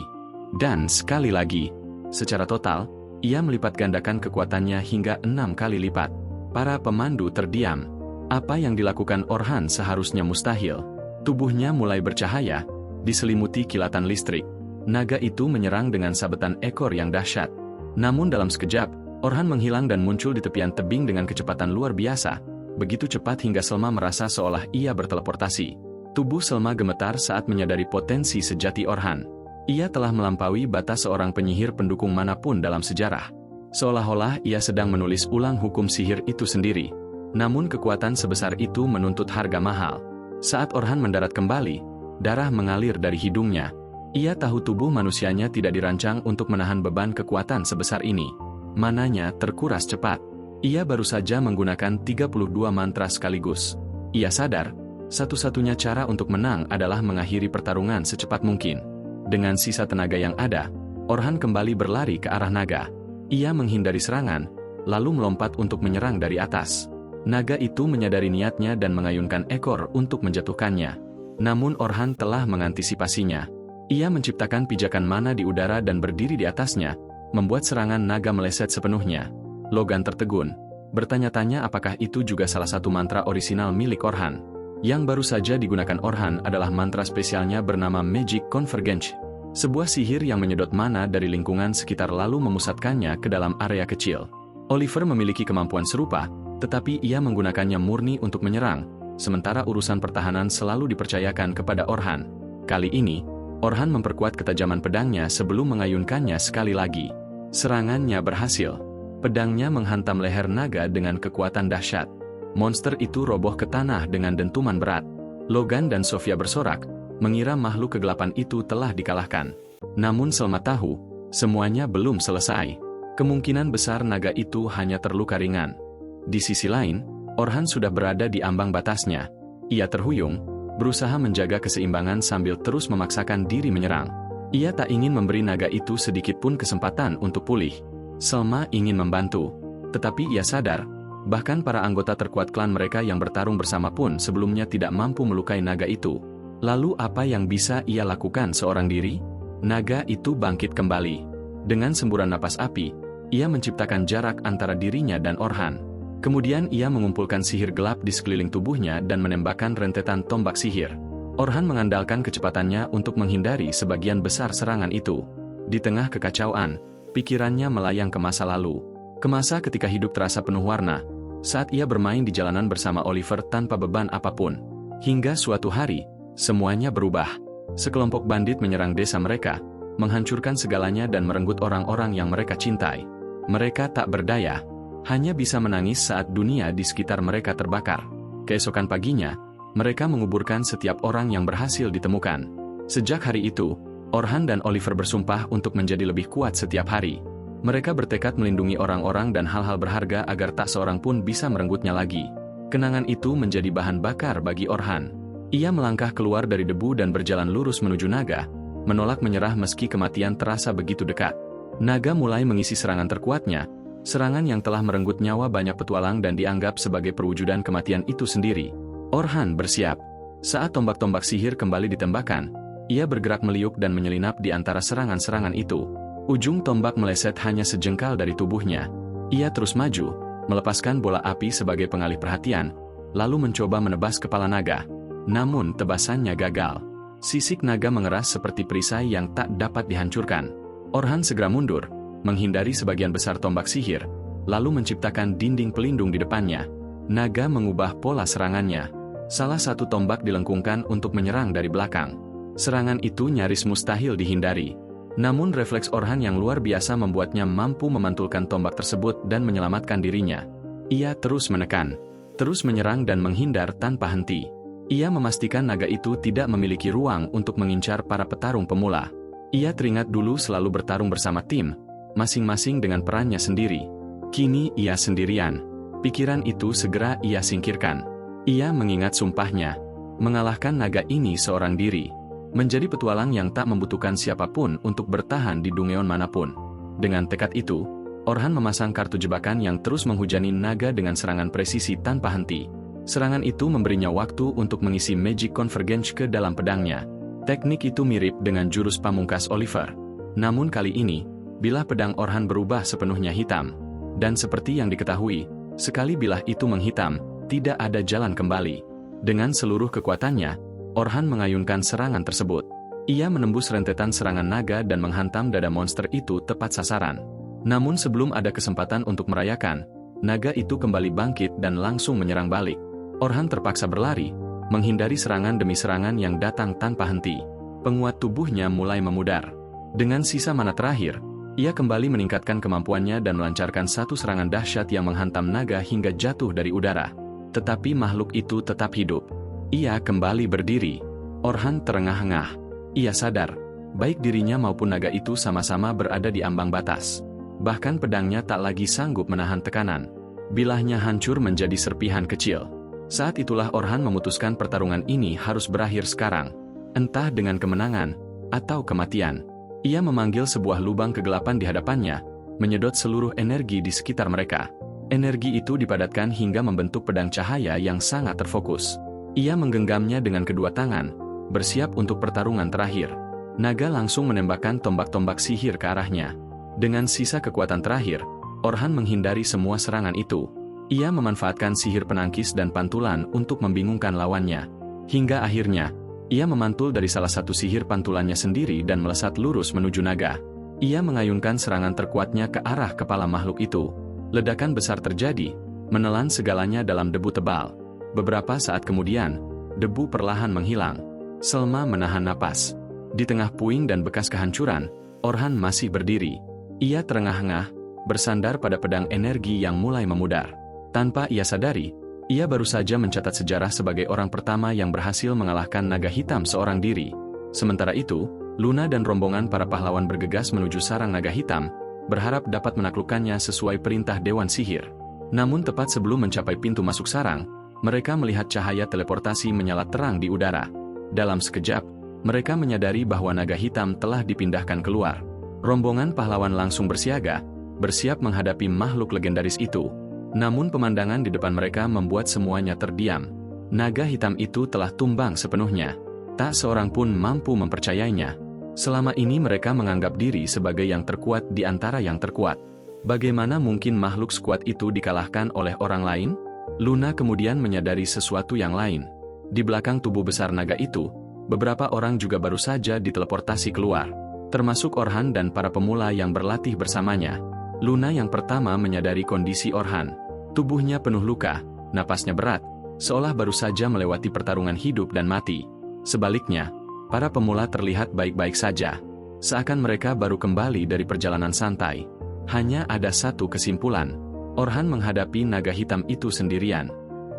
Dan sekali lagi. Secara total, ia melipat gandakan kekuatannya hingga 6 kali lipat. Para pemandu terdiam. Apa yang dilakukan Orhan seharusnya mustahil. Tubuhnya mulai bercahaya, diselimuti kilatan listrik. Naga itu menyerang dengan sabetan ekor yang dahsyat. Namun dalam sekejap, Orhan menghilang dan muncul di tepian tebing dengan kecepatan luar biasa. Begitu cepat hingga Selma merasa seolah ia berteleportasi. Tubuh Selma gemetar saat menyadari potensi sejati Orhan. Ia telah melampaui batas seorang penyihir pendukung manapun dalam sejarah. Seolah-olah ia sedang menulis ulang hukum sihir itu sendiri. Namun kekuatan sebesar itu menuntut harga mahal. Saat Orhan mendarat kembali, darah mengalir dari hidungnya. Ia tahu tubuh manusianya tidak dirancang untuk menahan beban kekuatan sebesar ini. Mananya terkuras cepat. Ia baru saja menggunakan 32 mantra sekaligus. Ia sadar, satu-satunya cara untuk menang adalah mengakhiri pertarungan secepat mungkin. Dengan sisa tenaga yang ada, Orhan kembali berlari ke arah naga. Ia menghindari serangan, lalu melompat untuk menyerang dari atas. Naga itu menyadari niatnya dan mengayunkan ekor untuk menjatuhkannya. Namun Orhan telah mengantisipasinya. Ia menciptakan pijakan mana di udara dan berdiri di atasnya, membuat serangan naga meleset sepenuhnya. Logan tertegun, bertanya-tanya apakah itu juga salah satu mantra orisinal milik Orhan. Yang baru saja digunakan Orhan adalah mantra spesialnya bernama Magic Convergence. Sebuah sihir yang menyedot mana dari lingkungan sekitar lalu memusatkannya ke dalam area kecil. Oliver memiliki kemampuan serupa, tetapi ia menggunakannya murni untuk menyerang, sementara urusan pertahanan selalu dipercayakan kepada Orhan. Kali ini, Orhan memperkuat ketajaman pedangnya sebelum mengayunkannya sekali lagi. Serangannya berhasil. Pedangnya menghantam leher naga dengan kekuatan dahsyat. Monster itu roboh ke tanah dengan dentuman berat. Logan dan Sofia bersorak, mengira makhluk kegelapan itu telah dikalahkan. Namun Selma tahu, semuanya belum selesai. Kemungkinan besar naga itu hanya terluka ringan. Di sisi lain, Orhan sudah berada di ambang batasnya. Ia terhuyung, berusaha menjaga keseimbangan sambil terus memaksakan diri menyerang. Ia tak ingin memberi naga itu sedikit pun kesempatan untuk pulih. Selma ingin membantu, tetapi ia sadar, bahkan para anggota terkuat klan mereka yang bertarung bersama pun sebelumnya tidak mampu melukai naga itu. Lalu apa yang bisa ia lakukan seorang diri? Naga itu bangkit kembali. Dengan semburan napas api, ia menciptakan jarak antara dirinya dan Orhan. Kemudian ia mengumpulkan sihir gelap di sekeliling tubuhnya dan menembakkan rentetan tombak sihir. Orhan mengandalkan kecepatannya untuk menghindari sebagian besar serangan itu. Di tengah kekacauan, pikirannya melayang ke masa lalu. Ke masa ketika hidup terasa penuh warna, saat ia bermain di jalanan bersama Oliver tanpa beban apapun. Hingga suatu hari, semuanya berubah. Sekelompok bandit menyerang desa mereka, menghancurkan segalanya dan merenggut orang-orang yang mereka cintai. Mereka tak berdaya, hanya bisa menangis saat dunia di sekitar mereka terbakar. Keesokan paginya, mereka menguburkan setiap orang yang berhasil ditemukan. Sejak hari itu, Orhan dan Oliver bersumpah untuk menjadi lebih kuat setiap hari. Mereka bertekad melindungi orang-orang dan hal-hal berharga agar tak seorang pun bisa merenggutnya lagi. Kenangan itu menjadi bahan bakar bagi Orhan. Ia melangkah keluar dari debu dan berjalan lurus menuju naga, menolak menyerah meski kematian terasa begitu dekat. Naga mulai mengisi serangan terkuatnya, serangan yang telah merenggut nyawa banyak petualang dan dianggap sebagai perwujudan kematian itu sendiri. Orhan bersiap. Saat tombak-tombak sihir kembali ditembakkan, ia bergerak meliuk dan menyelinap di antara serangan-serangan itu. Ujung tombak meleset hanya sejengkal dari tubuhnya. Ia terus maju, melepaskan bola api sebagai pengalih perhatian, lalu mencoba menebas kepala naga. Namun tebasannya gagal. Sisik naga mengeras seperti perisai yang tak dapat dihancurkan. Orhan segera mundur, menghindari sebagian besar tombak sihir, lalu menciptakan dinding pelindung di depannya. Naga mengubah pola serangannya. Salah satu tombak dilengkungkan untuk menyerang dari belakang. Serangan itu nyaris mustahil dihindari. Namun refleks Orhan yang luar biasa membuatnya mampu memantulkan tombak tersebut dan menyelamatkan dirinya. Ia terus menekan, terus menyerang dan menghindar tanpa henti. Ia memastikan naga itu tidak memiliki ruang untuk mengincar para petarung pemula. Ia teringat dulu selalu bertarung bersama tim, masing-masing dengan perannya sendiri. Kini ia sendirian. Pikiran itu segera ia singkirkan. Ia mengingat sumpahnya, mengalahkan naga ini seorang diri. Menjadi petualang yang tak membutuhkan siapapun untuk bertahan di dungeon manapun. Dengan tekad itu, Orhan memasang kartu jebakan yang terus menghujani naga dengan serangan presisi tanpa henti. Serangan itu memberinya waktu untuk mengisi Magic Convergence ke dalam pedangnya. Teknik itu mirip dengan jurus pamungkas Oliver. Namun kali ini, bilah pedang Orhan berubah sepenuhnya hitam. Dan seperti yang diketahui, sekali bilah itu menghitam, tidak ada jalan kembali. Dengan seluruh kekuatannya, Orhan mengayunkan serangan tersebut. Ia menembus rentetan serangan naga dan menghantam dada monster itu tepat sasaran. Namun sebelum ada kesempatan untuk merayakan, naga itu kembali bangkit dan langsung menyerang balik. Orhan terpaksa berlari, menghindari serangan demi serangan yang datang tanpa henti. Penguat tubuhnya mulai memudar. Dengan sisa mana terakhir, ia kembali meningkatkan kemampuannya dan melancarkan satu serangan dahsyat yang menghantam naga hingga jatuh dari udara. Tetapi makhluk itu tetap hidup. Ia kembali berdiri. Orhan terengah-engah. Ia sadar, baik dirinya maupun naga itu sama-sama berada di ambang batas. Bahkan pedangnya tak lagi sanggup menahan tekanan. Bilahnya hancur menjadi serpihan kecil. Saat itulah Orhan memutuskan pertarungan ini harus berakhir sekarang. Entah dengan kemenangan, atau kematian. Ia memanggil sebuah lubang kegelapan di hadapannya, menyedot seluruh energi di sekitar mereka. Energi itu dipadatkan hingga membentuk pedang cahaya yang sangat terfokus. Ia menggenggamnya dengan kedua tangan, bersiap untuk pertarungan terakhir. Naga langsung menembakkan tombak-tombak sihir ke arahnya. Dengan sisa kekuatan terakhir, Orhan menghindari semua serangan itu. Ia memanfaatkan sihir penangkis dan pantulan untuk membingungkan lawannya. Hingga akhirnya, ia memantul dari salah satu sihir pantulannya sendiri dan melesat lurus menuju naga. Ia mengayunkan serangan terkuatnya ke arah kepala makhluk itu. Ledakan besar terjadi, menelan segalanya dalam debu tebal. Beberapa saat kemudian, debu perlahan menghilang. Selma menahan napas. Di tengah puing dan bekas kehancuran, Orhan masih berdiri. Ia terengah-engah, bersandar pada pedang energi yang mulai memudar. Tanpa ia sadari, ia baru saja mencatat sejarah sebagai orang pertama yang berhasil mengalahkan naga hitam seorang diri. Sementara itu, Luna dan rombongan para pahlawan bergegas menuju sarang naga hitam, berharap dapat menaklukkannya sesuai perintah Dewan Sihir. Namun tepat sebelum mencapai pintu masuk sarang, mereka melihat cahaya teleportasi menyala terang di udara. Dalam sekejap, mereka menyadari bahwa naga hitam telah dipindahkan keluar. Rombongan pahlawan langsung bersiaga, bersiap menghadapi makhluk legendaris itu. Namun pemandangan di depan mereka membuat semuanya terdiam. Naga hitam itu telah tumbang sepenuhnya. Tak seorang pun mampu mempercayainya. Selama ini mereka menganggap diri sebagai yang terkuat di antara yang terkuat. Bagaimana mungkin makhluk sekuat itu dikalahkan oleh orang lain? Luna kemudian menyadari sesuatu yang lain. Di belakang tubuh besar naga itu, beberapa orang juga baru saja diteleportasi keluar, termasuk Orhan dan para pemula yang berlatih bersamanya. Luna yang pertama menyadari kondisi Orhan. Tubuhnya penuh luka, napasnya berat, seolah baru saja melewati pertarungan hidup dan mati. Sebaliknya, para pemula terlihat baik-baik saja, seakan mereka baru kembali dari perjalanan santai. Hanya ada satu kesimpulan, Orhan menghadapi naga hitam itu sendirian.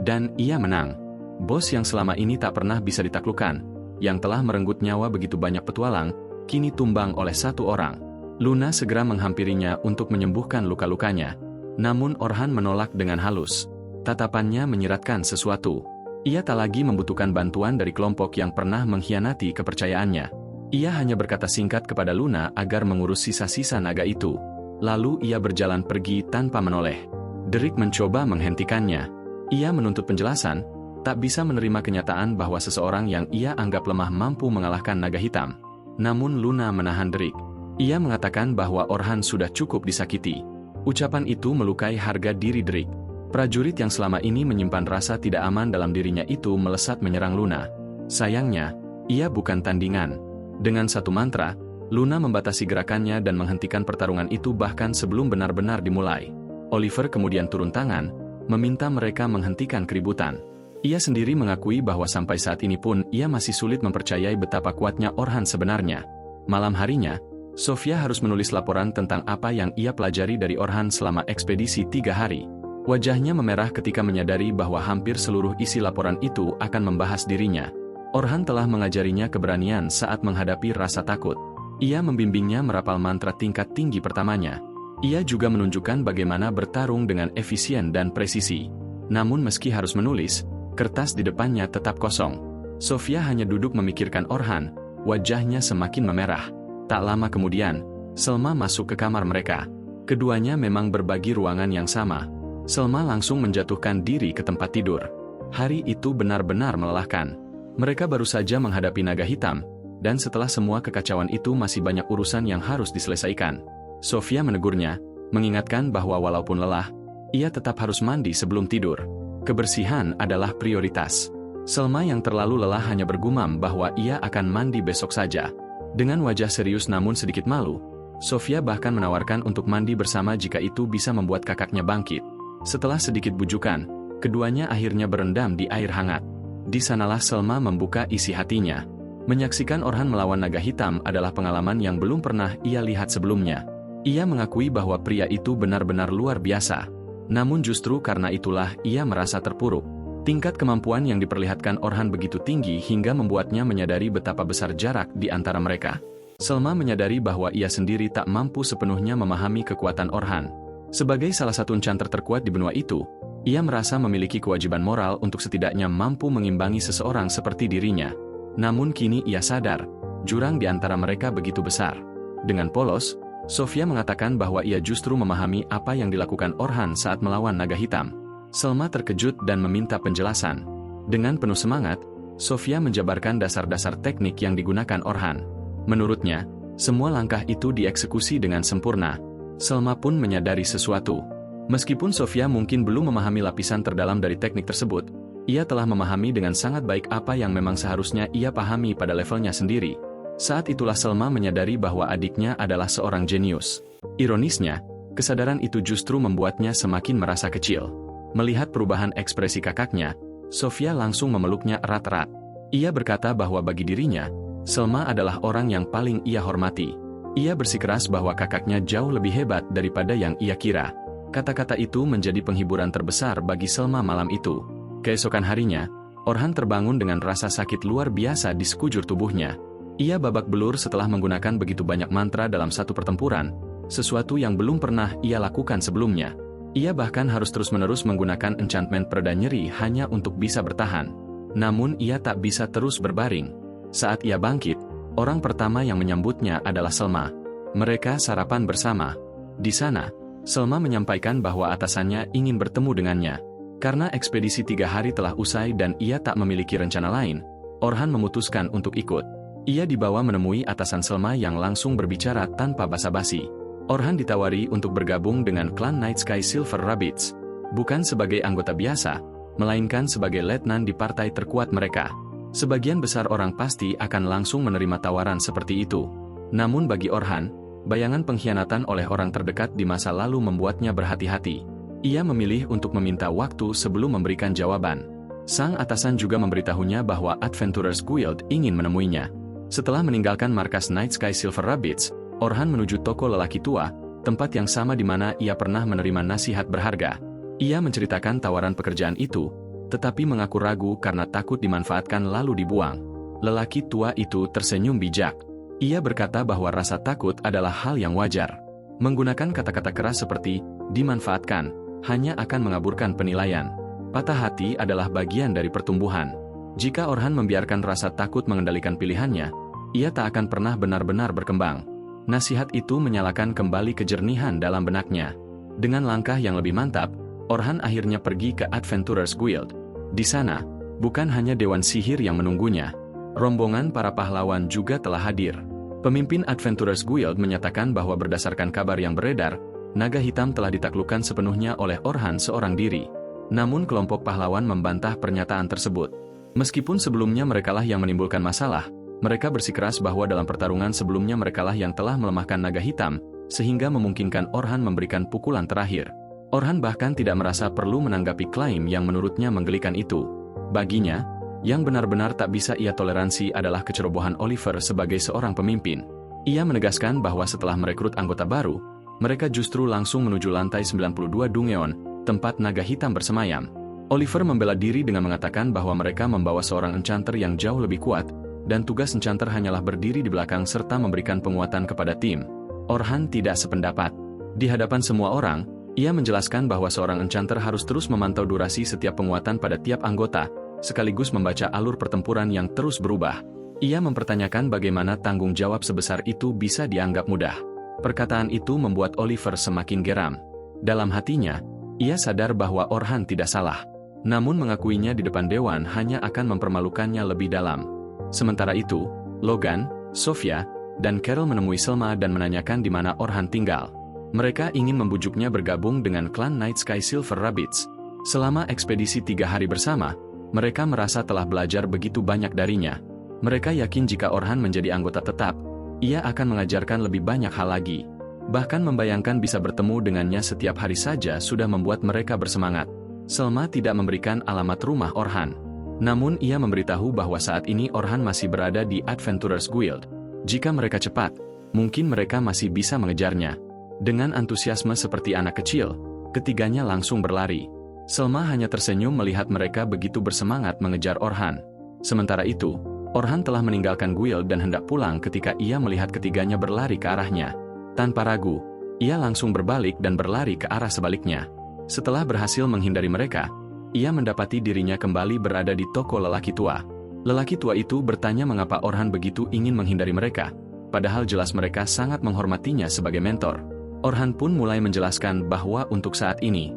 Dan ia menang. Bos yang selama ini tak pernah bisa ditaklukkan, yang telah merenggut nyawa begitu banyak petualang, kini tumbang oleh satu orang. Luna segera menghampirinya untuk menyembuhkan luka-lukanya. Namun Orhan menolak dengan halus. Tatapannya menyiratkan sesuatu. Ia tak lagi membutuhkan bantuan dari kelompok yang pernah mengkhianati kepercayaannya. Ia hanya berkata singkat kepada Luna agar mengurus sisa-sisa naga itu. Lalu ia berjalan pergi tanpa menoleh. Derek mencoba menghentikannya. Ia menuntut penjelasan, tak bisa menerima kenyataan bahwa seseorang yang ia anggap lemah mampu mengalahkan naga hitam. Namun Luna menahan Derek. Ia mengatakan bahwa Orhan sudah cukup disakiti. Ucapan itu melukai harga diri Derek. Prajurit yang selama ini menyimpan rasa tidak aman dalam dirinya itu melesat menyerang Luna. Sayangnya, ia bukan tandingan. Dengan satu mantra, Luna membatasi gerakannya dan menghentikan pertarungan itu bahkan sebelum benar-benar dimulai. Oliver kemudian turun tangan, meminta mereka menghentikan keributan. Ia sendiri mengakui bahwa sampai saat ini pun ia masih sulit mempercayai betapa kuatnya Orhan sebenarnya. Malam harinya, Sofia harus menulis laporan tentang apa yang ia pelajari dari Orhan selama ekspedisi 3 hari. Wajahnya memerah ketika menyadari bahwa hampir seluruh isi laporan itu akan membahas dirinya. Orhan telah mengajarinya keberanian saat menghadapi rasa takut. Ia membimbingnya merapal mantra tingkat tinggi pertamanya. Ia juga menunjukkan bagaimana bertarung dengan efisien dan presisi. Namun meski harus menulis, kertas di depannya tetap kosong. Sofia hanya duduk memikirkan Orhan, wajahnya semakin memerah. Tak lama kemudian, Selma masuk ke kamar mereka. Keduanya memang berbagi ruangan yang sama. Selma langsung menjatuhkan diri ke tempat tidur. Hari itu benar-benar melelahkan. Mereka baru saja menghadapi naga hitam, dan setelah semua kekacauan itu masih banyak urusan yang harus diselesaikan. Sofia menegurnya, mengingatkan bahwa walaupun lelah, ia tetap harus mandi sebelum tidur. Kebersihan adalah prioritas. Selma yang terlalu lelah hanya bergumam bahwa ia akan mandi besok saja. Dengan wajah serius namun sedikit malu, Sofia bahkan menawarkan untuk mandi bersama jika itu bisa membuat kakaknya bangkit. Setelah sedikit bujukan, keduanya akhirnya berendam di air hangat. Di sanalah Selma membuka isi hatinya. Menyaksikan Orhan melawan naga hitam adalah pengalaman yang belum pernah ia lihat sebelumnya. Ia mengakui bahwa pria itu benar-benar luar biasa. Namun justru karena itulah ia merasa terpuruk. Tingkat kemampuan yang diperlihatkan Orhan begitu tinggi hingga membuatnya menyadari betapa besar jarak di antara mereka. Selma menyadari bahwa ia sendiri tak mampu sepenuhnya memahami kekuatan Orhan. Sebagai salah satu enchanter terkuat di benua itu, ia merasa memiliki kewajiban moral untuk setidaknya mampu mengimbangi seseorang seperti dirinya. Namun kini ia sadar, jurang di antara mereka begitu besar. Dengan polos, Sofia mengatakan bahwa ia justru memahami apa yang dilakukan Orhan saat melawan naga hitam. Selma terkejut dan meminta penjelasan. Dengan penuh semangat, Sofia menjabarkan dasar-dasar teknik yang digunakan Orhan. Menurutnya, semua langkah itu dieksekusi dengan sempurna. Selma pun menyadari sesuatu. Meskipun Sofia mungkin belum memahami lapisan terdalam dari teknik tersebut, ia telah memahami dengan sangat baik apa yang memang seharusnya ia pahami pada levelnya sendiri. Saat itulah Selma menyadari bahwa adiknya adalah seorang jenius. Ironisnya, kesadaran itu justru membuatnya semakin merasa kecil. Melihat perubahan ekspresi kakaknya, Sofia langsung memeluknya erat-erat. Ia berkata bahwa bagi dirinya, Selma adalah orang yang paling ia hormati. Ia bersikeras bahwa kakaknya jauh lebih hebat daripada yang ia kira. Kata-kata itu menjadi penghiburan terbesar bagi Selma malam itu. Keesokan harinya, Orhan terbangun dengan rasa sakit luar biasa di sekujur tubuhnya. Ia babak belur setelah menggunakan begitu banyak mantra dalam satu pertempuran, sesuatu yang belum pernah ia lakukan sebelumnya. Ia bahkan harus terus-menerus menggunakan enchantment pereda nyeri hanya untuk bisa bertahan. Namun ia tak bisa terus berbaring. Saat ia bangkit, orang pertama yang menyambutnya adalah Selma. Mereka sarapan bersama. Di sana, Selma menyampaikan bahwa atasannya ingin bertemu dengannya. Karena ekspedisi 3 hari telah usai dan ia tak memiliki rencana lain, Orhan memutuskan untuk ikut. Ia dibawa menemui atasan Selma yang langsung berbicara tanpa basa-basi. Orhan ditawari untuk bergabung dengan klan Night Sky Silver Rabbits, bukan sebagai anggota biasa, melainkan sebagai letnan di partai terkuat mereka. Sebagian besar orang pasti akan langsung menerima tawaran seperti itu. Namun bagi Orhan, bayangan pengkhianatan oleh orang terdekat di masa lalu membuatnya berhati-hati. Ia memilih untuk meminta waktu sebelum memberikan jawaban. Sang atasan juga memberitahunya bahwa Adventurers Guild ingin menemuinya. Setelah meninggalkan markas Night Sky Silver Rabbits, Orhan menuju toko lelaki tua, tempat yang sama di mana ia pernah menerima nasihat berharga. Ia menceritakan tawaran pekerjaan itu, tetapi mengaku ragu karena takut dimanfaatkan lalu dibuang. Lelaki tua itu tersenyum bijak. Ia berkata bahwa rasa takut adalah hal yang wajar. Menggunakan kata-kata keras seperti dimanfaatkan hanya akan mengaburkan penilaian. Patah hati adalah bagian dari pertumbuhan. Jika Orhan membiarkan rasa takut mengendalikan pilihannya, ia tak akan pernah benar-benar berkembang. Nasihat itu menyalakan kembali kejernihan dalam benaknya. Dengan langkah yang lebih mantap, Orhan akhirnya pergi ke Adventurers Guild. Di sana, bukan hanya Dewan Sihir yang menunggunya, rombongan para pahlawan juga telah hadir. Pemimpin Adventurers Guild menyatakan bahwa berdasarkan kabar yang beredar, naga hitam telah ditaklukkan sepenuhnya oleh Orhan seorang diri. Namun kelompok pahlawan membantah pernyataan tersebut. Meskipun sebelumnya merekalah yang menimbulkan masalah, mereka bersikeras bahwa dalam pertarungan sebelumnya merekalah yang telah melemahkan naga hitam, sehingga memungkinkan Orhan memberikan pukulan terakhir. Orhan bahkan tidak merasa perlu menanggapi klaim yang menurutnya menggelikan itu. Baginya, yang benar-benar tak bisa ia toleransi adalah kecerobohan Oliver sebagai seorang pemimpin. Ia menegaskan bahwa setelah merekrut anggota baru, mereka justru langsung menuju lantai 92 Dungeon, tempat naga hitam bersemayam. Oliver membela diri dengan mengatakan bahwa mereka membawa seorang enchanter yang jauh lebih kuat, dan tugas enchanter hanyalah berdiri di belakang serta memberikan penguatan kepada tim. Orhan tidak sependapat. Di hadapan semua orang, ia menjelaskan bahwa seorang enchanter harus terus memantau durasi setiap penguatan pada tiap anggota, sekaligus membaca alur pertempuran yang terus berubah. Ia mempertanyakan bagaimana tanggung jawab sebesar itu bisa dianggap mudah. Perkataan itu membuat Oliver semakin geram. Dalam hatinya, ia sadar bahwa Orhan tidak salah. Namun mengakuinya di depan dewan hanya akan mempermalukannya lebih dalam. Sementara itu, Logan, Sofia, dan Carol menemui Selma dan menanyakan di mana Orhan tinggal. Mereka ingin membujuknya bergabung dengan klan Night Sky Silver Rabbits. Selama ekspedisi 3 hari bersama, mereka merasa telah belajar begitu banyak darinya. Mereka yakin jika Orhan menjadi anggota tetap, ia akan mengajarkan lebih banyak hal lagi. Bahkan membayangkan bisa bertemu dengannya setiap hari saja sudah membuat mereka bersemangat. Selma tidak memberikan alamat rumah Orhan. Namun ia memberitahu bahwa saat ini Orhan masih berada di Adventurers Guild. Jika mereka cepat, mungkin mereka masih bisa mengejarnya. Dengan antusiasme seperti anak kecil, ketiganya langsung berlari. Selma hanya tersenyum melihat mereka begitu bersemangat mengejar Orhan. Sementara itu, Orhan telah meninggalkan guild dan hendak pulang ketika ia melihat ketiganya berlari ke arahnya. Tanpa ragu, ia langsung berbalik dan berlari ke arah sebaliknya. Setelah berhasil menghindari mereka, ia mendapati dirinya kembali berada di toko lelaki tua. Lelaki tua itu bertanya mengapa Orhan begitu ingin menghindari mereka, padahal jelas mereka sangat menghormatinya sebagai mentor. Orhan pun mulai menjelaskan bahwa untuk saat ini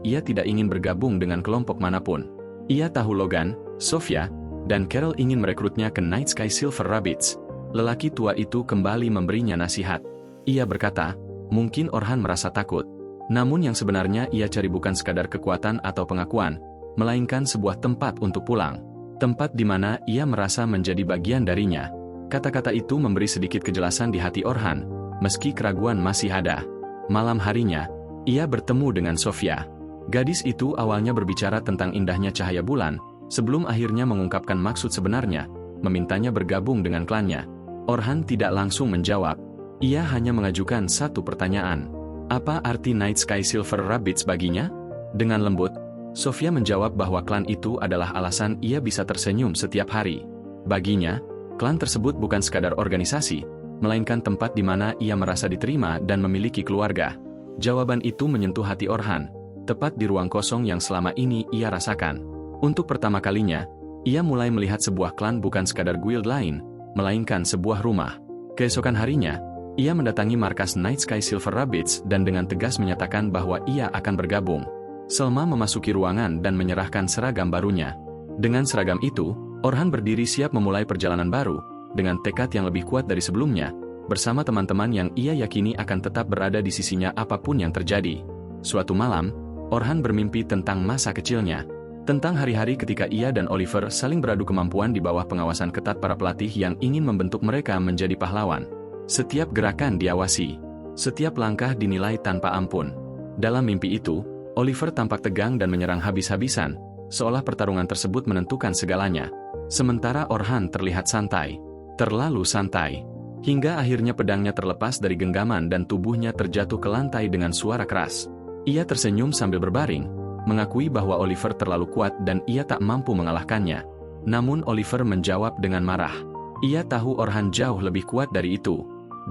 ia tidak ingin bergabung dengan kelompok manapun. Ia tahu Logan, Sofia, dan Carol ingin merekrutnya ke Night Sky Silver Rabbits. Lelaki tua itu kembali memberinya nasihat. Ia berkata, mungkin Orhan merasa takut. Namun yang sebenarnya ia cari bukan sekadar kekuatan atau pengakuan, melainkan sebuah tempat untuk pulang. Tempat di mana ia merasa menjadi bagian darinya. Kata-kata itu memberi sedikit kejelasan di hati Orhan, meski keraguan masih ada. Malam harinya, ia bertemu dengan Sofia. Gadis itu awalnya berbicara tentang indahnya cahaya bulan, sebelum akhirnya mengungkapkan maksud sebenarnya, memintanya bergabung dengan klannya. Orhan tidak langsung menjawab. Ia hanya mengajukan satu pertanyaan. Apa arti Night Sky Silver Rabbits baginya? Dengan lembut, Sofia menjawab bahwa klan itu adalah alasan ia bisa tersenyum setiap hari. Baginya, klan tersebut bukan sekadar organisasi, melainkan tempat di mana ia merasa diterima dan memiliki keluarga. Jawaban itu menyentuh hati Orhan, tepat di ruang kosong yang selama ini ia rasakan. Untuk pertama kalinya, ia mulai melihat sebuah klan bukan sekadar guild lain, melainkan sebuah rumah. Keesokan harinya, ia mendatangi markas Night Sky Silver Rabbits dan dengan tegas menyatakan bahwa ia akan bergabung. Selma memasuki ruangan dan menyerahkan seragam barunya. Dengan seragam itu, Orhan berdiri siap memulai perjalanan baru, dengan tekad yang lebih kuat dari sebelumnya, bersama teman-teman yang ia yakini akan tetap berada di sisinya apapun yang terjadi. Suatu malam, Orhan bermimpi tentang masa kecilnya, tentang hari-hari ketika ia dan Oliver saling beradu kemampuan di bawah pengawasan ketat para pelatih yang ingin membentuk mereka menjadi pahlawan. Setiap gerakan diawasi, setiap langkah dinilai tanpa ampun. Dalam mimpi itu, Oliver tampak tegang dan menyerang habis-habisan, seolah pertarungan tersebut menentukan segalanya. Sementara Orhan terlihat santai, terlalu santai, hingga akhirnya pedangnya terlepas dari genggaman dan tubuhnya terjatuh ke lantai dengan suara keras. Ia tersenyum sambil berbaring, mengakui bahwa Oliver terlalu kuat dan ia tak mampu mengalahkannya. Namun Oliver menjawab dengan marah. Ia tahu Orhan jauh lebih kuat dari itu.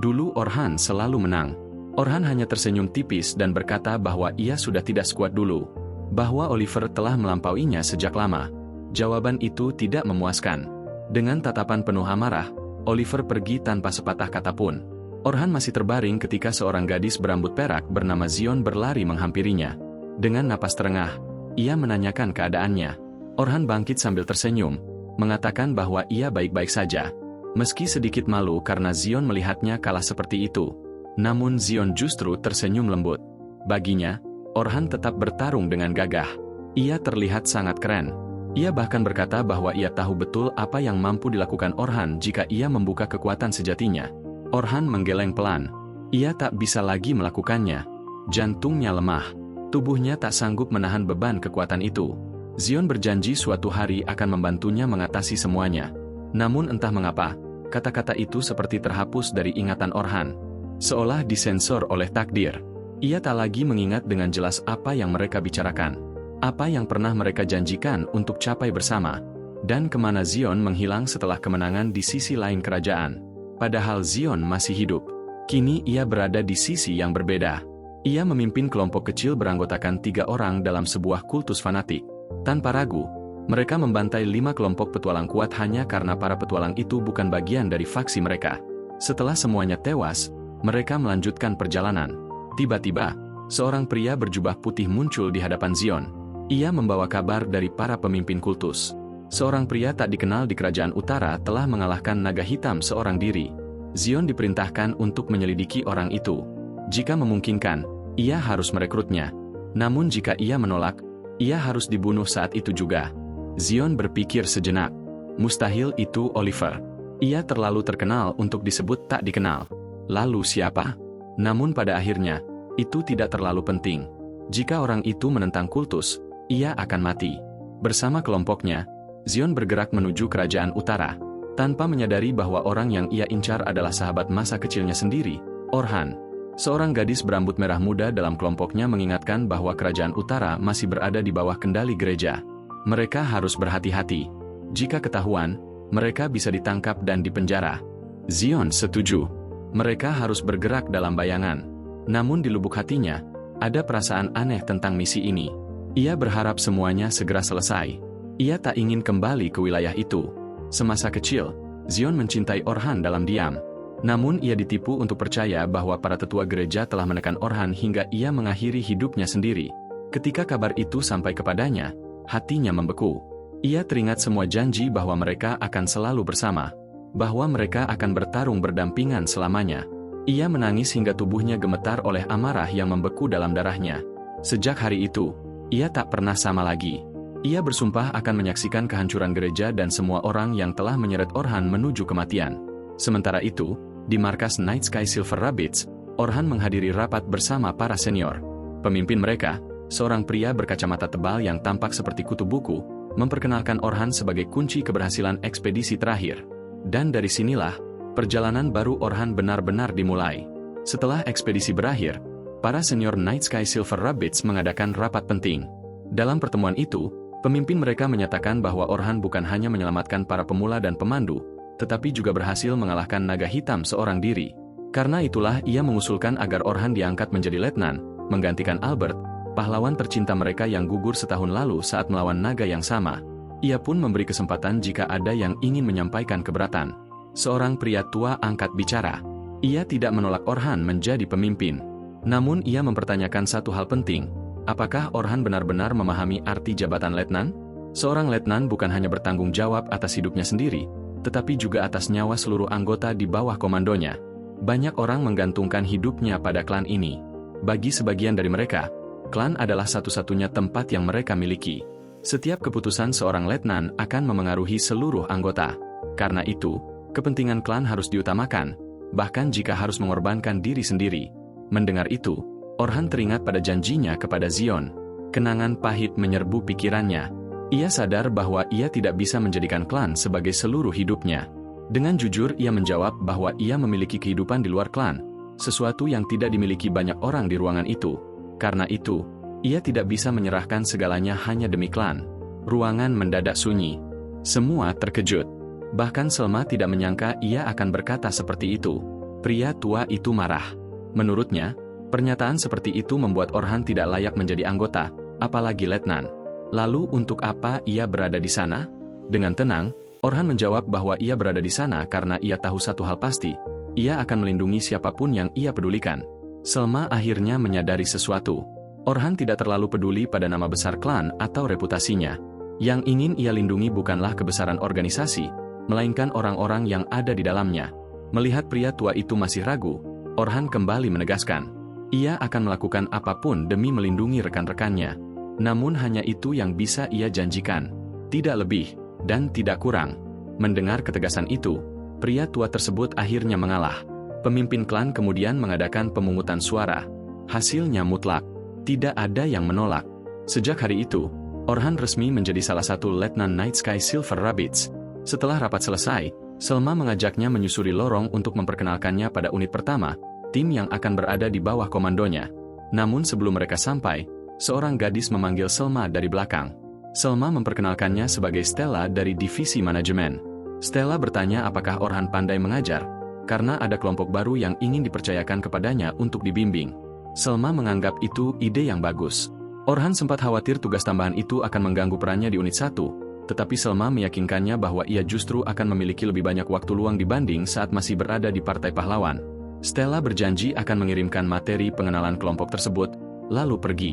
Dulu Orhan selalu menang. Orhan hanya tersenyum tipis dan berkata bahwa ia sudah tidak sekuat dulu, bahwa Oliver telah melampauinya sejak lama. Jawaban itu tidak memuaskan. Dengan tatapan penuh amarah, Oliver pergi tanpa sepatah kata pun. Orhan masih terbaring ketika seorang gadis berambut perak bernama Zion berlari menghampirinya. Dengan napas terengah, ia menanyakan keadaannya. Orhan bangkit sambil tersenyum, mengatakan bahwa ia baik-baik saja. Meski sedikit malu karena Zion melihatnya kalah seperti itu, namun Zion justru tersenyum lembut. Baginya, Orhan tetap bertarung dengan gagah. Ia terlihat sangat keren. Ia bahkan berkata bahwa ia tahu betul apa yang mampu dilakukan Orhan jika ia membuka kekuatan sejatinya. Orhan menggeleng pelan. Ia tak bisa lagi melakukannya. Jantungnya lemah. Tubuhnya tak sanggup menahan beban kekuatan itu. Zion berjanji suatu hari akan membantunya mengatasi semuanya. Namun entah mengapa, kata-kata itu seperti terhapus dari ingatan Orhan. Seolah disensor oleh takdir. Ia tak lagi mengingat dengan jelas apa yang mereka bicarakan. Apa yang pernah mereka janjikan untuk capai bersama, dan kemana Zion menghilang setelah kemenangan di sisi lain kerajaan. Padahal Zion masih hidup. Kini ia berada di sisi yang berbeda. Ia memimpin kelompok kecil beranggotakan 3 orang dalam sebuah kultus fanatik. Tanpa ragu, mereka membantai 5 kelompok petualang kuat hanya karena para petualang itu bukan bagian dari faksi mereka. Setelah semuanya tewas, mereka melanjutkan perjalanan. Tiba-tiba, seorang pria berjubah putih muncul di hadapan Zion. Ia membawa kabar dari para pemimpin kultus. Seorang pria tak dikenal di kerajaan utara telah mengalahkan naga hitam seorang diri. Zion diperintahkan untuk menyelidiki orang itu. Jika memungkinkan, ia harus merekrutnya. Namun jika ia menolak, ia harus dibunuh saat itu juga. Zion berpikir sejenak. Mustahil itu Oliver. Ia terlalu terkenal untuk disebut tak dikenal. Lalu siapa? Namun pada akhirnya, itu tidak terlalu penting. Jika orang itu menentang kultus, ia akan mati. Bersama kelompoknya, Zion bergerak menuju kerajaan utara, tanpa menyadari bahwa orang yang ia incar adalah sahabat masa kecilnya sendiri, Orhan. Seorang gadis berambut merah muda dalam kelompoknya mengingatkan bahwa kerajaan utara masih berada di bawah kendali gereja. Mereka harus berhati-hati. Jika ketahuan, mereka bisa ditangkap dan dipenjara. Zion setuju. Mereka harus bergerak dalam bayangan. Namun di lubuk hatinya, ada perasaan aneh tentang misi ini. Ia berharap semuanya segera selesai. Ia tak ingin kembali ke wilayah itu. Semasa kecil, Zion mencintai Orhan dalam diam. Namun ia ditipu untuk percaya bahwa para tetua gereja telah menekan Orhan hingga ia mengakhiri hidupnya sendiri. Ketika kabar itu sampai kepadanya, hatinya membeku. Ia teringat semua janji bahwa mereka akan selalu bersama, bahwa mereka akan bertarung berdampingan selamanya. Ia menangis hingga tubuhnya gemetar oleh amarah yang membeku dalam darahnya. Sejak hari itu, ia tak pernah sama lagi. Ia bersumpah akan menyaksikan kehancuran gereja dan semua orang yang telah menyeret Orhan menuju kematian. Sementara itu, di markas Night Sky Silver Rabbits, Orhan menghadiri rapat bersama para senior. Pemimpin mereka, seorang pria berkacamata tebal yang tampak seperti kutu buku, memperkenalkan Orhan sebagai kunci keberhasilan ekspedisi terakhir. Dan dari sinilah, perjalanan baru Orhan benar-benar dimulai. Setelah ekspedisi berakhir, para senior Night Sky Silver Rabbits mengadakan rapat penting. Dalam pertemuan itu, pemimpin mereka menyatakan bahwa Orhan bukan hanya menyelamatkan para pemula dan pemandu, tetapi juga berhasil mengalahkan naga hitam seorang diri. Karena itulah ia mengusulkan agar Orhan diangkat menjadi letnan, menggantikan Albert, pahlawan tercinta mereka yang gugur setahun lalu saat melawan naga yang sama. Ia pun memberi kesempatan jika ada yang ingin menyampaikan keberatan. Seorang pria tua angkat bicara. Ia tidak menolak Orhan menjadi pemimpin. Namun ia mempertanyakan satu hal penting. Apakah Orhan benar-benar memahami arti jabatan letnan? Seorang letnan bukan hanya bertanggung jawab atas hidupnya sendiri, tetapi juga atas nyawa seluruh anggota di bawah komandonya. Banyak orang menggantungkan hidupnya pada klan ini. Bagi sebagian dari mereka, klan adalah satu-satunya tempat yang mereka miliki. Setiap keputusan seorang letnan akan memengaruhi seluruh anggota. Karena itu, kepentingan klan harus diutamakan, bahkan jika harus mengorbankan diri sendiri. Mendengar itu, Orhan teringat pada janjinya kepada Zion. Kenangan pahit menyerbu pikirannya. Ia sadar bahwa ia tidak bisa menjadikan klan sebagai seluruh hidupnya. Dengan jujur ia menjawab bahwa ia memiliki kehidupan di luar klan, sesuatu yang tidak dimiliki banyak orang di ruangan itu. Karena itu, ia tidak bisa menyerahkan segalanya hanya demi klan. Ruangan mendadak sunyi. Semua terkejut. Bahkan Selma tidak menyangka ia akan berkata seperti itu. Pria tua itu marah. Menurutnya, pernyataan seperti itu membuat Orhan tidak layak menjadi anggota, apalagi letnan. Lalu untuk apa ia berada di sana? Dengan tenang, Orhan menjawab bahwa ia berada di sana karena ia tahu satu hal pasti. Ia akan melindungi siapapun yang ia pedulikan. Selma akhirnya menyadari sesuatu. Orhan tidak terlalu peduli pada nama besar klan atau reputasinya. Yang ingin ia lindungi bukanlah kebesaran organisasi, melainkan orang-orang yang ada di dalamnya. Melihat pria tua itu masih ragu, Orhan kembali menegaskan. Ia akan melakukan apapun demi melindungi rekan-rekannya. Namun hanya itu yang bisa ia janjikan. Tidak lebih, dan tidak kurang. Mendengar ketegasan itu, pria tua tersebut akhirnya mengalah. Pemimpin klan kemudian mengadakan pemungutan suara. Hasilnya mutlak. Tidak ada yang menolak. Sejak hari itu, Orhan resmi menjadi salah satu letnan Night Sky Silver Rabbits. Setelah rapat selesai, Selma mengajaknya menyusuri lorong untuk memperkenalkannya pada unit pertama, tim yang akan berada di bawah komandonya. Namun sebelum mereka sampai, seorang gadis memanggil Selma dari belakang. Selma memperkenalkannya sebagai Stella dari divisi manajemen. Stella bertanya apakah Orhan pandai mengajar, karena ada kelompok baru yang ingin dipercayakan kepadanya untuk dibimbing. Selma menganggap itu ide yang bagus. Orhan sempat khawatir tugas tambahan itu akan mengganggu perannya di unit 1, tetapi Selma meyakinkannya bahwa ia justru akan memiliki lebih banyak waktu luang dibanding saat masih berada di Partai Pahlawan. Stella berjanji akan mengirimkan materi pengenalan kelompok tersebut, lalu pergi.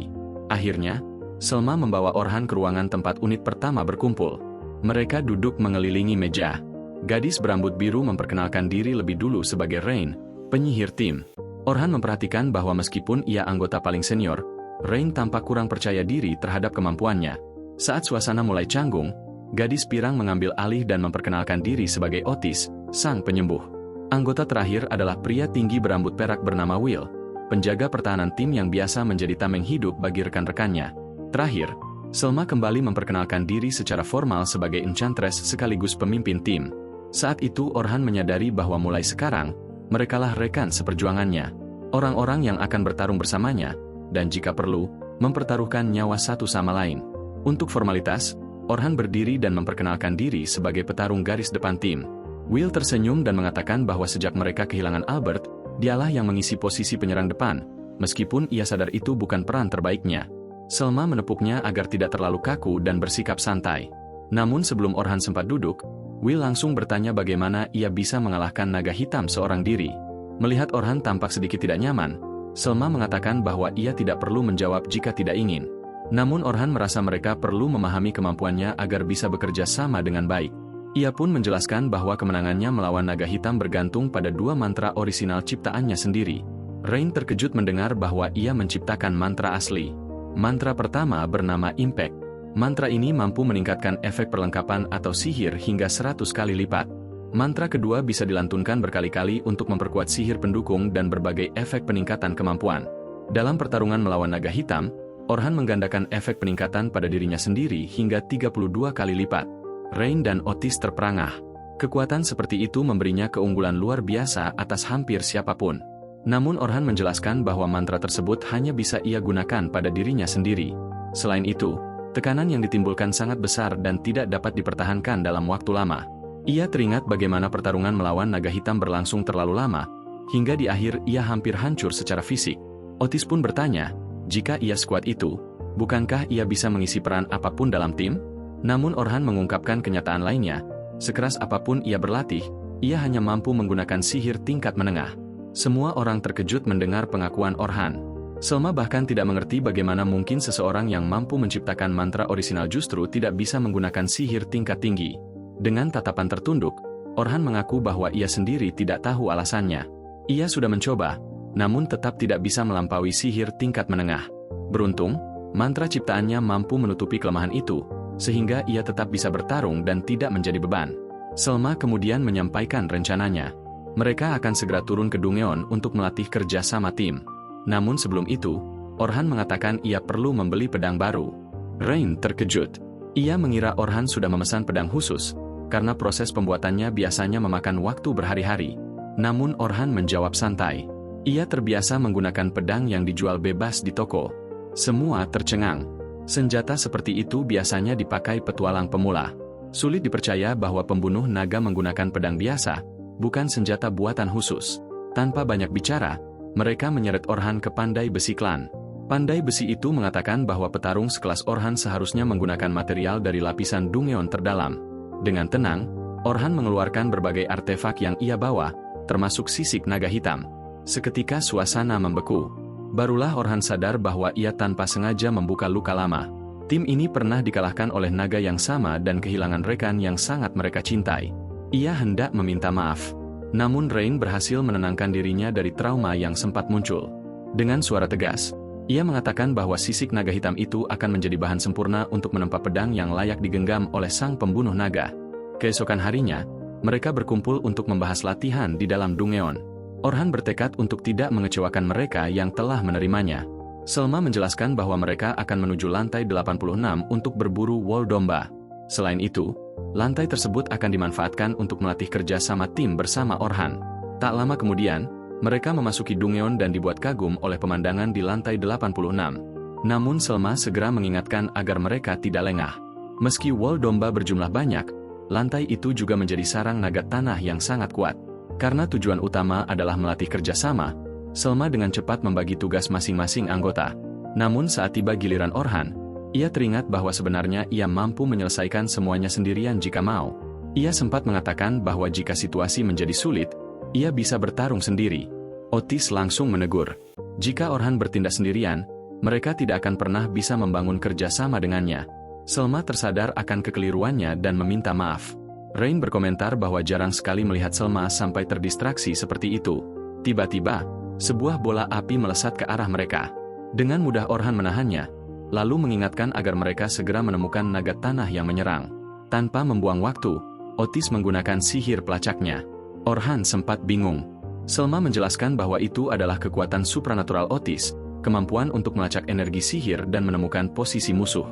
Akhirnya, Selma membawa Orhan ke ruangan tempat unit pertama berkumpul. Mereka duduk mengelilingi meja. Gadis berambut biru memperkenalkan diri lebih dulu sebagai Rain, penyihir tim. Orhan memperhatikan bahwa meskipun ia anggota paling senior, Rain tampak kurang percaya diri terhadap kemampuannya. Saat suasana mulai canggung, gadis pirang mengambil alih dan memperkenalkan diri sebagai Otis, sang penyembuh. Anggota terakhir adalah pria tinggi berambut perak bernama Will, penjaga pertahanan tim yang biasa menjadi tameng hidup bagi rekan-rekannya. Terakhir, Selma kembali memperkenalkan diri secara formal sebagai Enchantress sekaligus pemimpin tim. Saat itu Orhan menyadari bahwa mulai sekarang, merekalah rekan seperjuangannya. Orang-orang yang akan bertarung bersamanya, dan jika perlu, mempertaruhkan nyawa satu sama lain. Untuk formalitas, Orhan berdiri dan memperkenalkan diri sebagai petarung garis depan tim. Will tersenyum dan mengatakan bahwa sejak mereka kehilangan Albert, dialah yang mengisi posisi penyerang depan, meskipun ia sadar itu bukan peran terbaiknya. Selma menepuknya agar tidak terlalu kaku dan bersikap santai. Namun sebelum Orhan sempat duduk, Will langsung bertanya bagaimana ia bisa mengalahkan naga hitam seorang diri. Melihat Orhan tampak sedikit tidak nyaman, Selma mengatakan bahwa ia tidak perlu menjawab jika tidak ingin. Namun Orhan merasa mereka perlu memahami kemampuannya agar bisa bekerja sama dengan baik. Ia pun menjelaskan bahwa kemenangannya melawan naga hitam bergantung pada 2 mantra orisinal ciptaannya sendiri. Rain terkejut mendengar bahwa ia menciptakan mantra asli. Mantra pertama bernama Impact. Mantra ini mampu meningkatkan efek perlengkapan atau sihir hingga 100 kali lipat. Mantra kedua bisa dilantunkan berkali-kali untuk memperkuat sihir pendukung dan berbagai efek peningkatan kemampuan. Dalam pertarungan melawan naga hitam, Orhan menggandakan efek peningkatan pada dirinya sendiri hingga 32 kali lipat. Rain dan Otis terperangah. Kekuatan seperti itu memberinya keunggulan luar biasa atas hampir siapapun. Namun Orhan menjelaskan bahwa mantra tersebut hanya bisa ia gunakan pada dirinya sendiri. Selain itu, tekanan yang ditimbulkan sangat besar dan tidak dapat dipertahankan dalam waktu lama. Ia teringat bagaimana pertarungan melawan naga hitam berlangsung terlalu lama, hingga di akhir ia hampir hancur secara fisik. Otis pun bertanya, jika ia sekuat itu, bukankah ia bisa mengisi peran apapun dalam tim? Namun Orhan mengungkapkan kenyataan lainnya, sekeras apapun ia berlatih, ia hanya mampu menggunakan sihir tingkat menengah. Semua orang terkejut mendengar pengakuan Orhan. Selma bahkan tidak mengerti bagaimana mungkin seseorang yang mampu menciptakan mantra orisinal justru tidak bisa menggunakan sihir tingkat tinggi. Dengan tatapan tertunduk, Orhan mengaku bahwa ia sendiri tidak tahu alasannya. Ia sudah mencoba, namun tetap tidak bisa melampaui sihir tingkat menengah. Beruntung, mantra ciptaannya mampu menutupi kelemahan itu, sehingga ia tetap bisa bertarung dan tidak menjadi beban. Selma kemudian menyampaikan rencananya. Mereka akan segera turun ke Dungeon untuk melatih kerja sama tim. Namun sebelum itu, Orhan mengatakan ia perlu membeli pedang baru. Rain terkejut. Ia mengira Orhan sudah memesan pedang khusus, karena proses pembuatannya biasanya memakan waktu berhari-hari. Namun Orhan menjawab santai. Ia terbiasa menggunakan pedang yang dijual bebas di toko. Semua tercengang. Senjata seperti itu biasanya dipakai petualang pemula. Sulit dipercaya bahwa pembunuh naga menggunakan pedang biasa, bukan senjata buatan khusus. Tanpa banyak bicara, mereka menyeret Orhan ke Pandai Besi Klan. Pandai Besi itu mengatakan bahwa petarung sekelas Orhan seharusnya menggunakan material dari lapisan Dungeon terdalam. Dengan tenang, Orhan mengeluarkan berbagai artefak yang ia bawa, termasuk sisik naga hitam. Seketika suasana membeku. Barulah Orhan sadar bahwa ia tanpa sengaja membuka luka lama. Tim ini pernah dikalahkan oleh naga yang sama dan kehilangan rekan yang sangat mereka cintai. Ia hendak meminta maaf. Namun Rain berhasil menenangkan dirinya dari trauma yang sempat muncul. Dengan suara tegas, ia mengatakan bahwa sisik naga hitam itu akan menjadi bahan sempurna untuk menempa pedang yang layak digenggam oleh sang pembunuh naga. Keesokan harinya, mereka berkumpul untuk membahas latihan di dalam Dungeon. Orhan bertekad untuk tidak mengecewakan mereka yang telah menerimanya. Selma menjelaskan bahwa mereka akan menuju lantai 86 untuk berburu wol domba. Selain itu, lantai tersebut akan dimanfaatkan untuk melatih kerja sama tim bersama Orhan. Tak lama kemudian, mereka memasuki Dungeon dan dibuat kagum oleh pemandangan di lantai 86. Namun Selma segera mengingatkan agar mereka tidak lengah. Meski wol domba berjumlah banyak, lantai itu juga menjadi sarang naga tanah yang sangat kuat. Karena tujuan utama adalah melatih kerjasama, Selma dengan cepat membagi tugas masing-masing anggota. Namun saat tiba giliran Orhan, ia teringat bahwa sebenarnya ia mampu menyelesaikan semuanya sendirian jika mau. Ia sempat mengatakan bahwa jika situasi menjadi sulit, ia bisa bertarung sendiri. Otis langsung menegur. Jika Orhan bertindak sendirian, mereka tidak akan pernah bisa membangun kerjasama dengannya. Selma tersadar akan kekeliruannya dan meminta maaf. Rain berkomentar bahwa jarang sekali melihat Selma sampai terdistraksi seperti itu. Tiba-tiba, sebuah bola api melesat ke arah mereka. Dengan mudah Orhan menahannya, lalu mengingatkan agar mereka segera menemukan naga tanah yang menyerang. Tanpa membuang waktu, Otis menggunakan sihir pelacaknya. Orhan sempat bingung. Selma menjelaskan bahwa itu adalah kekuatan supranatural Otis, kemampuan untuk melacak energi sihir dan menemukan posisi musuh.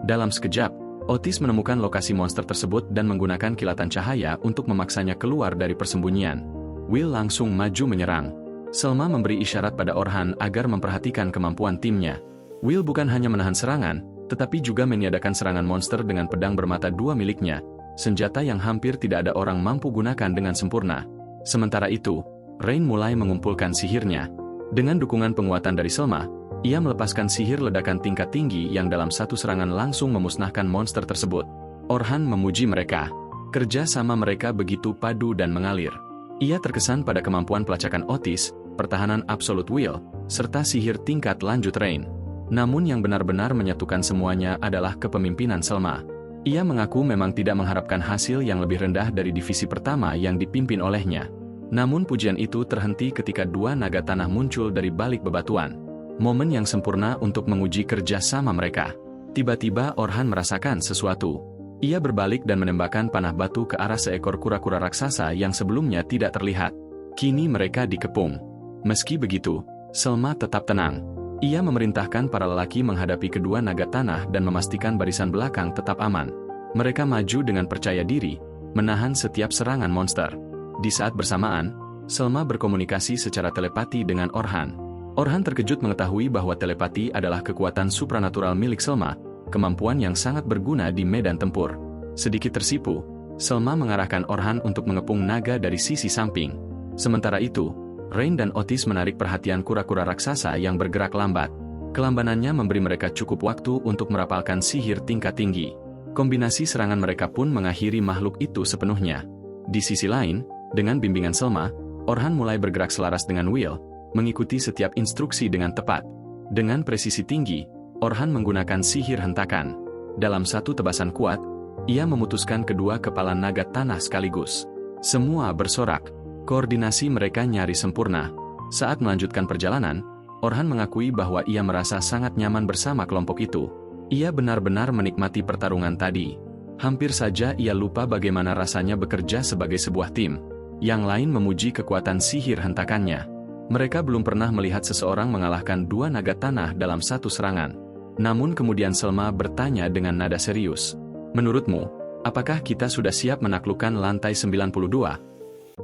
Dalam sekejap, Otis menemukan lokasi monster tersebut dan menggunakan kilatan cahaya untuk memaksanya keluar dari persembunyian. Will langsung maju menyerang. Selma memberi isyarat pada Orhan agar memperhatikan kemampuan timnya. Will bukan hanya menahan serangan, tetapi juga meniadakan serangan monster dengan pedang bermata dua miliknya, senjata yang hampir tidak ada orang mampu gunakan dengan sempurna. Sementara itu, Rain mulai mengumpulkan sihirnya. Dengan dukungan penguatan dari Selma, ia melepaskan sihir ledakan tingkat tinggi yang dalam satu serangan langsung memusnahkan monster tersebut. Orhan memuji mereka. Kerja sama mereka begitu padu dan mengalir. Ia terkesan pada kemampuan pelacakan Otis, pertahanan Absolute Will, serta sihir tingkat lanjut Rain. Namun yang benar-benar menyatukan semuanya adalah kepemimpinan Selma. Ia mengaku memang tidak mengharapkan hasil yang lebih rendah dari divisi pertama yang dipimpin olehnya. Namun pujian itu terhenti ketika dua naga tanah muncul dari balik bebatuan. Momen yang sempurna untuk menguji kerja sama mereka. Tiba-tiba Orhan merasakan sesuatu. Ia berbalik dan menembakkan panah batu ke arah seekor kura-kura raksasa yang sebelumnya tidak terlihat. Kini mereka dikepung. Meski begitu, Selma tetap tenang. Ia memerintahkan para lelaki menghadapi kedua naga tanah dan memastikan barisan belakang tetap aman. Mereka maju dengan percaya diri, menahan setiap serangan monster. Di saat bersamaan, Selma berkomunikasi secara telepati dengan Orhan. Orhan terkejut mengetahui bahwa telepati adalah kekuatan supranatural milik Selma, kemampuan yang sangat berguna di medan tempur. Sedikit tersipu, Selma mengarahkan Orhan untuk mengepung naga dari sisi samping. Sementara itu, Rain dan Otis menarik perhatian kura-kura raksasa yang bergerak lambat. Kelambanannya memberi mereka cukup waktu untuk merapalkan sihir tingkat tinggi. Kombinasi serangan mereka pun mengakhiri makhluk itu sepenuhnya. Di sisi lain, dengan bimbingan Selma, Orhan mulai bergerak selaras dengan Will, mengikuti setiap instruksi dengan tepat. Dengan presisi tinggi, Orhan menggunakan sihir hentakan. Dalam satu tebasan kuat, ia memutuskan kedua kepala naga tanah sekaligus. Semua bersorak. Koordinasi mereka nyaris sempurna. Saat melanjutkan perjalanan, Orhan mengakui bahwa ia merasa sangat nyaman bersama kelompok itu. Ia benar-benar menikmati pertarungan tadi. Hampir saja ia lupa bagaimana rasanya bekerja sebagai sebuah tim. Yang lain memuji kekuatan sihir hentakannya. Mereka belum pernah melihat seseorang mengalahkan 2 naga tanah dalam satu serangan. Namun kemudian Selma bertanya dengan nada serius. Menurutmu, apakah kita sudah siap menaklukkan lantai 92?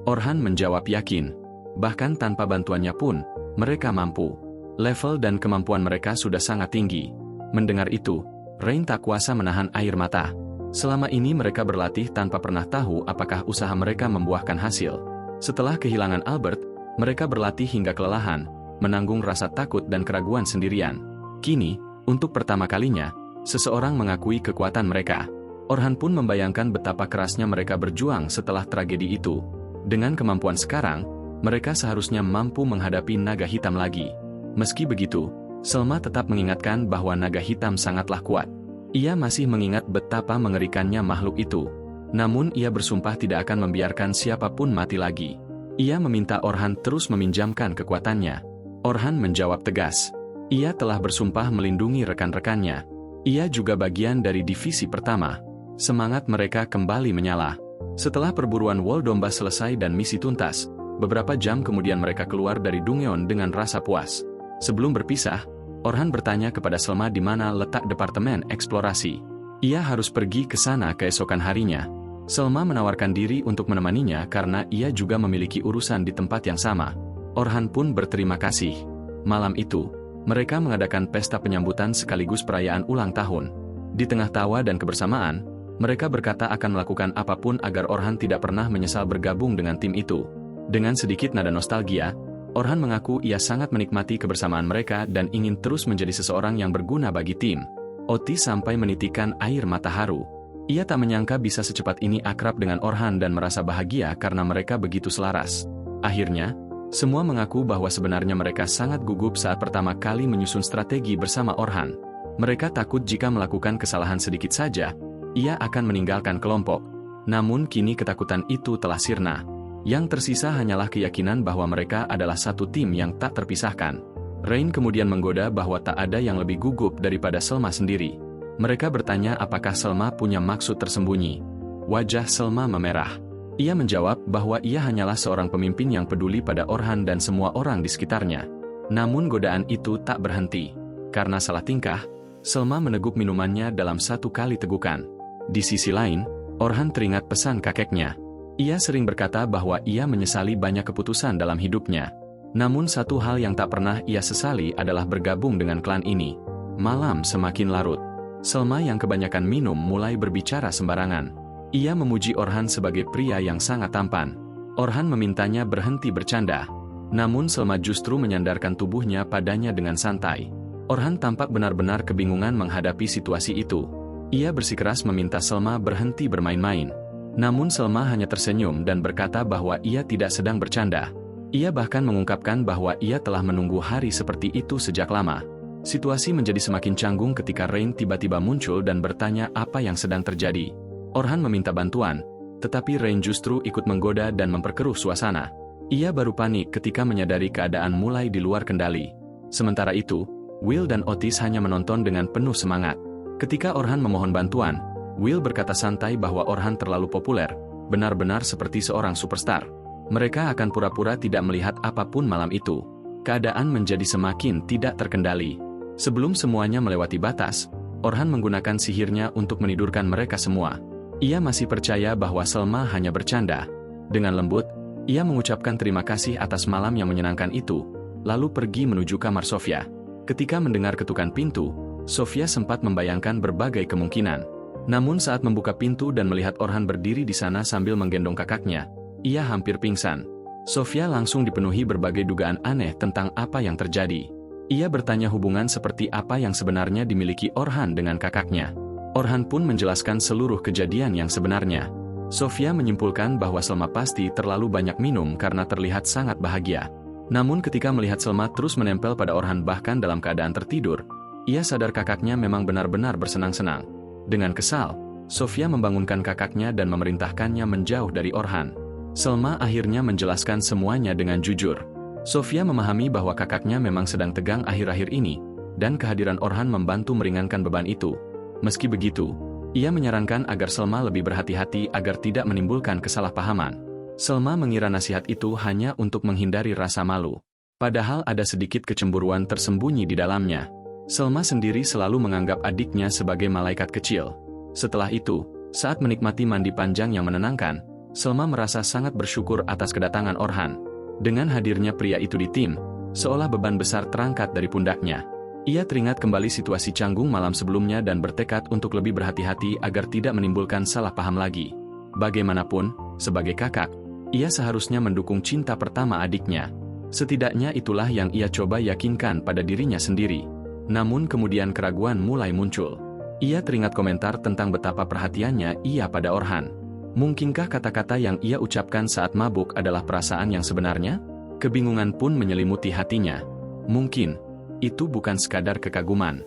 Orhan menjawab yakin. Bahkan tanpa bantuannya pun, mereka mampu. Level dan kemampuan mereka sudah sangat tinggi. Mendengar itu, Rain tak kuasa menahan air mata. Selama ini mereka berlatih tanpa pernah tahu apakah usaha mereka membuahkan hasil. Setelah kehilangan Albert, mereka berlatih hingga kelelahan, menanggung rasa takut dan keraguan sendirian. Kini, untuk pertama kalinya, seseorang mengakui kekuatan mereka. Orhan pun membayangkan betapa kerasnya mereka berjuang setelah tragedi itu. Dengan kemampuan sekarang, mereka seharusnya mampu menghadapi naga hitam lagi. Meski begitu, Selma tetap mengingatkan bahwa naga hitam sangatlah kuat. Ia masih mengingat betapa mengerikannya makhluk itu. Namun ia bersumpah tidak akan membiarkan siapapun mati lagi. Ia meminta Orhan terus meminjamkan kekuatannya. Orhan menjawab tegas. Ia telah bersumpah melindungi rekan-rekannya. Ia juga bagian dari divisi pertama. Semangat mereka kembali menyala. Setelah perburuan Wol Domba selesai dan misi tuntas, beberapa jam kemudian mereka keluar dari Dungyeon dengan rasa puas. Sebelum berpisah, Orhan bertanya kepada Selma di mana letak departemen eksplorasi. Ia harus pergi ke sana keesokan harinya. Selma menawarkan diri untuk menemaninya karena ia juga memiliki urusan di tempat yang sama. Orhan pun berterima kasih. Malam itu, mereka mengadakan pesta penyambutan sekaligus perayaan ulang tahun. Di tengah tawa dan kebersamaan, mereka berkata akan melakukan apapun agar Orhan tidak pernah menyesal bergabung dengan tim itu. Dengan sedikit nada nostalgia, Orhan mengaku ia sangat menikmati kebersamaan mereka dan ingin terus menjadi seseorang yang berguna bagi tim. Otis sampai menitikan air mata haru. Ia tak menyangka bisa secepat ini akrab dengan Orhan dan merasa bahagia karena mereka begitu selaras. Akhirnya, semua mengaku bahwa sebenarnya mereka sangat gugup saat pertama kali menyusun strategi bersama Orhan. Mereka takut jika melakukan kesalahan sedikit saja, ia akan meninggalkan kelompok. Namun kini ketakutan itu telah sirna. Yang tersisa hanyalah keyakinan bahwa mereka adalah satu tim yang tak terpisahkan. Rain kemudian menggoda bahwa tak ada yang lebih gugup daripada Selma sendiri. Mereka bertanya apakah Selma punya maksud tersembunyi. Wajah Selma memerah. Ia menjawab bahwa ia hanyalah seorang pemimpin yang peduli pada Orhan dan semua orang di sekitarnya. Namun godaan itu tak berhenti. Karena salah tingkah, Selma meneguk minumannya dalam satu kali tegukan. Di sisi lain, Orhan teringat pesan kakeknya. Ia sering berkata bahwa ia menyesali banyak keputusan dalam hidupnya. Namun satu hal yang tak pernah ia sesali adalah bergabung dengan klan ini. Malam semakin larut. Selma yang kebanyakan minum mulai berbicara sembarangan. Ia memuji Orhan sebagai pria yang sangat tampan. Orhan memintanya berhenti bercanda. Namun Selma justru menyandarkan tubuhnya padanya dengan santai. Orhan tampak benar-benar kebingungan menghadapi situasi itu. Ia bersikeras meminta Selma berhenti bermain-main. Namun Selma hanya tersenyum dan berkata bahwa ia tidak sedang bercanda. Ia bahkan mengungkapkan bahwa ia telah menunggu hari seperti itu sejak lama. Situasi menjadi semakin canggung ketika Rain tiba-tiba muncul dan bertanya apa yang sedang terjadi. Orhan meminta bantuan, tetapi Rain justru ikut menggoda dan memperkeruh suasana. Ia baru panik ketika menyadari keadaan mulai di luar kendali. Sementara itu, Will dan Otis hanya menonton dengan penuh semangat. Ketika Orhan memohon bantuan, Will berkata santai bahwa Orhan terlalu populer, benar-benar seperti seorang superstar. Mereka akan pura-pura tidak melihat apapun malam itu. Keadaan menjadi semakin tidak terkendali. Sebelum semuanya melewati batas, Orhan menggunakan sihirnya untuk menidurkan mereka semua. Ia masih percaya bahwa Selma hanya bercanda. Dengan lembut, ia mengucapkan terima kasih atas malam yang menyenangkan itu, lalu pergi menuju kamar Sofia. Ketika mendengar ketukan pintu, Sofia sempat membayangkan berbagai kemungkinan. Namun saat membuka pintu dan melihat Orhan berdiri di sana sambil menggendong kakaknya, ia hampir pingsan. Sofia langsung dipenuhi berbagai dugaan aneh tentang apa yang terjadi. Ia bertanya hubungan seperti apa yang sebenarnya dimiliki Orhan dengan kakaknya. Orhan pun menjelaskan seluruh kejadian yang sebenarnya. Sofia menyimpulkan bahwa Selma pasti terlalu banyak minum karena terlihat sangat bahagia. Namun ketika melihat Selma terus menempel pada Orhan bahkan dalam keadaan tertidur, ia sadar kakaknya memang benar-benar bersenang-senang. Dengan kesal, Sofia membangunkan kakaknya dan memerintahkannya menjauh dari Orhan. Selma akhirnya menjelaskan semuanya dengan jujur. Sofia memahami bahwa kakaknya memang sedang tegang akhir-akhir ini, dan kehadiran Orhan membantu meringankan beban itu. Meski begitu, ia menyarankan agar Selma lebih berhati-hati agar tidak menimbulkan kesalahpahaman. Selma mengira nasihat itu hanya untuk menghindari rasa malu. Padahal ada sedikit kecemburuan tersembunyi di dalamnya. Selma sendiri selalu menganggap adiknya sebagai malaikat kecil. Setelah itu, saat menikmati mandi panjang yang menenangkan, Selma merasa sangat bersyukur atas kedatangan Orhan. Dengan hadirnya pria itu di tim, seolah beban besar terangkat dari pundaknya. Ia teringat kembali situasi canggung malam sebelumnya dan bertekad untuk lebih berhati-hati agar tidak menimbulkan salah paham lagi. Bagaimanapun, sebagai kakak, ia seharusnya mendukung cinta pertama adiknya. Setidaknya itulah yang ia coba yakinkan pada dirinya sendiri. Namun kemudian keraguan mulai muncul. Ia teringat komentar tentang betapa perhatiannya ia pada Orhan. Mungkinkah kata-kata yang ia ucapkan saat mabuk adalah perasaan yang sebenarnya? Kebingungan pun menyelimuti hatinya. Mungkin itu bukan sekadar kekaguman.